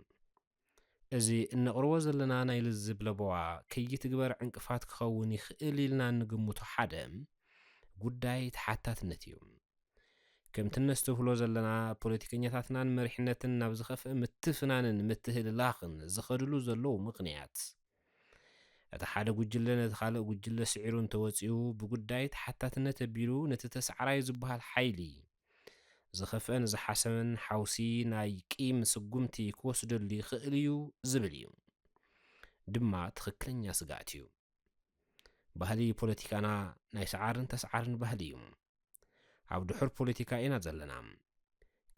እዚ እነቕርቦ ዘለና ናይ ልዝብ ለበዋ ከይትግበር ዕንቅፋት ክኸውን ይኽእል ኢልና እንግምቶ ሓደ ጉዳይ ተሓታትነት እዩ። ከምቲ ነስተብህሎ ዘለና ፖለቲከኛታትናን መሪሕነትን ናብ ዝኸፍአ ምትፍናንን ምትህልላኽን ዝኸድሉ ዘለዉ ምኽንያት እቲ ሓደ ጉጅለ ነቲ ካልእ ጉጅለ ስዒሩ እንተወፂኡ ብጉዳይ ተሓታትነት ኣቢሉ ነቲ ተሰዓራይ ዝበሃል ሓይሊ ዝኸፍአን ዝሓሰበን ሓውሲ ናይ ቂም ስጉምቲ ክወስደሉ ይኽእል እዩ ዝብል እዩ። ድማ ትኽክለኛ ስጋት እዩ። ባህሊ ፖለቲካና ናይ ሰዓርን ተሰዓርን ባህሊ እዩ። ኣብ ድሑር ፖለቲካ ኢና ዘለና።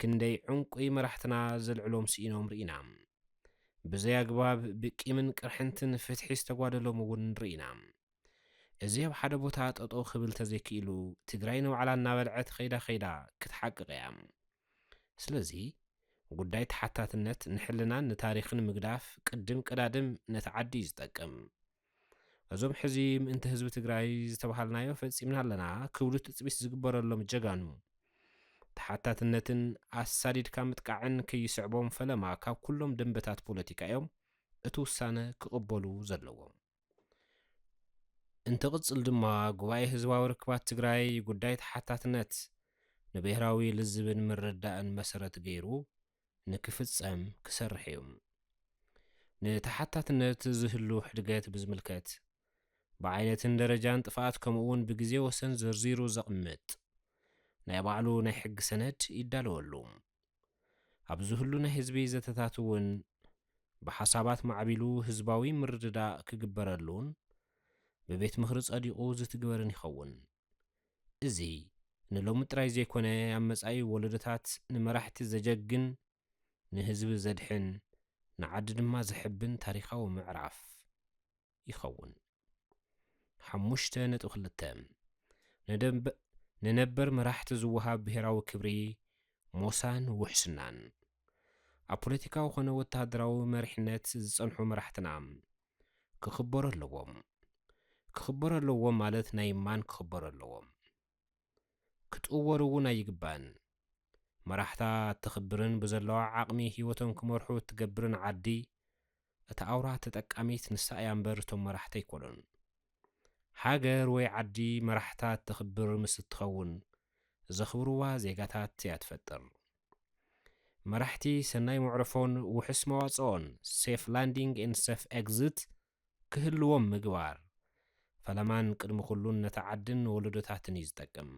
ክንደይ ዕንቁይ መራሕትና ዘልዕሎም ስኢኖም ርኢና። ብዘይ ኣግባብ ብቂምን ቅርሕንትን ፍትሒ ዝተጓደሎም እውን ርኢና። እዚ ኣብ ሓደ ቦታ ጠጠው ክብል ተዘይክኢሉ ትግራይ ንባዕላ እናበልዐት ኸይዳ ክትሓቅቕ እያ። ስለዚ ጉዳይ ተሓታትነት ንሕልናን ንታሪኽን ምግዳፍ ቅድም ቀዳድም ነቲ ዓዲ ዝጠቅም። እዞም ሕዚ ምእንቲ ህዝቢ ትግራይ ዝተባሃልናዮ ፈጺምና ኣለና ክብሉ ትጽቢት ዝግበረሎም ጀጋኑ ተሓታትነትን ኣሳዲድካ ምጥቃዕን ከይስዕቦም ፈለማ ካብ ኩሎም ደንበታት ፖለቲካ እዮም እቲ ውሳነ ክቕበሉ ዘለዎም። እንትቕጽል ድማ ጉባኤ ህዝባዊ ርክባት ትግራይ ጉዳይ ተሓታትነት ንብሔራዊ ልዝብን ምርዳእን መሰረት ገይሩ ንክፍጸም ክሰርሕ እዩ። ንተሓታትነት ዝህሉ ሕድገት ብዝምልከት ብዓይነትን ደረጃን ጥፋኣት ከምኡውን ብግዜ ወሰን ዘርዚሩ ዘቕምጥ ናይ ባዕሉ ናይ ሕጊ ሰነድ ይዳለወሉ። ኣብ ዝህሉ ናይ ህዝቢ ዘተታት እውን ብሓሳባት ማዕቢሉ ህዝባዊ ምርድዳእ ክግበረሉን ብቤት ምኽሪ ጸዲቑ ዝትግበርን ይኸውን። እዚ ንሎሚ ጥራይ ዘይኮነ ኣብ መጻኢ ወለዶታት ንመራሕቲ ዘጀግን ንህዝቢ ዘድሕን ንዓዲ ድማ ዘሕብን ታሪኻዊ ምዕራፍ ይኸውን። 5.2 ንነበር መራሕቲ ዝወሃብ ብሔራዊ ክብሪ ሞሳን ውሕስናን። ኣብ ፖለቲካዊ ኾነ ወተሃደራዊ መሪሕነት ዝጸንሑ መራሕትና ክኽበሩ ኣለዎም። ክኽበሩ ኣለዎም ማለት ናይ ማን ክኽበሩ ኣለዎም? ክትእወሩ እውን ኣይግባእን። መራሕታ እትኽብርን ብዘለዋ ዓቕሚ ህይወቶም ክመርሑ እትገብርን ዓዲ እቲ ኣውራ ተጠቃሚት ንሳ እያ እምበር እቶም መራሕቲ ኣይኮኑን። ሃገር ወይ ዓዲ መራሕታ እትኽብር ምስ እትኸውን ዘኽብርዋ ዜጋታት እያ ትፈጥር። መራሕቲ ሰናይ መዕረፎን ውሕስ መዋጽኦን ሴፍ ላንዲንግ ኤንድ ሴፍ ኤግዚት ክህልዎም ምግባር ፈለማን ቅድሚ ኩሉን ነታ ዓድን ወለዶታትን እዩ ዝጠቅም።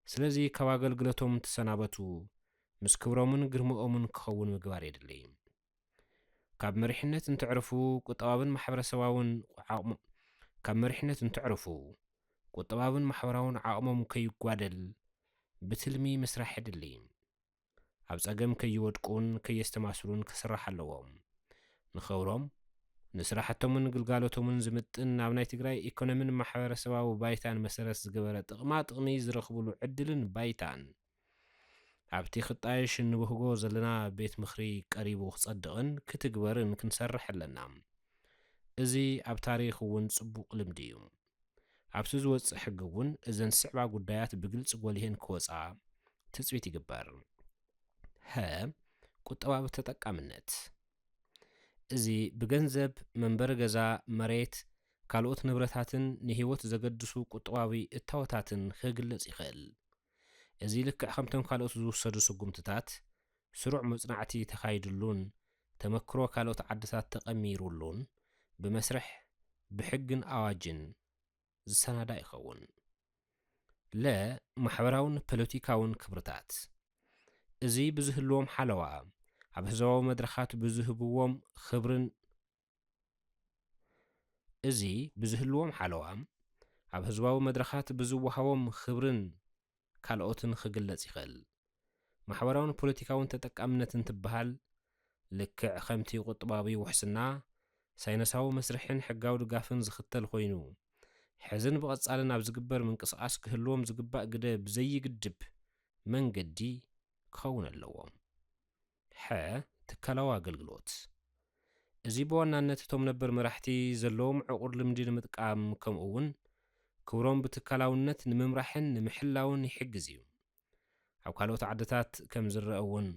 ስለዚ ካብ ኣገልግሎቶም ትሰናበቱ ምስ ክብሮምን ግርምኦምን ክኸውን ምግባር የድሊ። ካብ መሪሕነት እንትዕርፉ ቁጠባውን ማሕበራውን ዓቕሞም ከይጓደል ብትልሚ ምስራሕ የድሊ። ኣብ ጸገም ከይወድቁን ከየስተማስሉን ክስራሕ ኣለዎም። ንኽብሮም ንስራሕቶምን ግልጋሎቶምን ዝምጥን ናብ ናይ ትግራይ ኢኮኖምን ማሕበረሰባዊ ባይታን መሰረት ዝገበረ ጥቕማ ጥቕሚ ዝረኽብሉ ዕድልን ባይታን ኣብቲ ክጣየሽ እንብህጎ ዘለና ቤት ምኽሪ ቀሪቡ ክጸድቕን ክትግበርን ክንሰርሕ ኣለና። እዚ ኣብ ታሪኽ እውን ጽቡቕ ልምዲ እዩ። ኣብቲ ዝወፅእ ሕጊ እውን እዘን ስዕባ ጉዳያት ብግልጽ ጐሊህን ክወፃ ትጽቢት ይግበር። ቁጠባዊ ተጠቃምነት። እዚ ብገንዘብ መንበሪ ገዛ፣ መሬት፣ ካልኦት ንብረታትን ንህይወት ዘገድሱ ቁጠባዊ እታወታትን ክግለጽ ይኽእል። እዚ ልክዕ ከምቶም ካልኦት ዝውሰዱ ስጉምትታት ስሩዕ መጽናዕቲ ተኻይድሉን ተመክሮ ካልኦት ዓድታት ተቐሚሩሉን ብመስርሕ ብሕግን ኣዋጅን ዝሰናዳ ይኸውን። ማሕበራውን ፖለቲካውን ክብርታት። እዚ ብዝህልዎም ሓለዋ ኣብ ህዝባዊ መድረኻት ብዝህብዎም ክብርን ካልኦትን ክግለጽ ይኽእል። ማሕበራውን ፖለቲካውን ተጠቃምነት እንትበሃል ልክዕ ከምቲ ቁጥባዊ ውሕስና ሳይነሳዊ መስርሕን ሕጋዊ ድጋፍን ዝኽተል ኮይኑ ሕዝን ብቐጻልን ኣብ ዝግበር ምንቅስቓስ ክህልዎም ዝግባእ ግደ ብዘይግድብ መንገዲ ክኸውን ኣለዎም። ትካላዊ ኣገልግሎት እዚ ብዋናነት እቶም ነበር መራሕቲ ዘለዎም ዕቑር ልምዲ ንምጥቃም ከምኡ እውን ክብሮም ብትካላውነት ንምምራሕን ንምሕላውን ይሕግዝ እዩ። ኣብ ካልኦት ዓድታት ከም ዝረአ እውን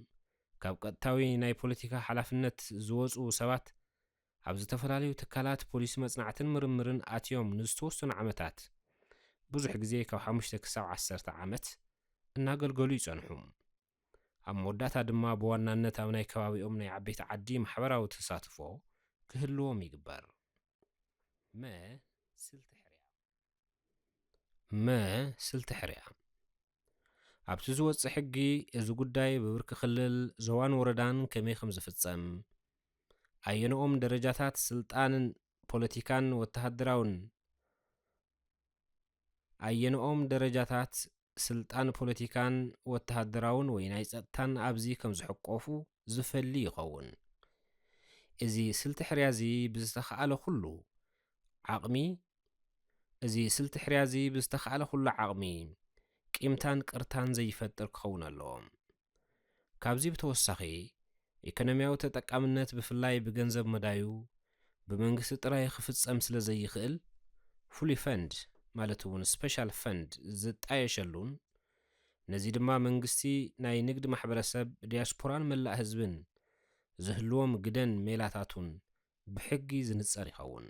ካብ ቀጥታዊ ናይ ፖለቲካ ሓላፍነት ዝወፁ ሰባት ኣብ ዝተፈላለዩ ትካላት ፖሊስ መጽናዕትን ምርምርን ኣትዮም ንዝተወሰኑ ዓመታት ብዙሕ ግዜ ካብ 5 ክሳብ 10 ዓመት እናገልገሉ ይጸንሑ። ኣብ መወዳእታ ድማ ብዋናነት ኣብ ናይ ከባቢኦም ናይ ዓበይቲ ዓዲ ማሕበራዊ ተሳትፎ ክህልዎም ይግበር። ስልቲ ሕርያ ኣብቲ ዝወፅእ ሕጊ እዚ ጉዳይ ብብርኪ ክልል ዞባን ወረዳን ከመይ ከም ዝፍጸም ኣየንኦም ደረጃታት ስልጣንን ፖለቲካን ወተሃደራውን ወይ ናይ ጸጥታን ኣብዚ ከም ዝሕቆፉ ዝፈሊ ይኸውን። እዚ ስልቲ ሕርያ እዚ ብዝተኻኣለ ኩሉ ዓቕሚ ቂምታን ቅርታን ዘይፈጥር ክኸውን ኣለዎ። ካብዚ ብተወሳኺ ኢኮኖምያዊ ተጠቃምነት ብፍላይ ብገንዘብ መዳዩ ብመንግስቲ ጥራይ ክፍጸም ስለ ዘይኽእል ፍሉይ ፈንድ ማለት እውን ስፔሻል ፈንድ ዝጣየሸሉን ነዚ ድማ መንግስቲ ናይ ንግዲ ማሕበረሰብ ዲያስፖራን መላእ ህዝብን ዝህልዎም ግደን ሜላታቱን ብሕጊ ዝንጸር ይኸውን።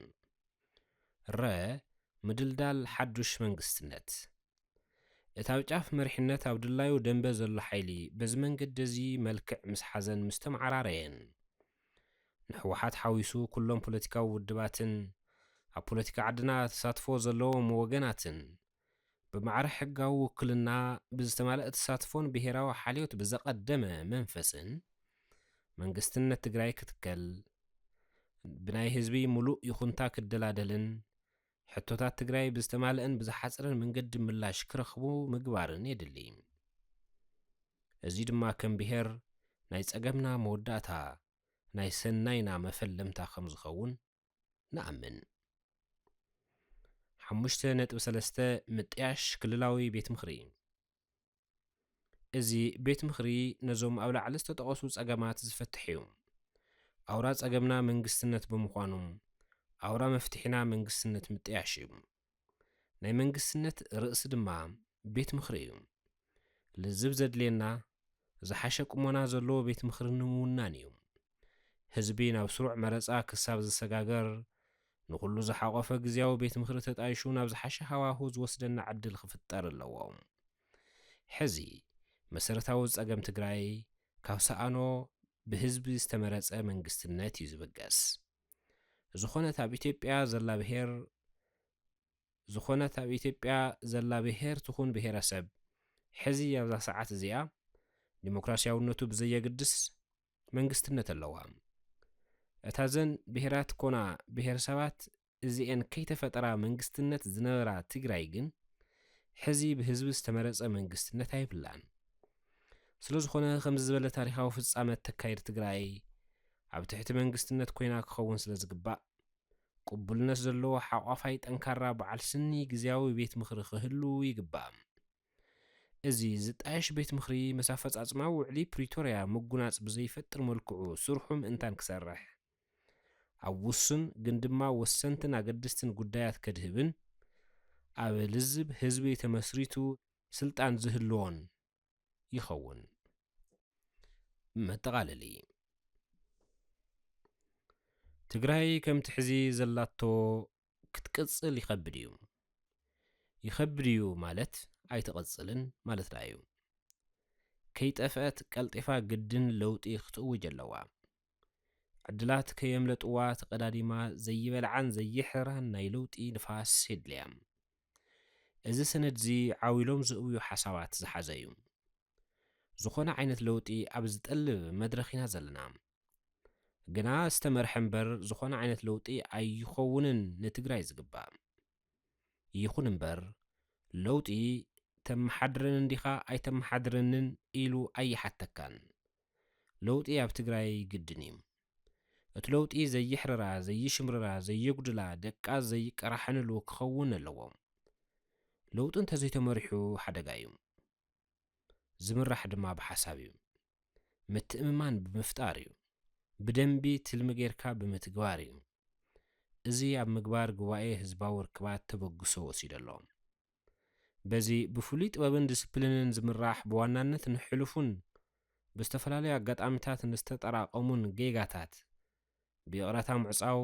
ምድልዳል ሓዱሽ መንግስትነት እቲ ኣብ ጫፍ መሪሕነት ኣብ ድላዩ ደንበ ዘሎ ሓይሊ በዚ መንገዲ እዚ መልክዕ ምስ ሓዘን ምስ ተመዓራረየን ንሕወሓት ሓዊሱ ኩሎም ፖለቲካዊ ውድባትን ኣብ ፖለቲካ ዓድና ተሳትፎ ዘለዎም ወገናትን ብማዕረ ሕጋዊ ውክልና ብዝተማልአ ተሳትፎን ብሄራዊ ሓልዮት ብዘቐደመ መንፈስን መንግስትነት ትግራይ ክትከል ብናይ ህዝቢ ሙሉእ ይኹንታ ክደላደልን ሕቶታት ትግራይ ብዝተማልአን ብዝሓፅረን መንገዲ ምላሽ ክረኽቡ ምግባርን የድሊ። እዚ ድማ ከም ብሄር ናይ ጸገምና መወዳእታ ናይ ሰናይና መፈለምታ ከም ዝኸውን ንኣምን። 5.3 ምጥያሽ ክልላዊ ቤት ምኽሪ እዚ ቤት ምኽሪ ነዞም ኣብ ላዕሊ ዝተጠቐሱ ጸገማት ዝፈትሕ እዩ። ኣውራ ጸገምና መንግስትነት ብምዃኑ ኣውራ መፍትሒና መንግስትነት ምጥያሽ እዩ። ናይ መንግስትነት ርእሲ ድማ ቤት ምኽሪ እዩ። ልዝብ ዘድልየና ዝሓሸ ቁመና ዘለዎ ቤት ምኽሪ ንምውናን እዩ። ህዝቢ ናብ ስሩዕ መረፃ ክሳብ ዝሰጋገር ንኹሉ ዝሓቆፈ ግዜያዊ ቤት ምኽሪ ተጣይሹ ናብ ዝሓሸ ሃዋህው ዝወስደና ዕድል ክፍጠር ኣለዎ። ሕዚ መሰረታዊ ጸገም ትግራይ ካብ ሰኣኖ ብህዝቢ ዝተመረፀ መንግስትነት እዩ ዝብገስ። ዝኾነት ኣብ ኢትዮጵያ ዘላ ብሄር ትኹን ብሄረሰብ ሕዚ ኣብዛ ሰዓት እዚኣ ዲሞክራሲያውነቱ ብዘየግድስ መንግስትነት ኣለዋ። እታ ዘን ብሄራት ኮና ብሄረሰባት እዚአን ከይተፈጠራ መንግስትነት ዝነበራ ትግራይ ግን ሕዚ ብህዝቢ ዝተመረፀ መንግስትነት ኣይብላን። ስለ ዝኾነ ከምዚ ዝበለ ታሪኻዊ ፍጻመ ተካይድ ትግራይ ኣብ ትሕቲ መንግስትነት ኮይና ክኸውን ስለ ዝግባእ ቅቡልነት ዘለዎ ሓቋፋይ ጠንካራ በዓል ስኒ ግዜያዊ ቤት ምኽሪ ክህሉ ይግባእ። እዚ ዝጣየሽ ቤት ምኽሪ ምስ ኣፈጻጽማ ውዕሊ ፕሪቶርያ ምጉናጽ ብዘይፈጥር መልክዑ ስርሑ ምእንታን ክሰርሕ ኣብ ውሱን ግን ድማ ወሰንትን ኣገድስትን ጉዳያት ከድህብን ኣብ ልዝብ ህዝቢ ተመስሪቱ ስልጣን ዝህልዎን ይኸውን። መጠቓለሊ ትግራይ ከምቲ ሕዚ ዘላቶ ክትቅጽል ይኸብድ እዩ ማለት ኣይትቐጽልን ማለት ዳ እዩ። ከይጠፍአት ቀልጢፋ ግድን ለውጢ ክትእውጅ ኣለዋ። ዕድላት ከየምለጥዋ ተቐዳዲማ ዘይበልዓን ዘይሕራን ናይ ለውጢ ንፋስ የድልያ። እዚ ሰነድ እዚ ዓዊሎም ዝእውዩ ሓሳባት ዝሓዘ እዩ። ዝኾነ ዓይነት ለውጢ ኣብ ዝጠልብ መድረኽ ኢና ዘለና። ግና ዝተመርሐ እምበር ዝኾነ ዓይነት ለውጢ ኣይኸውንን ንትግራይ ዝግባእ። ይኹን እምበር ለውጢ ተመሓድረን እንዲኻ ኣይተመሓድረንን ኢሉ ኣይሓተካን ለውጢ ኣብ ትግራይ ግድን እዩ እቲ ለውጢ ዘይሕረራ ዘይሽምረራ ዘይጉድላ ደቃ ዘይቀራሕንሉ ክኸውን ኣለዎ ለውጢ እንተዘይተመሪሑ ሓደጋ እዩ ዝምራሕ ድማ ብሓሳብ እዩ ምትእምማን ብምፍጣር እዩ ብደንቢ ትልሚ ጌርካ ብምትግባር እዩ እዚ ኣብ ምግባር ጉባኤ ህዝባዊ ርክባት ተበግሶ ወሲዱ ኣሎ በዚ ብፍሉይ ጥበብን ዲስፕሊንን ዝምራሕ ብዋናነት ንሕሉፉን ብዝተፈላለዩ ኣጋጣሚታት ንዝተጠራቐሙን ጌጋታት ብቕረታ ምዕፃው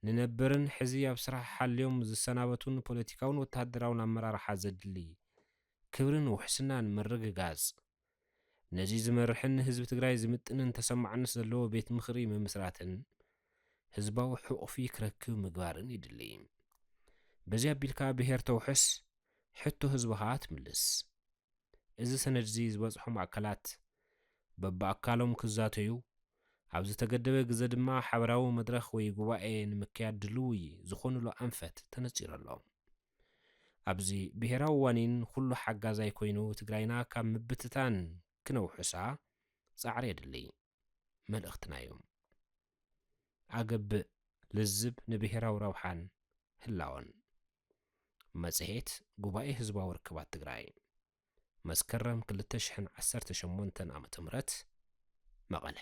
ንነበርን ሕዚ ኣብ ስራሕ ሓልዮም ዝሰናበቱን ፖለቲካውን ወተሃደራውን ኣመራርሓ ዘድሊ ክብርን ውሕስናን ምርግጋጽ ነዚ ዝመርሕን ህዝቢ ትግራይ ዝምጥንን ተሰማዕነት ዘለዎ ቤት ምኽሪ ምምስራትን ህዝባዊ ሕቑፊ ክረክብ ምግባርን ይድሊ በዚ ኣቢልካ ብሄር ተውሕስ ሕቶ ህዝብኻ ትምልስ እዚ ሰነድ እዚ ዝበፅሖም ኣካላት በብኣካሎም ክዛተዩ ኣብ ዝተገደበ ግዜ ድማ ሓበራዊ መድረኽ ወይ ጉባኤ ንምክያድ ድልውይ ዝኾኑሉ ኣንፈት ተነፂሩ ኣሎ ኣብዚ ብሄራዊ ዋኒን ኩሉ ሓጋዛይ ኮይኑ ትግራይና ካብ ምብትታን ክነውሕሳ ጻዕሪ የድሊ መልእኽትና እዩ ኣገብእ ልዝብ ንብሄራዊ ረብሓን ህላወን መጽሔት ጉባኤ ህዝባዊ ርክባት ትግራይ መስከረም 2018 ዓ.ም መቐለ